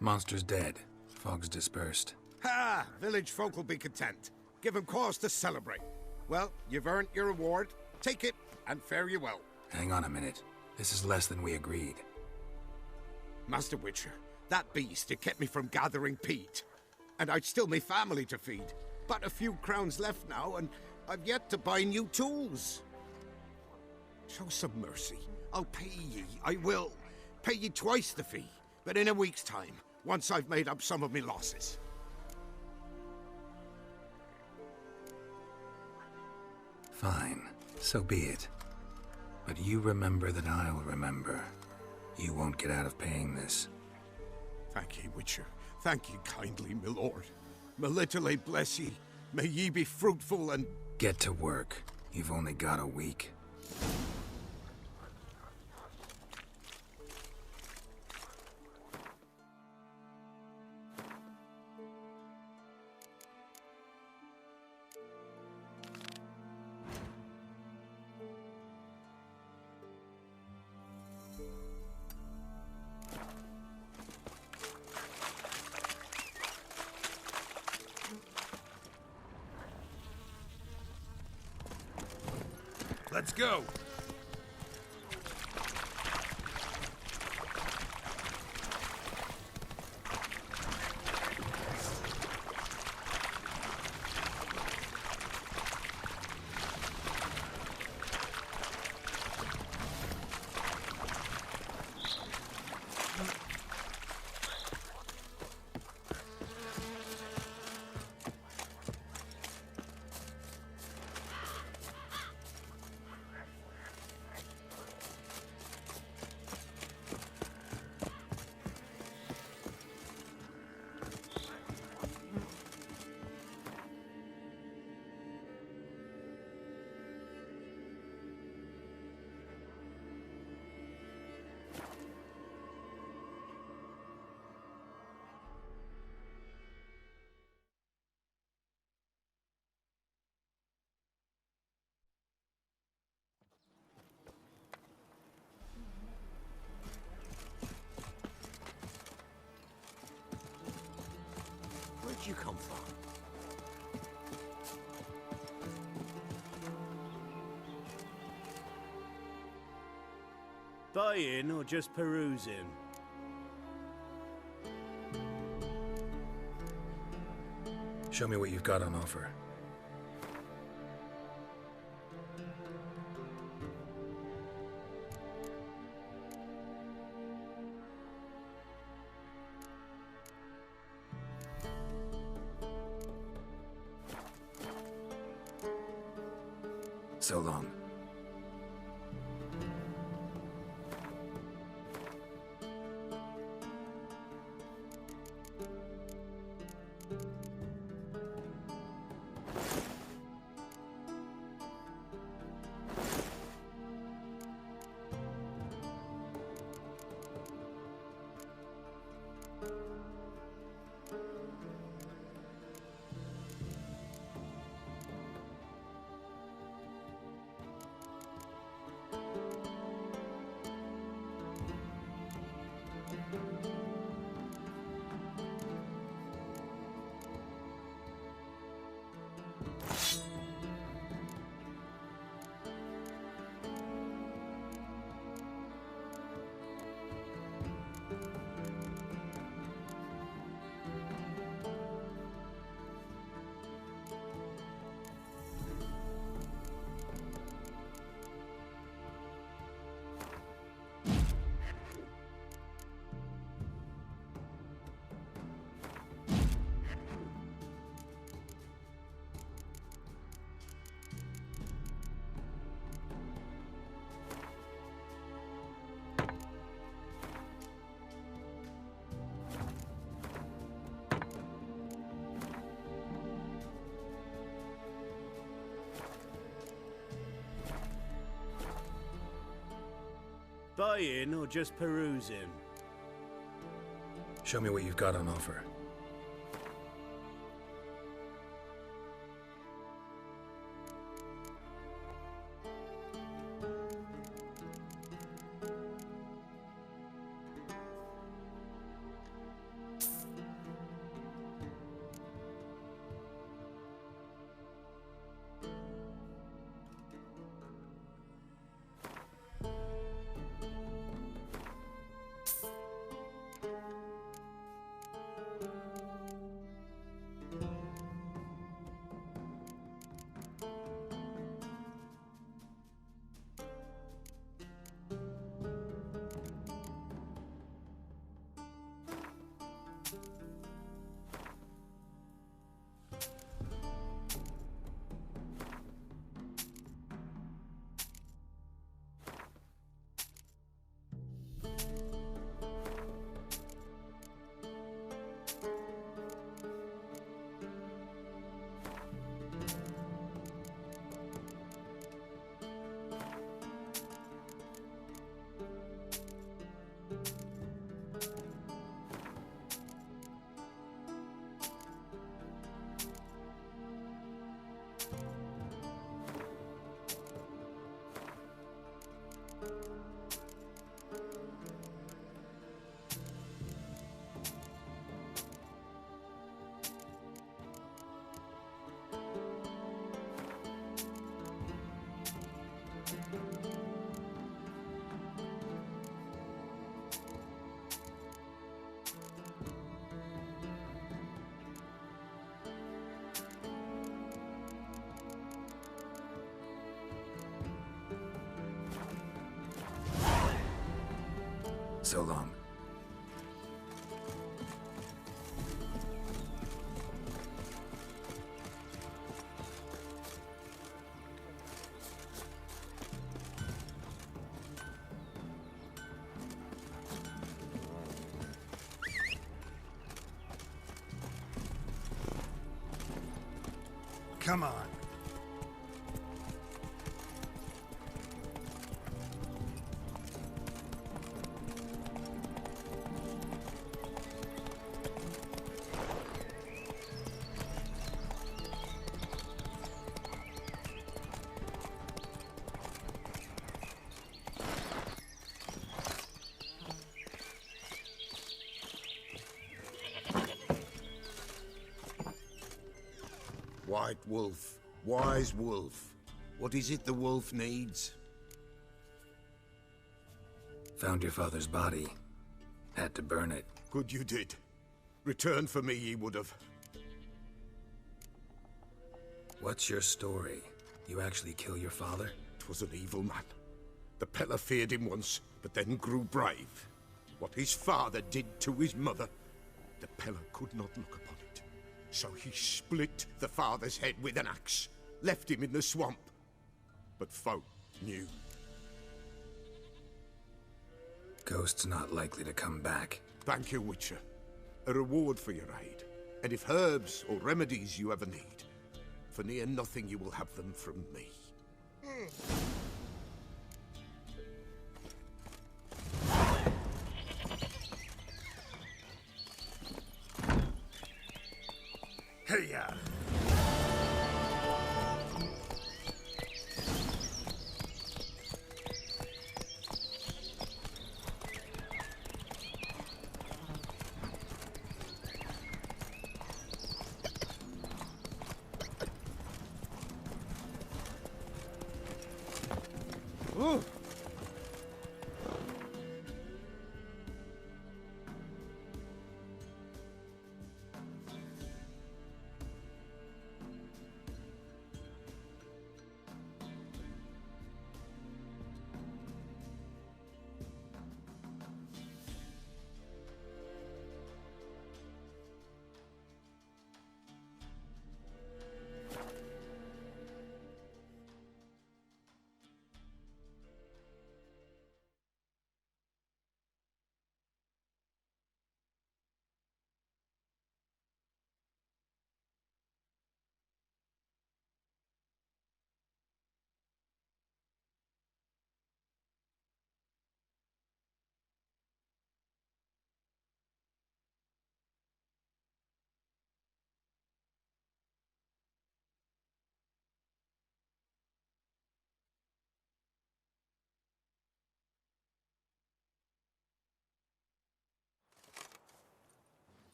Monster's dead. Fog's dispersed. Ha! Village folk will be content. Give 'em cause to celebrate. Well, you've earned your reward. Take it, and fare you well. Hang on a minute. This is less than we agreed. Master Witcher, that beast, it kept me from gathering peat. And I'd still me family to feed. But a few crowns left now, and I've yet to buy new tools. Show some mercy. I'll pay ye. I will. Pay ye twice the fee, but in a week's time, once I've made up some of me losses. Fine. So be it. But you remember that I'll remember. You won't get out of paying this. Thank ye, Witcher. Thank ye kindly, my lord. Melitele bless ye. May ye be fruitful and... Get to work. You've only got a week. Let's go. Where'd you come from? Buying or just perusing? Show me what you've got on offer. So long. Buying or just perusing? Show me what you've got on offer. so long. Come on. White Wolf, wise wolf. What is it the wolf needs? Found your father's body. Had to burn it. Good you did. Return for me ye would have. What's your story? You actually kill your father? 'Twas an evil man. The Peller feared him once, but then grew brave. What his father did to his mother, the Peller could not look upon it. So he split the father's head with an axe, left him in the swamp. But folk knew. Ghost's not likely to come back. Thank you, Witcher. A reward for your aid. And if herbs or remedies you ever need, for near nothing you will have them from me. Hey-ya! Ooh.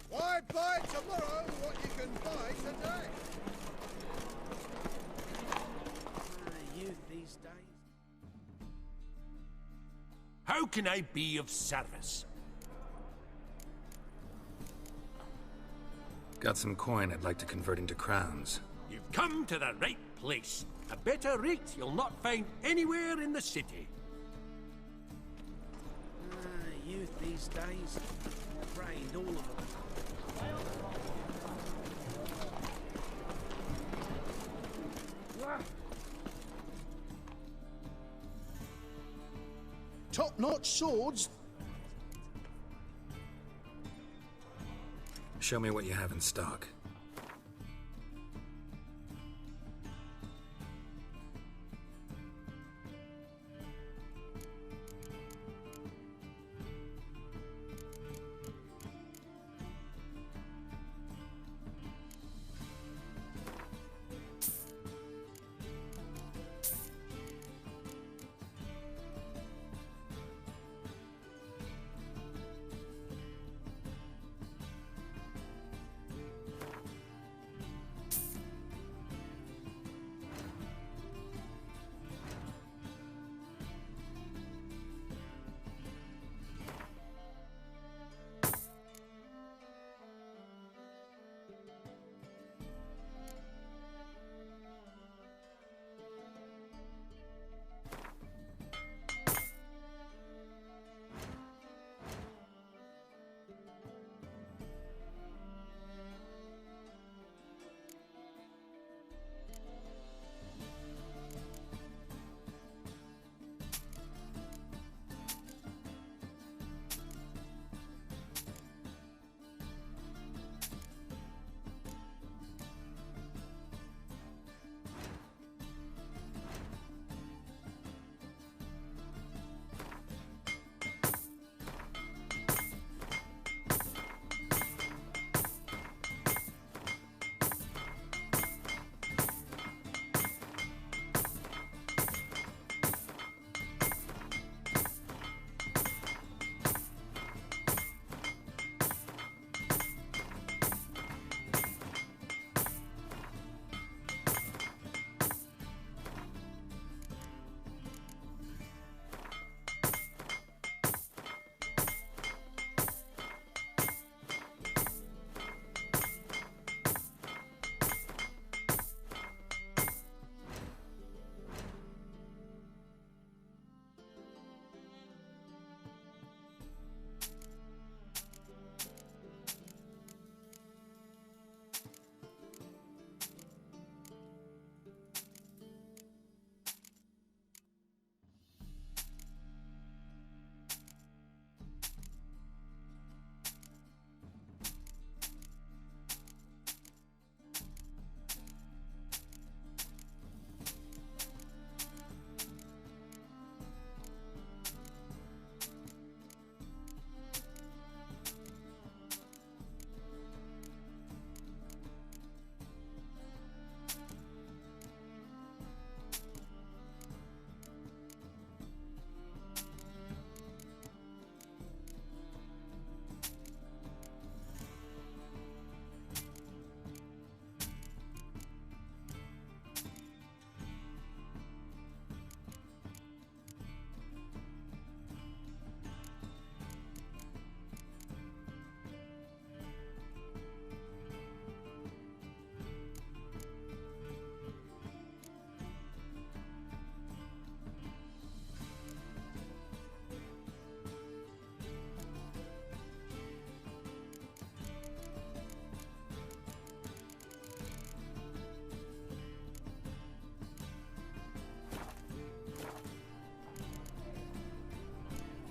Why buy tomorrow what you can buy today? Youth these days. How can I be of service? Got some coin I'd like to convert into crowns. You've come to the right place. A better rate you'll not find anywhere in the city. Youth these days. Brained, all of them. Top-notch swords? Show me what you have in stock.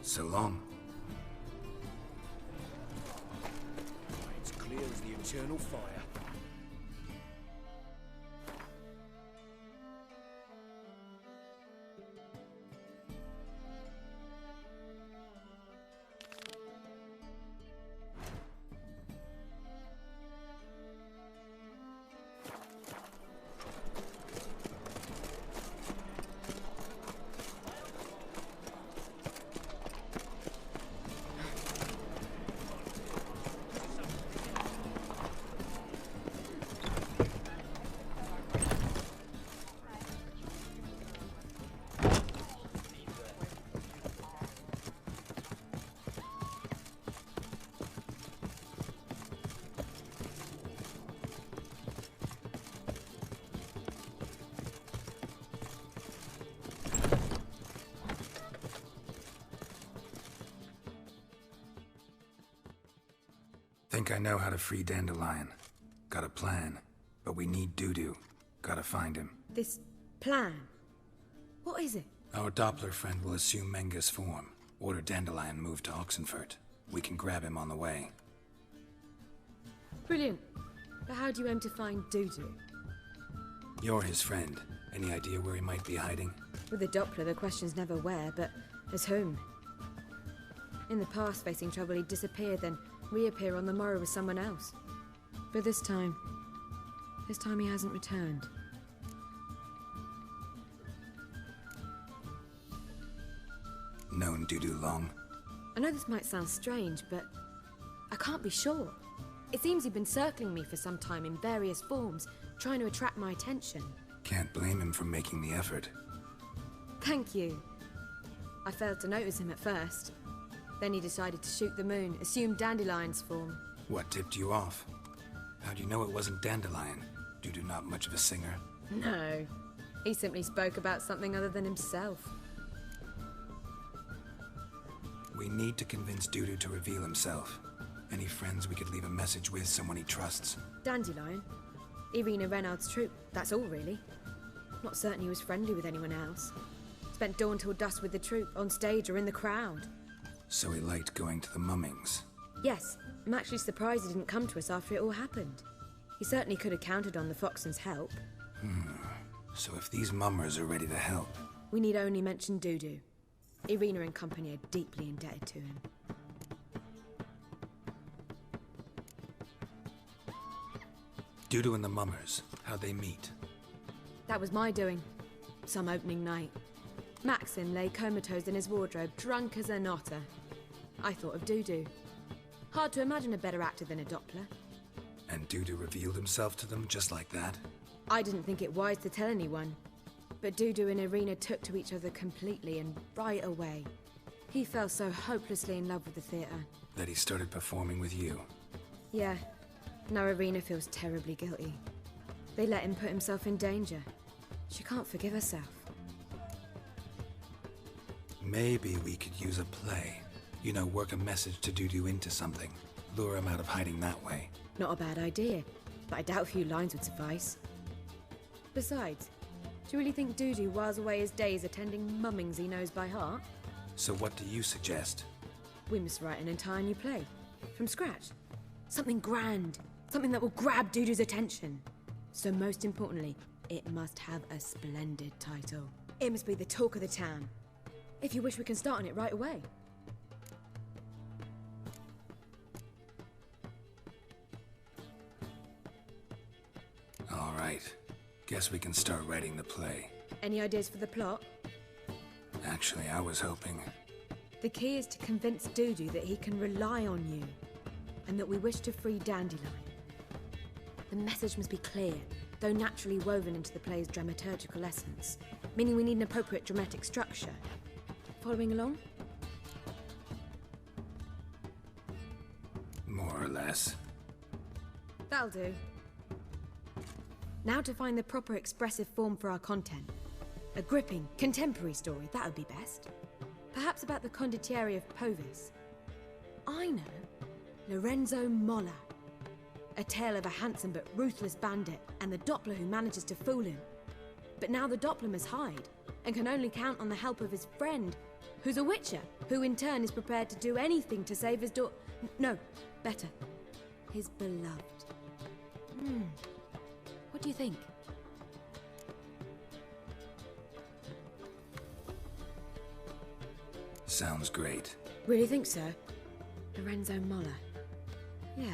So long. It's clear as the eternal fire. Think I know how to free Dandelion. Got a plan, but we need Dudu. Gotta find him. This plan? What is it? Our Doppler friend will assume Menga's form. Order Dandelion moved to Oxenfurt. We can grab him on the way. Brilliant. But how do you aim to find Dudu? You're his friend. Any idea where he might be hiding? With the Doppler, the question's never where, but as whom. In the past, facing trouble, he'd disappear, then reappear on the morrow with someone else. But this time he hasn't returned. Known Dudu long? I know this might sound strange, but I can't be sure. It seems he'd been circling me for some time in various forms, trying to attract my attention. Can't blame him for making the effort. Thank you. I failed to notice him at first. Then he decided to shoot the moon, assume Dandelion's form. What tipped you off? How'd you know it wasn't Dandelion? Dudu not much of a singer? No. He simply spoke about something other than himself. We need to convince Dudu to reveal himself. Any friends we could leave a message with, someone he trusts? Dandelion? Irina Renard's troop, that's all really. Not certain he was friendly with anyone else. Spent dawn till dusk with the troop, on stage or in the crowd. So he liked going to the mummings? Yes. I'm actually surprised he didn't come to us after it all happened. He certainly could have counted on the Foxen's help. So if these mummers are ready to help... We need only mention Dudu. Irina and company are deeply indebted to him. Dudu and the mummers, how'd they meet? That was my doing. Some opening night. Maxim lay comatose in his wardrobe, drunk as an otter. I thought of Dudu. Hard to imagine a better actor than a Doppler. And Dudu revealed himself to them just like that? I didn't think it wise to tell anyone. But Dudu and Irina took to each other completely and right away. He fell so hopelessly in love with the theatre. That he started performing with you? Yeah. Now Irina feels terribly guilty. They let him put himself in danger. She can't forgive herself. Maybe we could use a play. You know, work a message to Dudu into something. Lure him out of hiding that way. Not a bad idea, but I doubt a few lines would suffice. Besides, do you really think Dudu whiles away his days attending mummings he knows by heart? So what do you suggest? We must write an entire new play. From scratch. Something grand. Something that will grab Dudu's attention. So most importantly, it must have a splendid title. It must be the talk of the town. If you wish, we can start on it right away. All right. Guess we can start writing the play. Any ideas for the plot? Actually, I was hoping... The key is to convince Dudu that he can rely on you, and that we wish to free Dandelion. The message must be clear, though naturally woven into the play's dramaturgical essence, meaning we need an appropriate dramatic structure. Following along? More or less. That'll do. Now to find the proper expressive form for our content. A gripping, contemporary story, that would be best. Perhaps about the condottieri of Povis. I know. Lorenzo Molla. A tale of a handsome but ruthless bandit and the Doppler who manages to fool him. But now the Doppler must hide. and can only count on the help of his friend, who's a witcher, who in turn is prepared to do anything to save his daughter. No, better. His beloved. What do you think? Sounds great. Really think so? Lorenzo Moller. Yeah.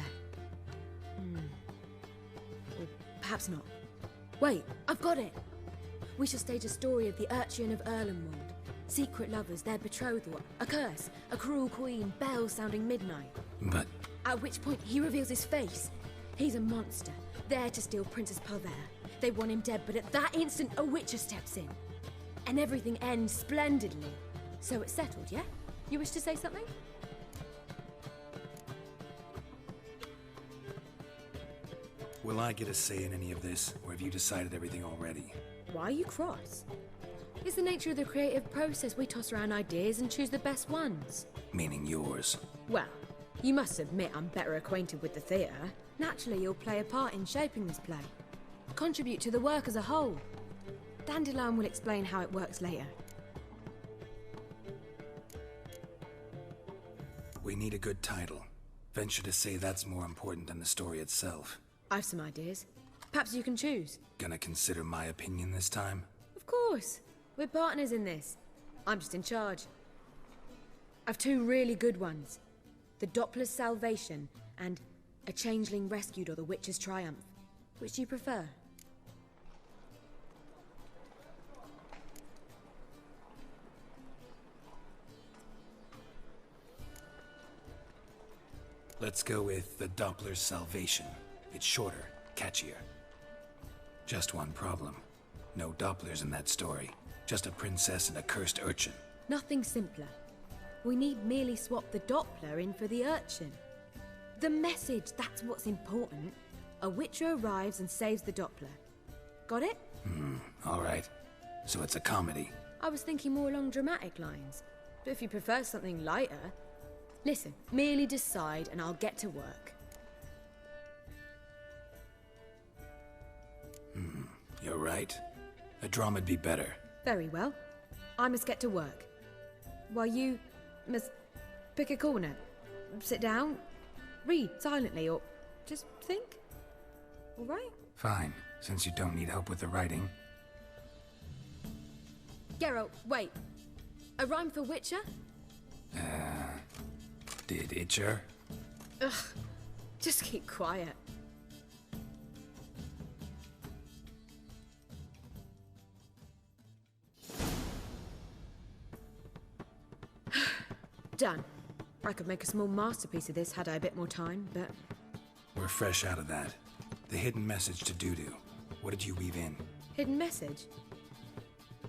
Or perhaps not. Wait, I've got it! We shall stage a story of the Urchin of Erlenwald. Secret lovers, their betrothal, a curse, a cruel queen, bells sounding midnight. But... At which point he reveals his face. He's a monster, there to steal Princess Pavere. They want him dead, but at that instant a witcher steps in. And everything ends splendidly. So it's settled, yeah? You wish to say something? Will I get a say in any of this, or have you decided everything already? Why are you cross? It's the nature of the creative process. We toss around ideas and choose the best ones. Meaning yours. Well, you must admit I'm better acquainted with the theatre. Naturally, you'll play a part in shaping this play. Contribute to the work as a whole. Dandelion will explain how it works later. We need a good title. Venture to say that's more important than the story itself. I've some ideas. Perhaps you can choose. Gonna consider my opinion this time? Of course. We're partners in this. I'm just in charge. I've two really good ones. The Doppler's Salvation and A Changeling Rescued or The Witcher's Triumph. Which do you prefer? Let's go with The Doppler's Salvation. It's shorter, catchier. Just one problem. No Dopplers in that story. Just a princess and a cursed urchin. Nothing simpler. We need merely swap the Doppler in for the urchin. The message, that's what's important. A witcher arrives and saves the Doppler. Got it? Alright. So it's a comedy. I was thinking more along dramatic lines. But if you prefer something lighter... Listen, merely decide and I'll get to work. You're right. A drama'd be better. Very well. I must get to work. While you must pick a corner, sit down, read silently, or just think. All right? Fine, since you don't need help with the writing. Geralt, wait. A rhyme for Witcher? Did Itcher? Ugh, just keep quiet. Done. I could make a small masterpiece of this had I a bit more time, but... We're fresh out of that. The hidden message to Dudu. What did you weave in? Hidden message?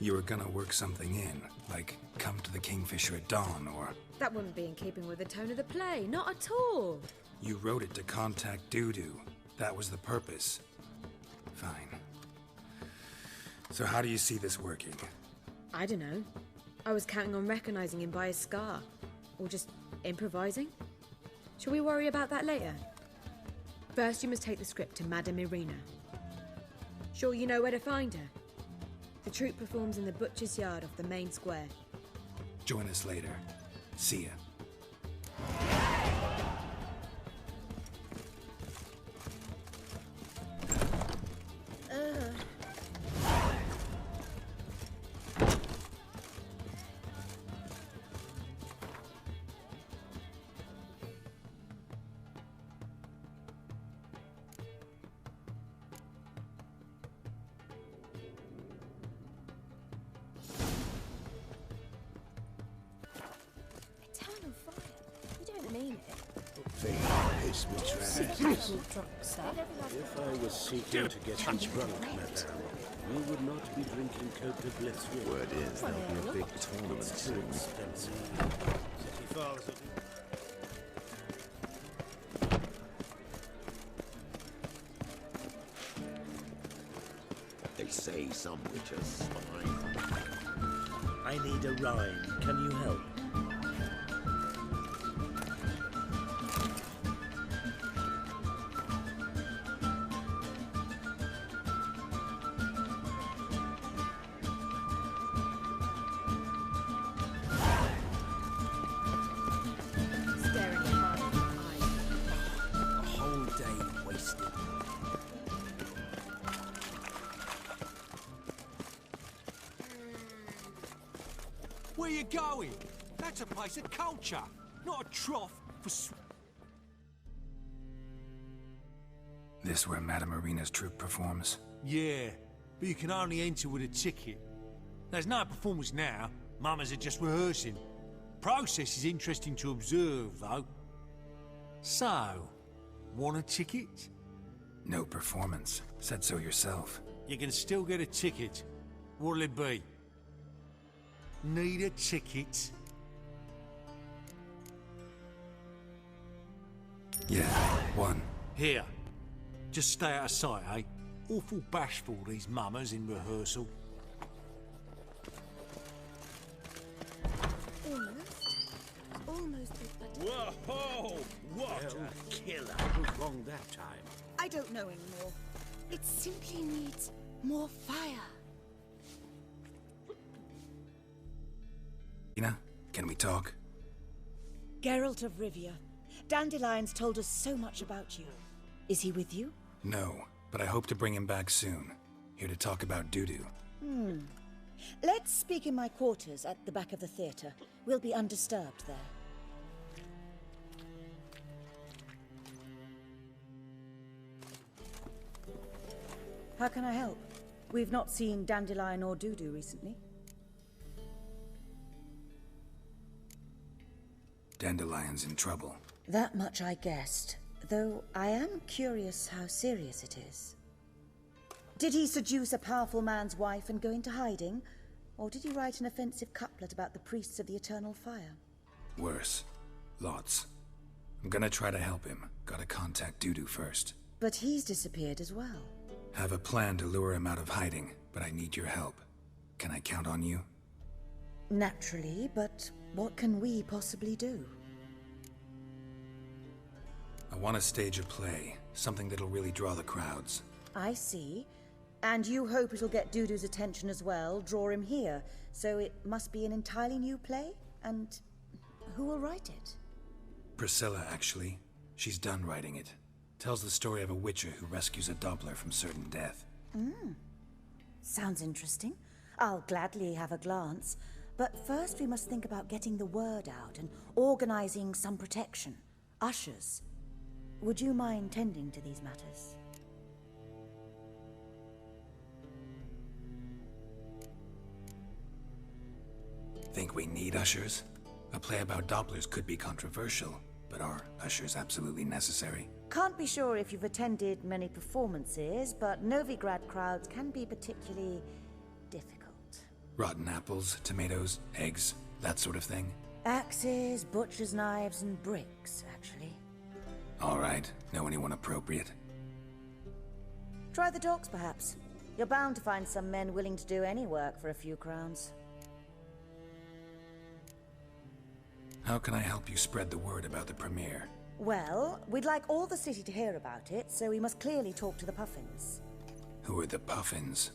You were gonna work something in, like come to the Kingfisher at dawn, or... That wouldn't be in keeping with the tone of the play, not at all. You wrote it to contact Dudu. That was the purpose. Fine. So how do you see this working? I don't know. I was counting on recognizing him by his scar. Or just improvising. Shall we worry about that later? First, you must take the script to Madame Irina. Sure you know where to find her? The troupe performs in the butcher's yard off the main square. Join us later. See ya. If I was seeking to get you drunk, madame, you would not be drinking Cote de Blessure. Word is there'll be a big tournament soon. They say some witches spy. I need a rhyme. Can you help? Where you going? That's a place of culture, not a trough for This where Madame Irina's troupe performs? Yeah, but you can only enter with a ticket. There's no performance now. Mamas are just rehearsing. Process is interesting to observe, though. So, want a ticket? No performance. Said so yourself. You can still get a ticket. What'll it be? Need a ticket? Yeah, one. Here. Just stay out of sight, eh? Awful bashful, these mamas in rehearsal. Almost. Whoa! What a killer! Who's wrong that time? I don't know anymore. It simply needs more fire. Ina, can we talk? Geralt of Rivia. Dandelion's told us so much about you. Is he with you? No, but I hope to bring him back soon. Here to talk about Dudu. Let's speak in my quarters at the back of the theatre. We'll be undisturbed there. How can I help? We've not seen Dandelion or Dudu recently. Dandelion's in trouble. That much I guessed, though I am curious how serious it is. Did he seduce a powerful man's wife and go into hiding? Or did he write an offensive couplet about the priests of the eternal fire? Worse. Lots. I'm gonna try to help him. Gotta contact Dudu first. But he's disappeared as well. Have a plan to lure him out of hiding, but I need your help. Can I count on you? Naturally, but what can we possibly do? I want to stage a play. Something that'll really draw the crowds. I see. And you hope it'll get Dudu's attention as well, draw him here. So it must be an entirely new play? And who will write it? Priscilla, actually. She's done writing it. Tells the story of a witcher who rescues a Doppler from certain death. Sounds interesting. I'll gladly have a glance. But first we must think about getting the word out and organizing some protection. Ushers. Would you mind tending to these matters? Think we need ushers? A play about Dopplers could be controversial, but are ushers absolutely necessary? Can't be sure if you've attended many performances, but Novigrad crowds can be particularly difficult. Rotten apples, tomatoes, eggs, that sort of thing? Axes, butcher's knives, and bricks, actually. All right. Know anyone appropriate? Try the docks, perhaps. You're bound to find some men willing to do any work for a few crowns. How can I help you spread the word about the premiere? Well, we'd like all the city to hear about it, so we must clearly talk to the Puffins. Who are the Puffins?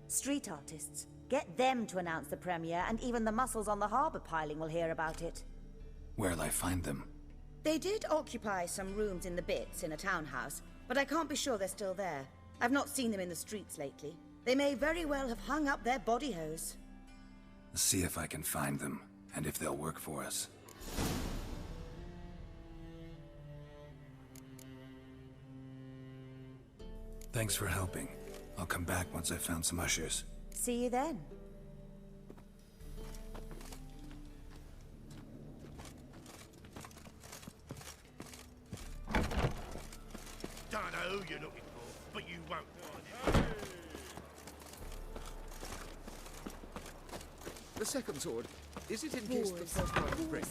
Street artists. Get them to announce the premiere, and even the mussels on the harbour piling will hear about it. Where'll I find them? They did occupy some rooms in the Bits in a townhouse, but I can't be sure they're still there. I've not seen them in the streets lately. They may very well have hung up their body hose. See if I can find them, and if they'll work for us. Thanks for helping. I'll come back once I've found some ushers. See you then. Don't know who you're looking for, but you won't find it. The second sword, is it in case the first one breaks?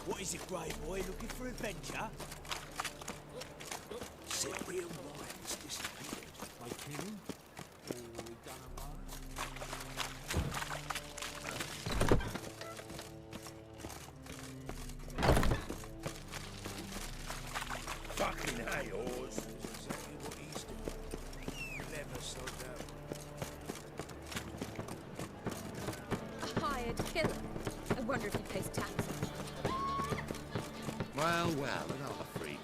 What is it, Grey Boy? Looking for adventure? Oh well, another freak.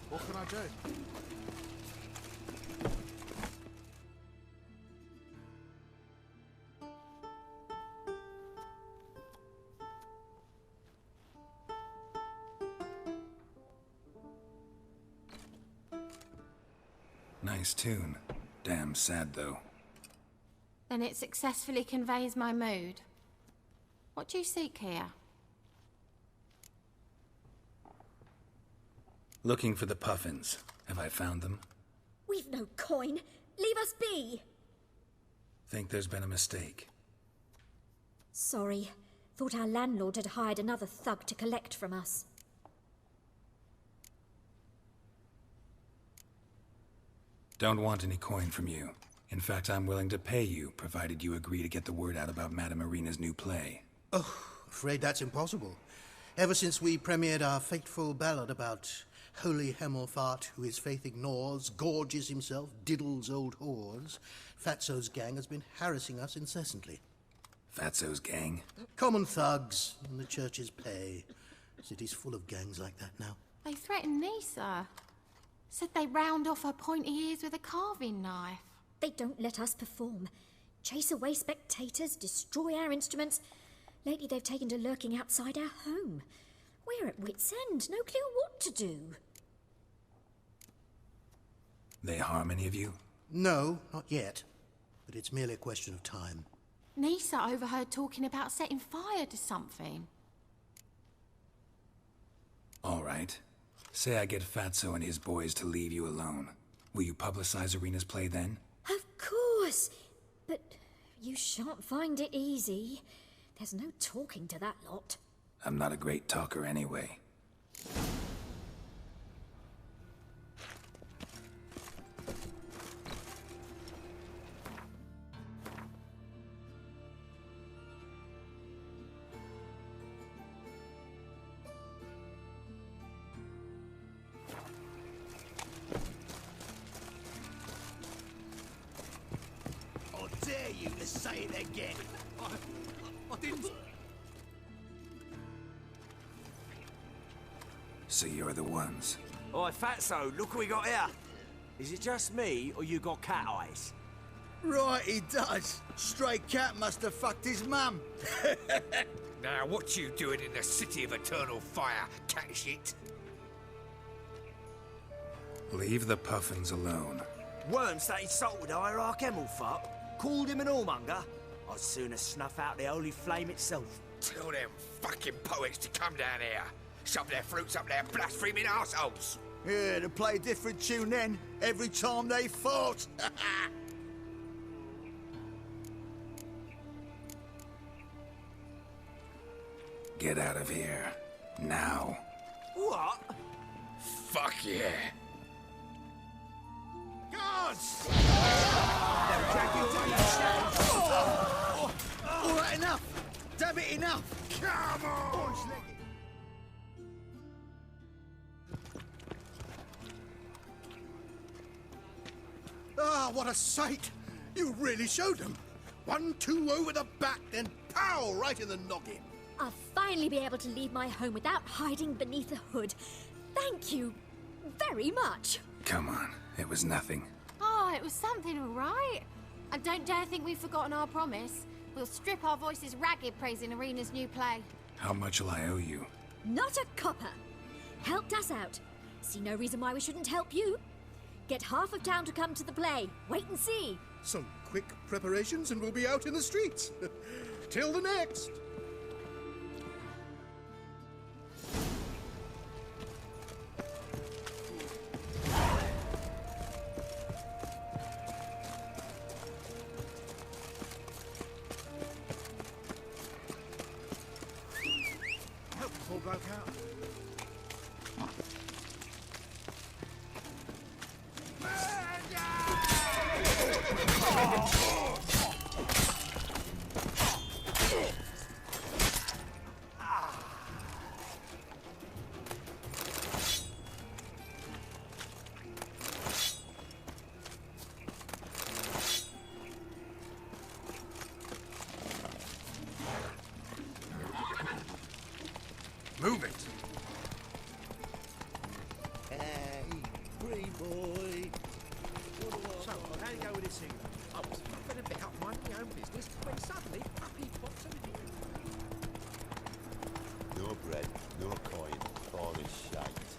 What can I do? Nice tune. Damn sad, though. Then it successfully conveys my mood. What do you seek here? Looking for the puffins. Have I found them? We've no coin. Leave us be. Think there's been a mistake. Sorry. Thought our landlord had hired another thug to collect from us. Don't want any coin from you. In fact, I'm willing to pay you, provided you agree to get the word out about Madame Irina's new play. Oh, afraid that's impossible. Ever since we premiered our fateful ballad about holy Hemelfart, who his faith ignores, gorges himself, diddles old whores, Fatso's gang has been harassing us incessantly. Fatso's gang? Common thugs in the church's pay. City's full of gangs like that now. They threatened Nisa. Said they round off her pointy ears with a carving knife. They don't let us perform. Chase away spectators, destroy our instruments. Lately they've taken to lurking outside our home. We're at wit's end, no clue what to do. They harm any of you? No, not yet. But it's merely a question of time. Nisa overheard talking about setting fire to something. All right. Say I get Fatso and his boys to leave you alone. Will you publicize Irina's play then? Of course. But you shan't find it easy. There's no talking to that lot. I'm not a great talker anyway. I dare you to say it again. I didn't. So you're the ones. Oi, Fatso, look what we got here. Is it just me, or you got cat eyes? Right, he does. Stray cat must have fucked his mum. Now, what you doing in the city of eternal fire, cat shit? Leave the puffins alone. Worms that insulted Hierarch Emelfart, called him an whoremonger. I'd sooner snuff out the holy flame itself. Tell them fucking poets to come down here. Shove their fruits up their blaspheming arseholes. Yeah, to play a different tune then, every time they fought. Get out of here. Now. What? Fuck yeah. Guards! All right, enough. Damn it, enough. Come on! Ah, what a sight! You really showed them. 1-2 over the back, then pow, right in the noggin. I'll finally be able to leave my home without hiding beneath a hood. Thank you very much. Come on, it was nothing. Oh, it was something, all right. I don't dare think we've forgotten our promise. We'll strip our voices ragged praising Irina's new play. How much will I owe you? Not a copper. Helped us out. See no reason why we shouldn't help you. Get half of town to come to the play. Wait and see. Some quick preparations and we'll be out in the streets. Till the next. All broke out. Move it! Hey, free boy. So, how do you go with this thing? I was nothing a bit up minding my own business when suddenly up he pops and... No bread, no coin, all is shite.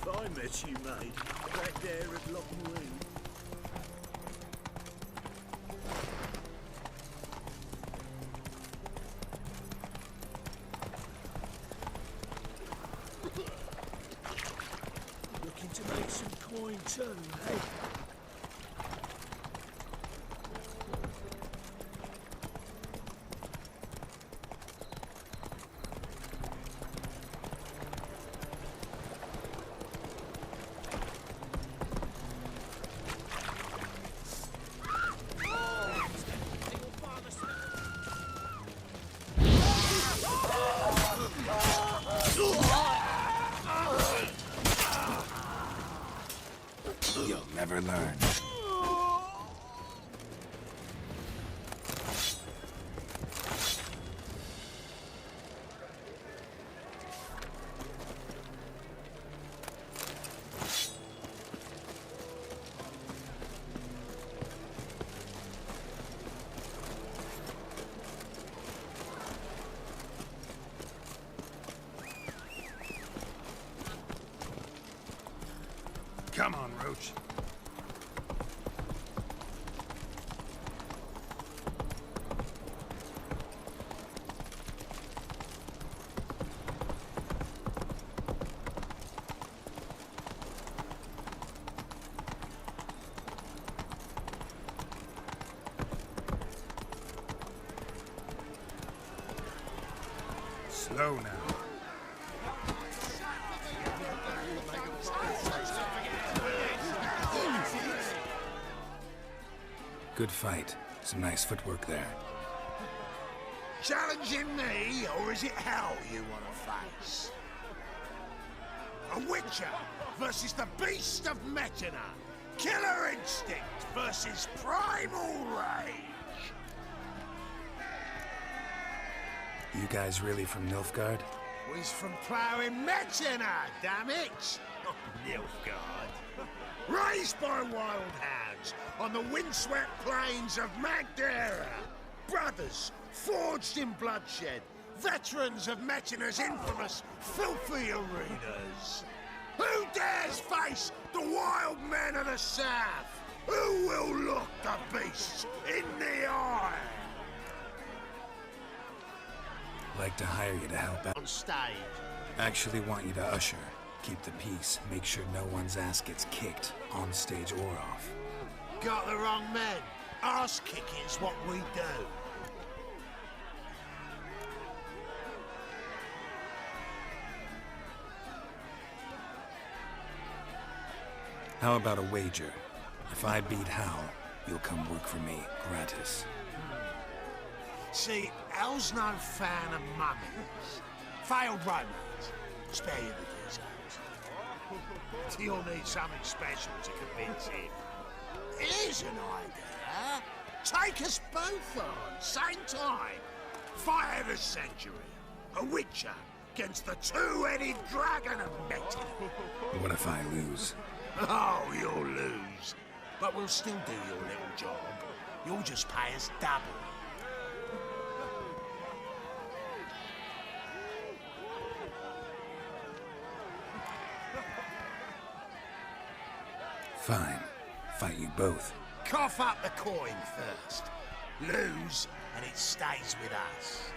If I met you, mate, back there at Loch Marine. Looking to make some coin too, eh? You'll never learn. Come on, Roach. Slow now. Good fight. Some nice footwork there. Challenging me, or is it hell you want to face? A Witcher versus the Beast of Metina. Killer instinct versus primal rage. You guys really from Nilfgaard? We's from ploughing Metina, damn it! Oh, Nilfgaard. Raised by wild hounds on the windswept plains of Magdera. Brothers forged in bloodshed. Veterans of Metina's infamous filthy arenas. Who dares face the wild men of the south? Who will look the beasts in the eye? Like to hire you to help out. On stage. Actually want you to usher. Keep the peace. Make sure no one's ass gets kicked, on stage or off. Got the wrong men. Arse kicking's what we do. How about a wager? If I beat Hal, you'll come work for me, gratis. See, Al's no fan of mummies. Failed romance. Spare you the details. You'll need something special to convince him. Here's an idea. Take us both on, same time. Fight of the century. A Witcher against the two-headed dragon of Metina. What if I lose? Oh, you'll lose. But we'll still do your little job. You'll just pay us double. Fine. Fight you both. Cough up the coin first. Lose, and it stays with us.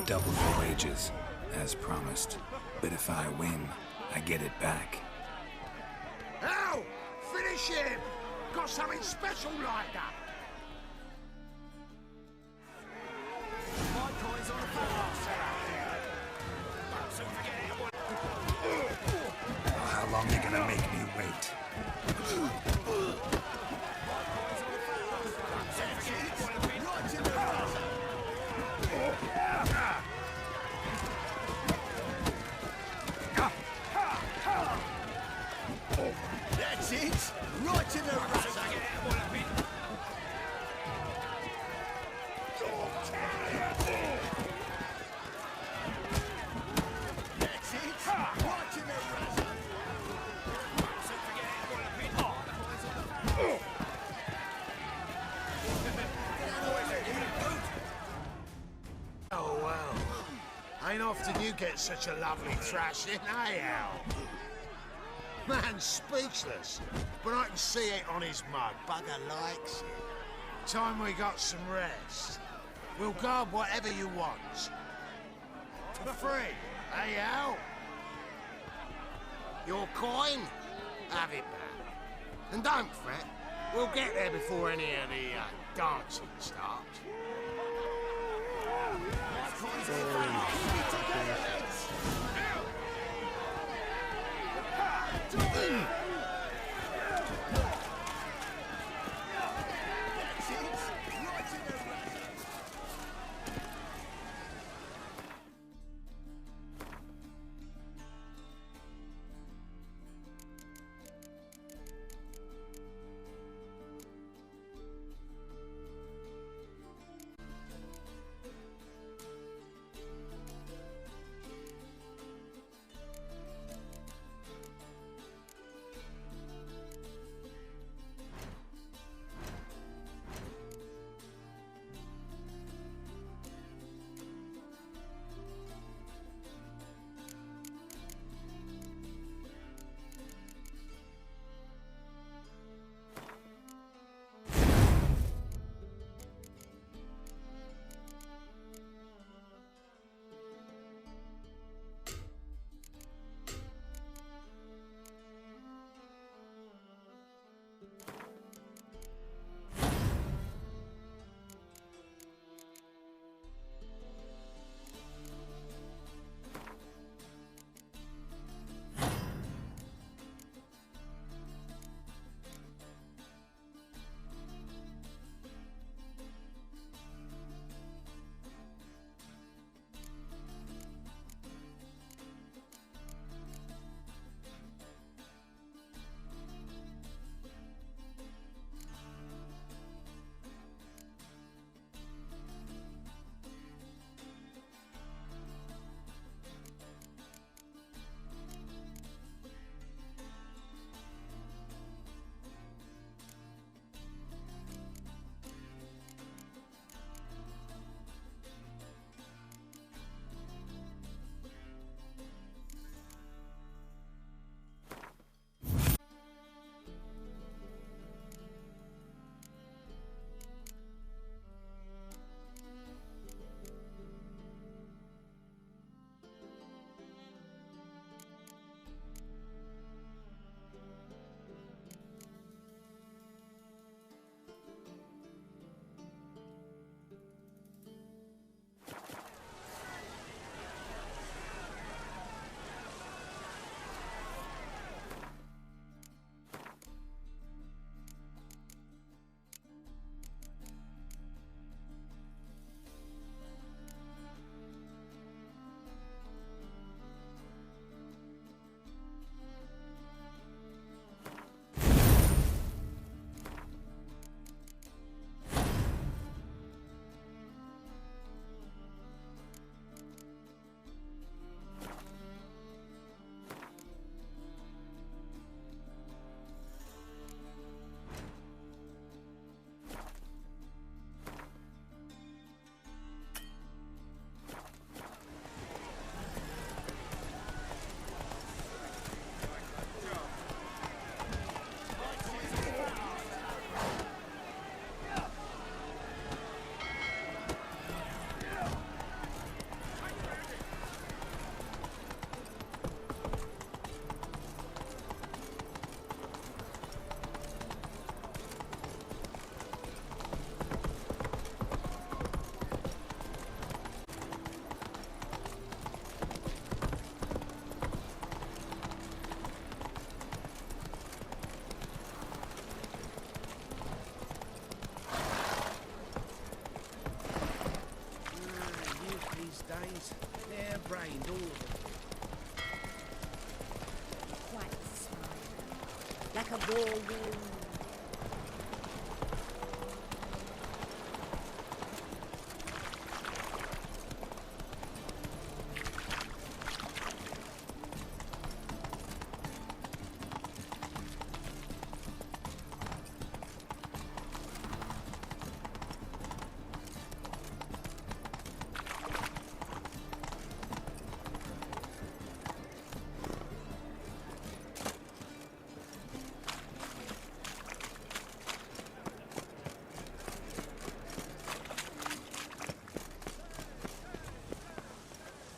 Double your wages, as promised. But if I win, I get it back. Ow! Finish him! Got something special lined up. My coin's on the floor. Oh, how long are you gonna make me wait? That's it. Right in the razor! That's it! Right in the razor! Oh, well. Ain't often you get such a lovely thrashing, eh, Al? Man's speechless, but I can see it on his mug. Bugger likes it. Time we got some rest. We'll guard whatever you want. For free, eh, Al? Your coin? Have it back. And don't fret, we'll get there before any of the dancing starts.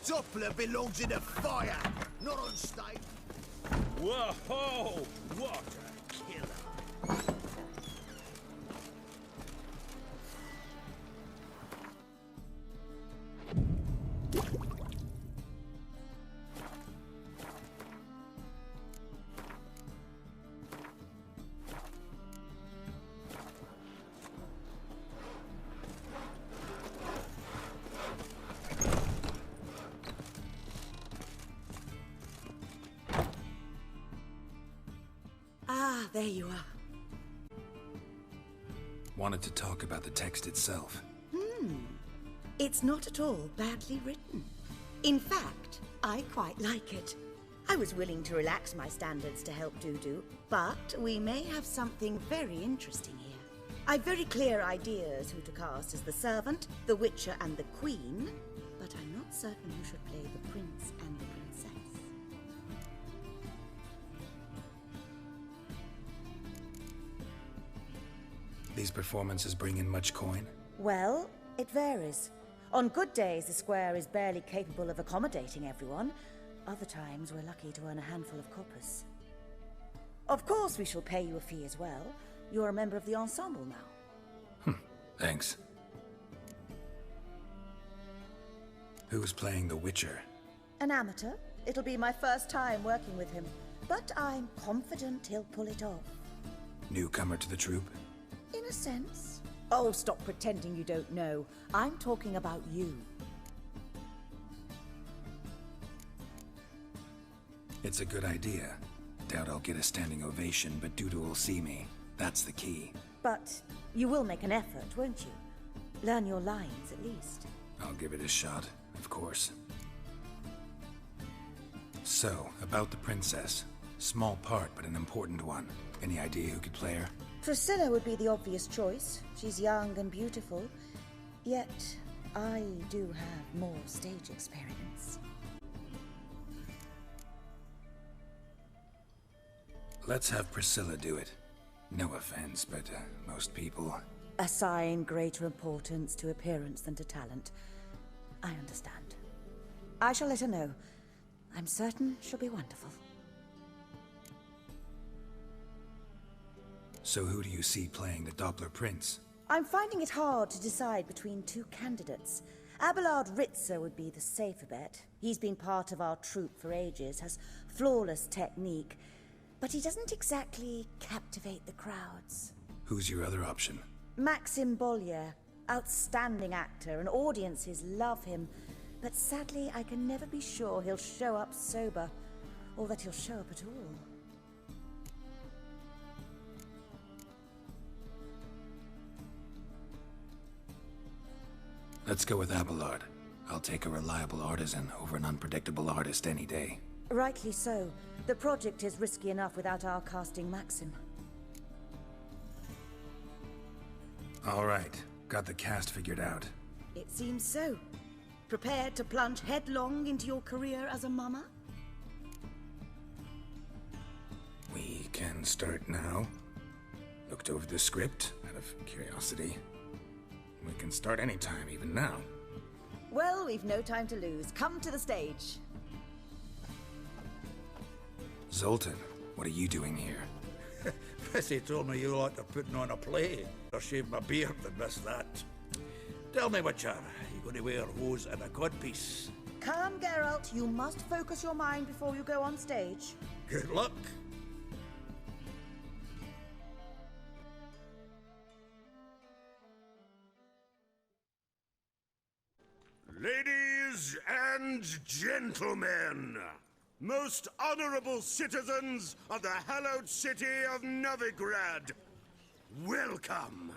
Doppler belongs in the fire, not on stage. Whoa! What a killer! Ah, there you are. Wanted to talk about the text itself. It's not at all badly written. In fact, I quite like it. I was willing to relax my standards to help Dudu, but we may have something very interesting here. I've very clear ideas who to cast as the servant, the witcher, and the queen, but I'm not certain who should play the prince and the princess. These performances bring in much coin? Well, it varies. On good days, the square is barely capable of accommodating everyone. Other times, we're lucky to earn a handful of coppers. Of course, we shall pay you a fee as well. You're a member of the ensemble now. Thanks. Who's playing the Witcher? An amateur. It'll be my first time working with him, but I'm confident he'll pull it off. Newcomer to the troupe? In a sense. Oh, stop pretending you don't know. I'm talking about you. It's a good idea. Doubt I'll get a standing ovation, but Dudu will see me. That's the key. But you will make an effort, won't you? Learn your lines, at least. I'll give it a shot, of course. So, about the princess. Small part, but an important one. Any idea who could play her? Priscilla would be the obvious choice. She's young and beautiful. Yet, I do have more stage experience. Let's have Priscilla do it. No offense, but most people... Assign greater importance to appearance than to talent. I understand. I shall let her know. I'm certain she'll be wonderful. So who do you see playing the Doppler Prince? I'm finding it hard to decide between two candidates. Abelard Ritzer would be the safer bet. He's been part of our troupe for ages, has flawless technique, but he doesn't exactly captivate the crowds. Who's your other option? Maxim Bollier, outstanding actor, and audiences love him, but sadly I can never be sure he'll show up sober, or that he'll show up at all. Let's go with Abelard. I'll take a reliable artisan over an unpredictable artist any day. Rightly so. The project is risky enough without our casting Maxim. All right. Got the cast figured out. It seems so. Prepared to plunge headlong into your career as a mama? We can start now. Looked over the script, out of curiosity. We can start anytime, even now. Well, we've no time to lose. Come to the stage. Zoltan, what are you doing here? Bessie told me you like to putting on a play. I shaved my beard and missed that. Tell me, Witcher, you going to wear hose and a codpiece? Calm, Geralt. You must focus your mind before you go on stage. Good luck. Ladies and gentlemen, most honorable citizens of the hallowed city of Novigrad, welcome.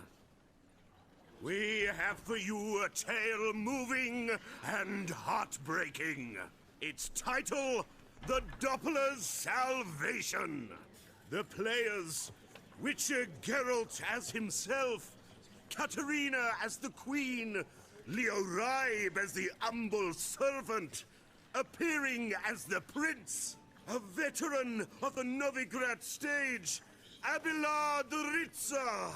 We have for you a tale moving and heartbreaking. Its title, The Doppler's Salvation. The players, Witcher Geralt as himself, Katerina as the Queen, Leo Raib as the humble servant, appearing as the Prince, a veteran of the Novigrad stage, Abelard Ritzer.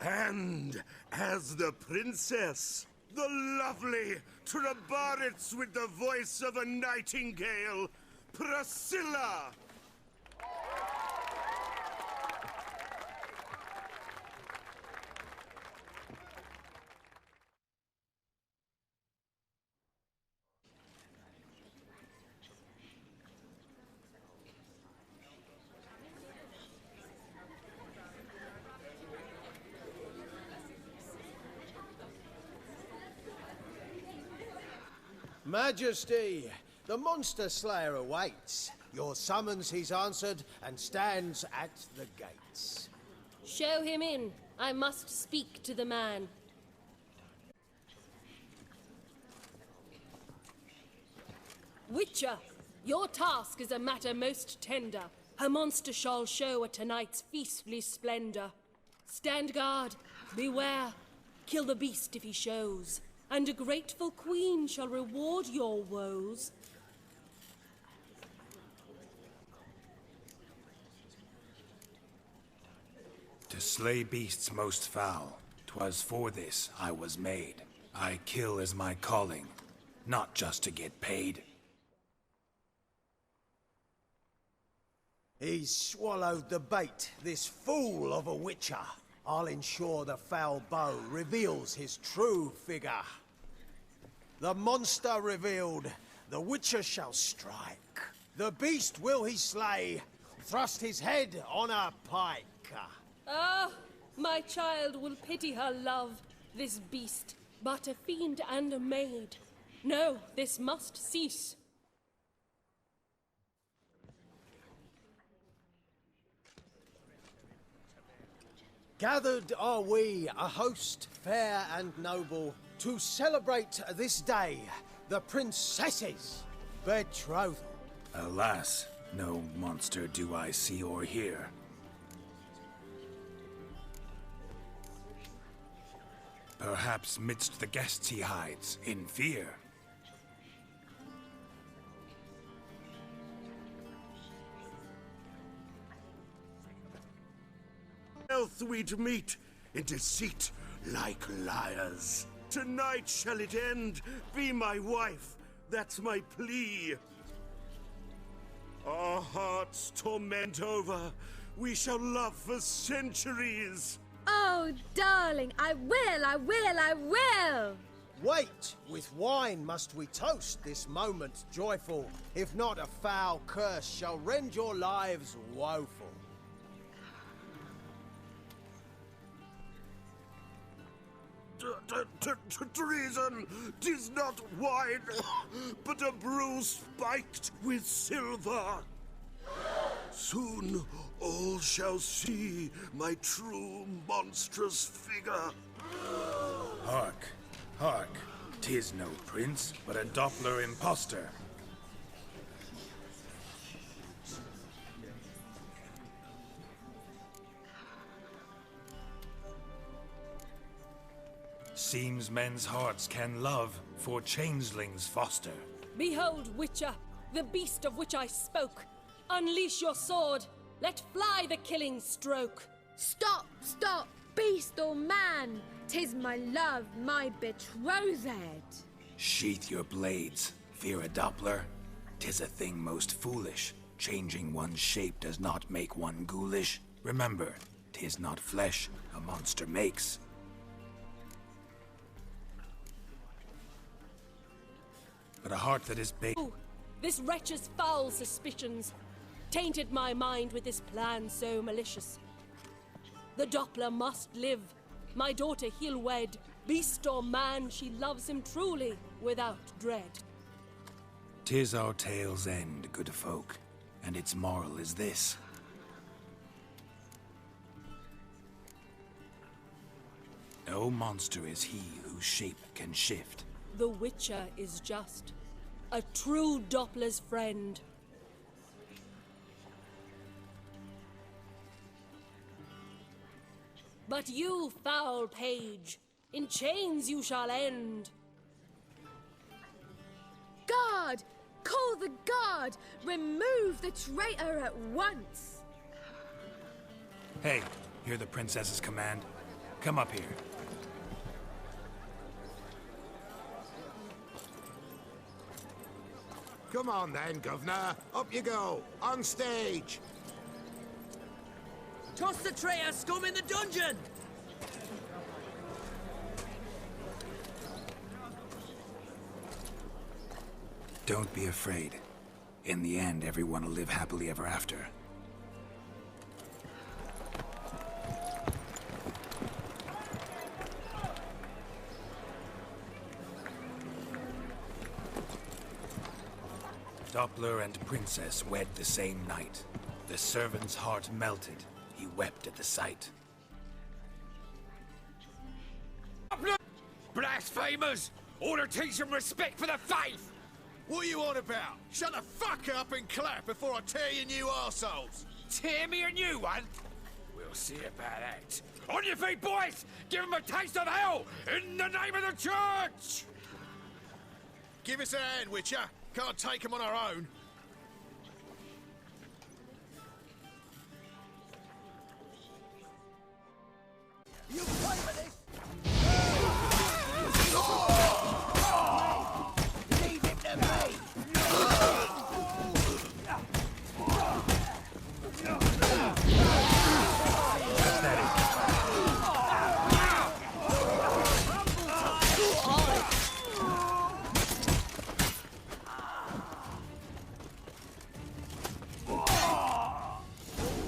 And as the Princess, The lovely Trabarits with the voice of a nightingale, Priscilla! Majesty, the monster slayer awaits. Your summons he's answered and stands at the gates. Show him in. I must speak to the man. Witcher, your task is a matter most tender. A monster shall show at tonight's feastly splendor. Stand guard, beware, kill the beast if he shows, and a grateful queen shall reward your woes. To slay beasts most foul, 'twas for this I was made. I kill as my calling, not just to get paid. He's swallowed the bait, this fool of a witcher. I'll ensure the foul bow reveals his true figure. The monster revealed, the witcher shall strike. The beast will he slay, thrust his head on a pike. Ah, my child will pity her love, this beast, but a fiend and a maid. No, this must cease. Gathered are we, a host fair and noble, to celebrate this day, the princess's betrothal. Alas, no monster do I see or hear. Perhaps midst the guests he hides, in fear. Health we'd meet in deceit like liars. Tonight shall it end, be my wife, that's my plea. Our hearts torment over, we shall love for centuries. Oh, darling, I will! Wait, with wine must we toast this moment joyful. If not, a foul curse shall rend your lives woeful. Treason! 'Tis not wine, but a brew spiked with silver. Soon all shall see my true monstrous figure. Hark, hark, 'tis no prince, but a Doppler impostor. Seems men's hearts can love, for changelings foster. Behold, Witcher, the beast of which I spoke. Unleash your sword. Let fly the killing stroke. Stop, stop, beast or man! 'Tis my love, my betrothed. Sheath your blades, fear a Doppler. 'Tis a thing most foolish. Changing one's shape does not make one ghoulish. Remember, 'tis not flesh a monster makes. But a heart that is Oh, this wretch's foul suspicions tainted my mind with this plan so malicious. The Doppler must live. My daughter he'll wed. Beast or man, she loves him truly, without dread. 'Tis our tale's end, good folk, and its moral is this. No monster is he whose shape can shift. The Witcher is just a true Doppler's friend. But you, foul page, in chains you shall end. Guard! Call the guard! Remove the traitor at once! Hey, hear the princess's command? Come up here. Come on then, Governor. Up you go. On stage. Toss the traitor scum in the dungeon! Don't be afraid. In the end, everyone will live happily ever after. Doppler and Princess wed the same night. The servant's heart melted. He wept at the sight. Blasphemers! Order teach some respect for the faith! What are you on about? Shut the fuck up and clap before I tear you new arseholes! Tear me a new one? We'll see about that. On your feet, boys! Give them a taste of hell in the name of the church! Give us a hand, Witcher. Can't take them on our own. You play for this? Leave him to me!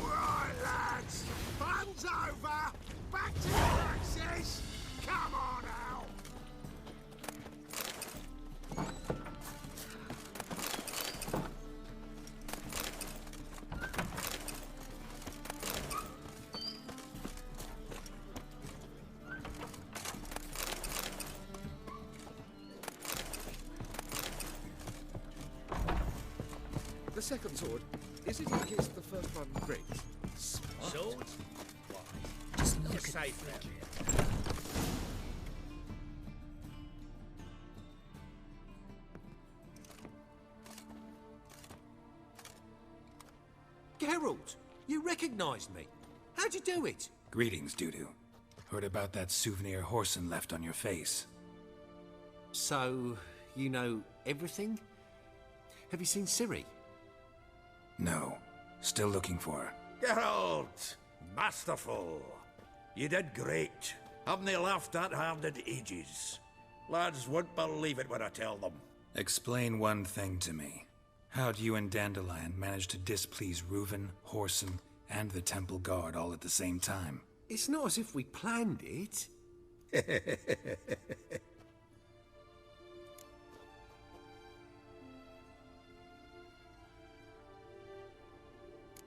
Right, lads. Fun's over. Back to practice. Come on out. The second sword, is it in case the first one breaks? Swords? Why? Just look safe round here. Geralt, you recognized me. How'd you do it? Greetings, Dudu. Heard about that souvenir Horson left on your face. So, you know everything? Have you seen Ciri? No. Still looking for her. Geralt! Masterful! You did great. Haven't they laughed that hard in ages? Lads won't believe it when I tell them. Explain one thing to me. How'd you and Dandelion manage to displease Reuven, Horson, and the Temple Guard all at the same time? It's not as if we planned it.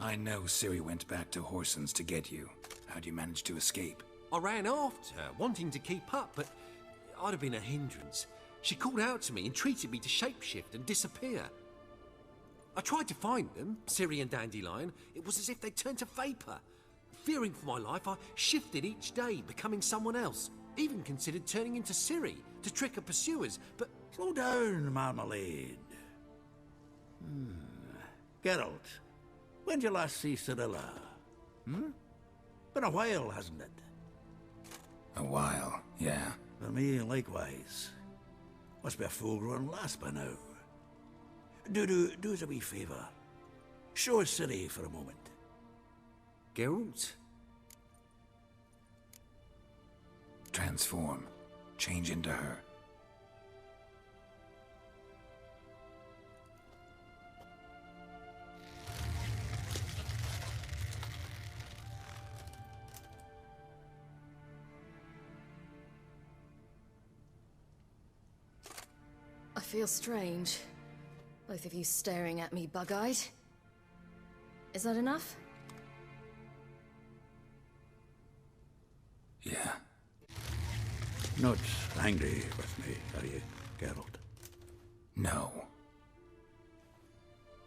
I know Ciri went back to Horson's to get you. How'd you manage to escape? I ran after her, wanting to keep up, but I'd have been a hindrance. She called out to me and treated me to shapeshift and disappear. I tried to find them, Ciri and Dandelion. It was as if they'd turned to vapor. Fearing for my life, I shifted each day, becoming someone else. Even considered turning into Ciri to trick her pursuers, but... Slow down, Marmalade. Geralt, when did you last see Cyrilla? Been a while, hasn't it? A while, yeah. For me, likewise. Must be a full-grown lass by now. Do us a wee favour. Show us Ciri for a moment. Geralt? Transform. Change into her. I feel strange. Both of you staring at me bug-eyed. Is that enough? Yeah. Not angry with me, are you, Geralt? No.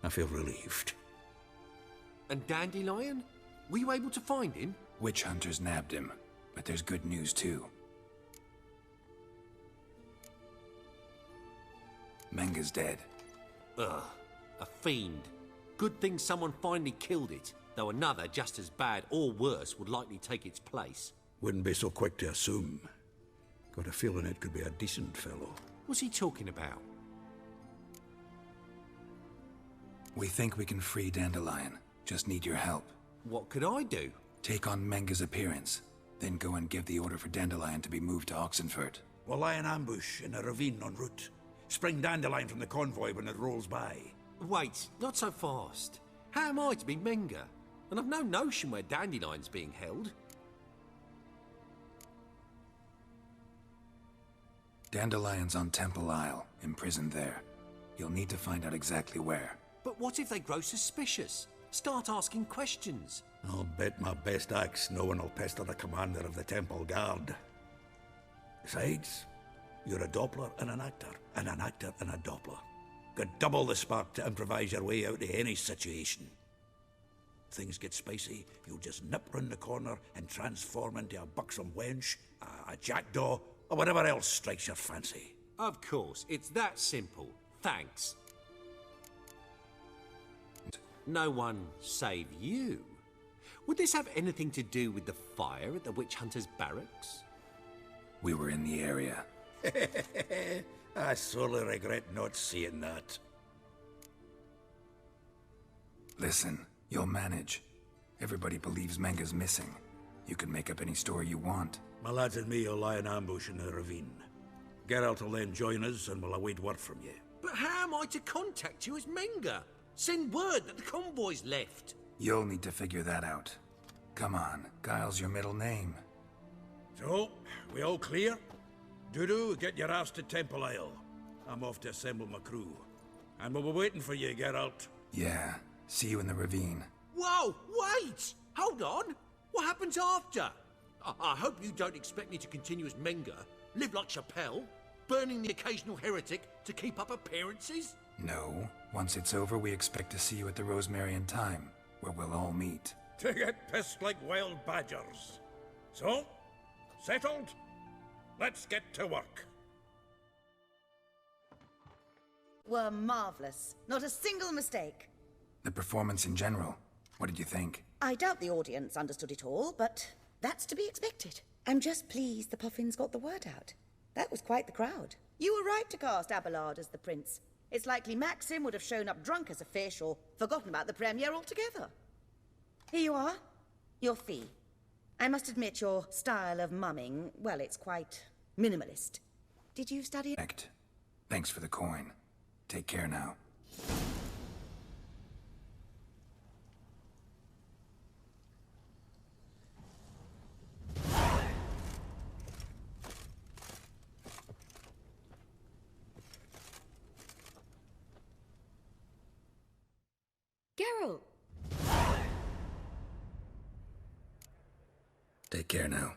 I feel relieved. And Dandelion? Were you able to find him? Witch hunters nabbed him, but there's good news too. Menga's dead. Ugh, a fiend. Good thing someone finally killed it, though another just as bad or worse would likely take its place. Wouldn't be so quick to assume. Got a feeling it could be a decent fellow. What's he talking about? We think we can free Dandelion. Just need your help. What could I do? Take on Menga's appearance, then go and give the order for Dandelion to be moved to Oxenfurt. We'll lie in ambush in a ravine en route. Spring Dandelion from the convoy when it rolls by. Wait, not so fast. How am I to be Menga? And I've no notion where Dandelion's being held. Dandelion's on Temple Isle, imprisoned there. You'll need to find out exactly where. But what if they grow suspicious? Start asking questions. I'll bet my best axe no one will pester the commander of the Temple Guard. Besides, you're a Doppler and an actor and a Doppler. Got double the spark to improvise your way out of any situation. Things get spicy, you'll just nip round the corner and transform into a buxom wench, a jackdaw, or whatever else strikes your fancy. Of course, it's that simple. Thanks. No one save you. Would this have anything to do with the fire at the witch hunter's barracks? We were in the area. I sorely regret not seeing that. Listen, you'll manage. Everybody believes Menga's missing. You can make up any story you want. My lads and me will lie in ambush in the ravine. Geralt will then join us and we'll await word from you. But how am I to contact you as Menga? Send word that the convoy's left. You'll need to figure that out. Come on, Guile's your middle name. So, we all clear? Dudu, get your ass to Temple Isle. I'm off to assemble my crew. And we'll be waiting for you, Geralt. Yeah, see you in the ravine. Whoa, wait! Hold on! What happens after? I hope you don't expect me to continue as Menga, live like Chappelle, burning the occasional heretic to keep up appearances? No. Once it's over, we expect to see you at the Rosemary and Thyme, where we'll all meet. To get pissed like wild badgers. So, settled? Let's get to work. Were marvelous. Not a single mistake. The performance in general, what did you think? I doubt the audience understood it all, but that's to be expected. I'm just pleased the Puffins got the word out. That was quite the crowd. You were right to cast Abelard as the prince. It's likely Maxim would have shown up drunk as a fish or forgotten about the premiere altogether. Here you are. Your fee. I must admit your style of mumming, well, it's quite minimalist. Did you study it? Thanks for the coin. Take care now. Geralt! Take care now.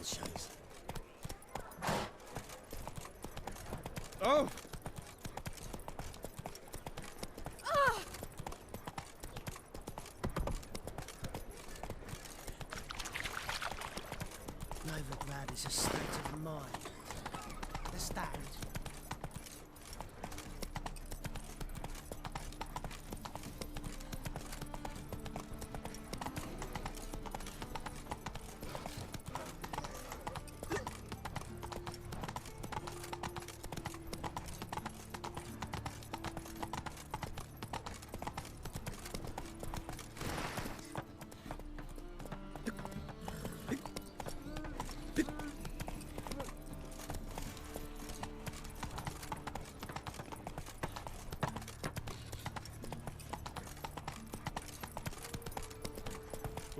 Chase. Oh! Novigrad is a state of mind. Understand?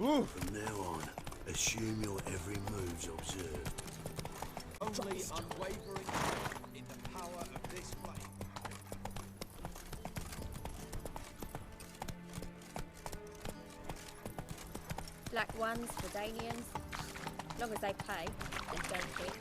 From now on, assume your every move's observed. Only unwavering faith in the power of this flame. Black ones, Redanians. As long as they pay, and don't quit.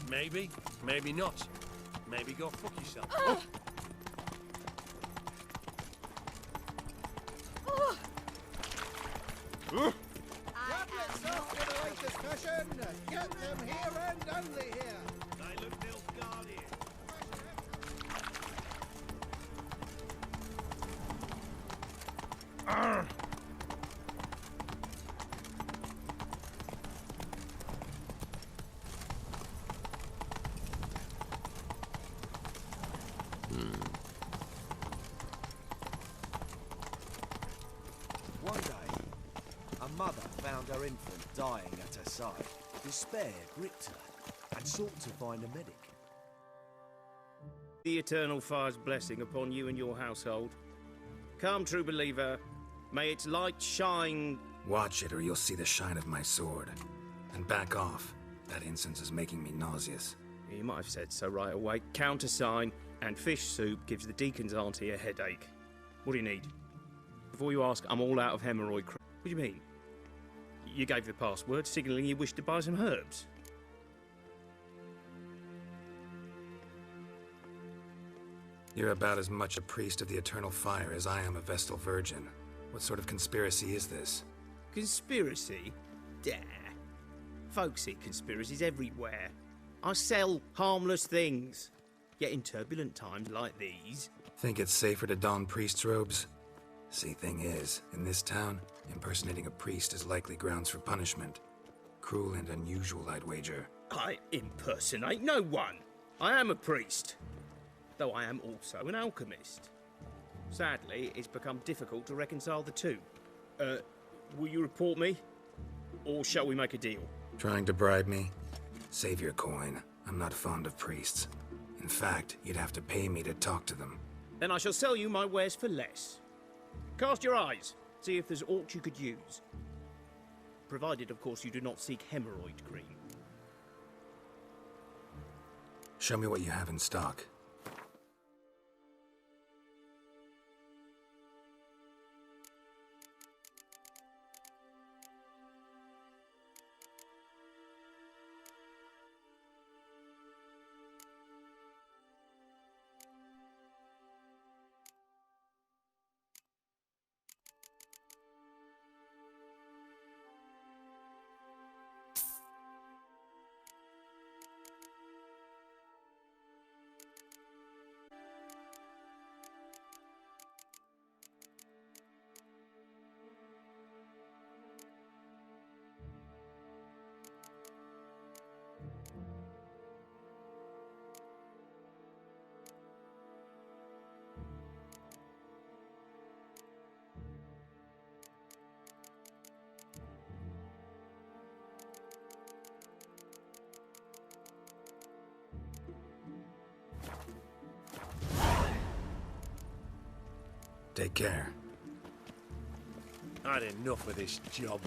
Maybe, maybe not. Maybe go fuck yourself. Tablets off for the right discussion. Get them here and only here. They look Nilfgaardian. One day, a mother found her infant dying at her side. Despair gripped her and sought to find a medic. The eternal fire's blessing upon you and your household. Come, true believer, may its light shine. Watch it or you'll see the shine of my sword. And back off. That incense is making me nauseous. You might have said so right away. Countersign and fish soup gives the deacon's auntie a headache. What do you need? Before you ask, I'm all out of hemorrhoid What do you mean? You gave the password, signalling you wished to buy some herbs. You're about as much a priest of the eternal fire as I am a Vestal Virgin. What sort of conspiracy is this? Conspiracy? Dare. Folks see conspiracies everywhere. I sell harmless things. Yet in turbulent times like these... Think it's safer to don priest's robes? See, thing is, in this town, impersonating a priest is likely grounds for punishment. Cruel and unusual, I'd wager. I impersonate no one. I am a priest. Though I am also an alchemist. Sadly, it's become difficult to reconcile the two. Will you report me? Or shall we make a deal? Trying to bribe me? Save your coin. I'm not fond of priests. In fact, you'd have to pay me to talk to them. Then I shall sell you my wares for less. Cast your eyes. See if there's aught you could use. Provided, of course, you do not seek hemorrhoid cream. Show me what you have in stock. Take care. I had enough of this job.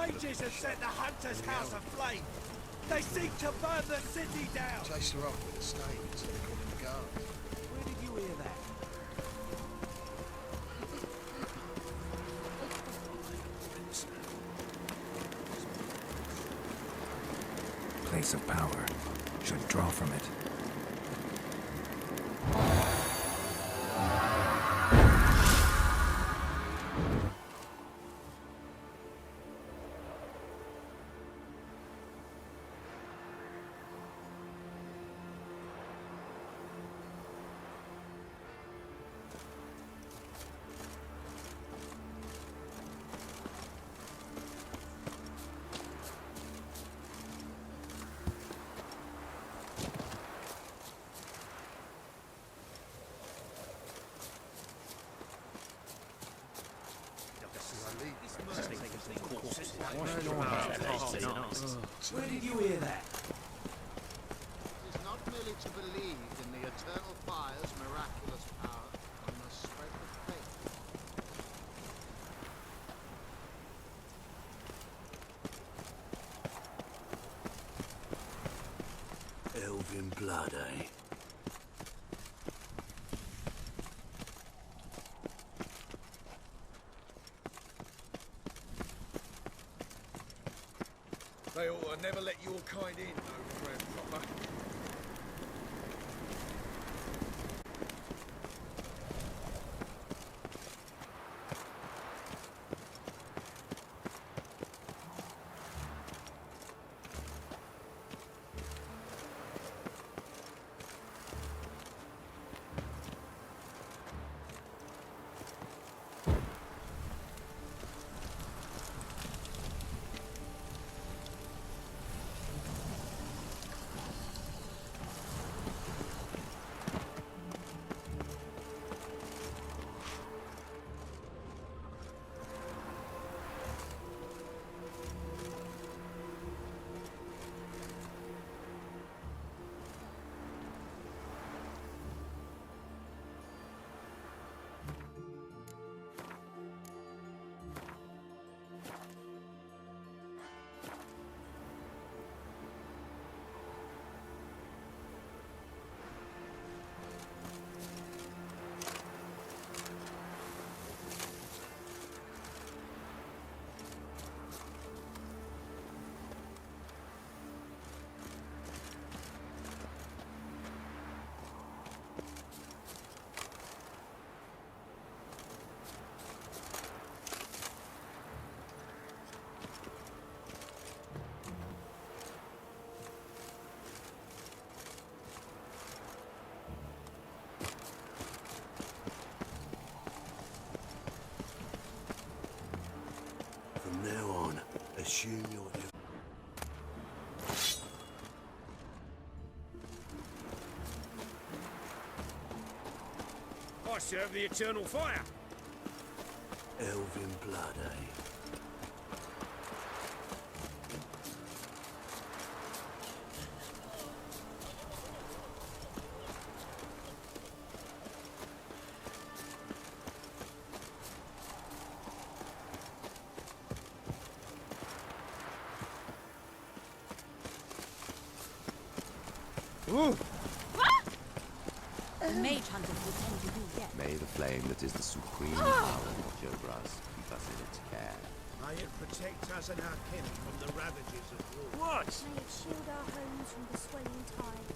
rages have set the Hunter's house aflame. They seek to burn the city down. Chase her off with a stake instead of calling the guard. Where did you hear that? Place of power. Should draw from it. Where did you hear that? It is not merely to believe in the eternal fire's miraculous power, one must spread the faith. Elven blood, eh? They ought to never let your kind in, though, Grand Proper. From now on, assume you're... I serve the eternal fire. Elven blood, eh? Mage hunters will tend to do yet. May the flame that is the supreme power watch over us, keep us in its care. May it protect us and our kin from the ravages of war. What? May it shield our homes from the swelling tide.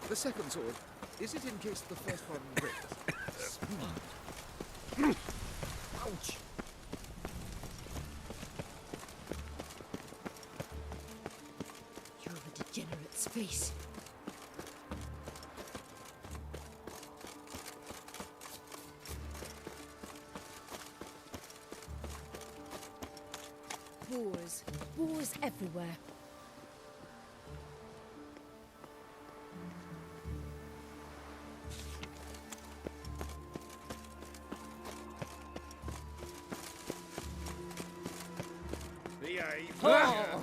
The second sword. Is it in case the first one breaks? Ouch! You're a degenerate's face. Wars. Wars everywhere. Behave. Oh.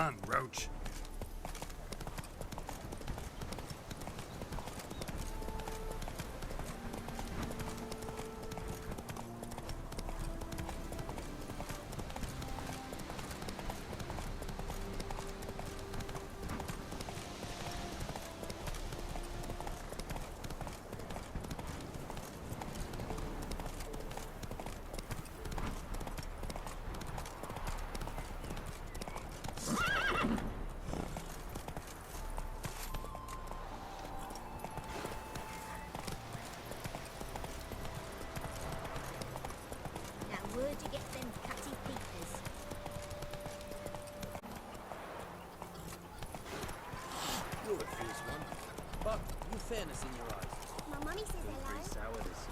Run, Roach. Where'd you get them cutty peepers? You're a fierce one, but with fairness in your eyes. My mummy says hello. Sour this.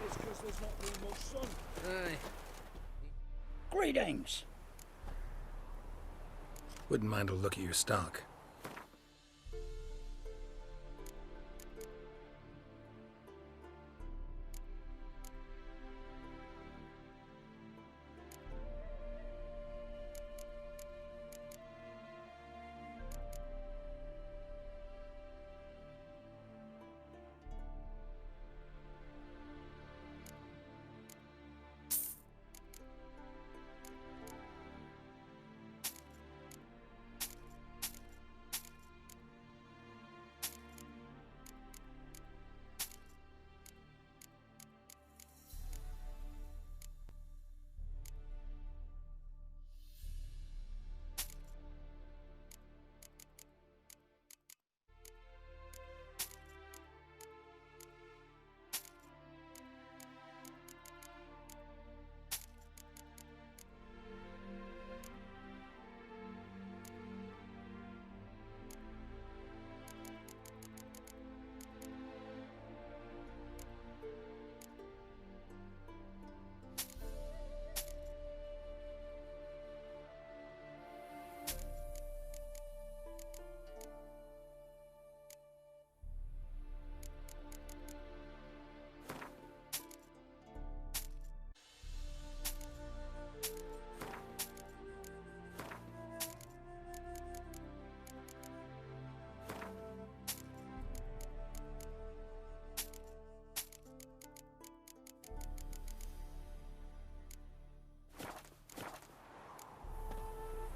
It's because there's not been much sun. Aye. Greetings. Wouldn't mind a look at your stock.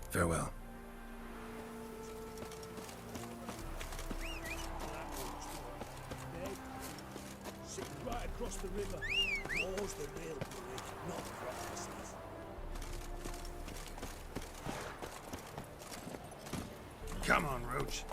Farewell. Sitting right across the river. War's the real bridge, not prophecies. Come on, Roach.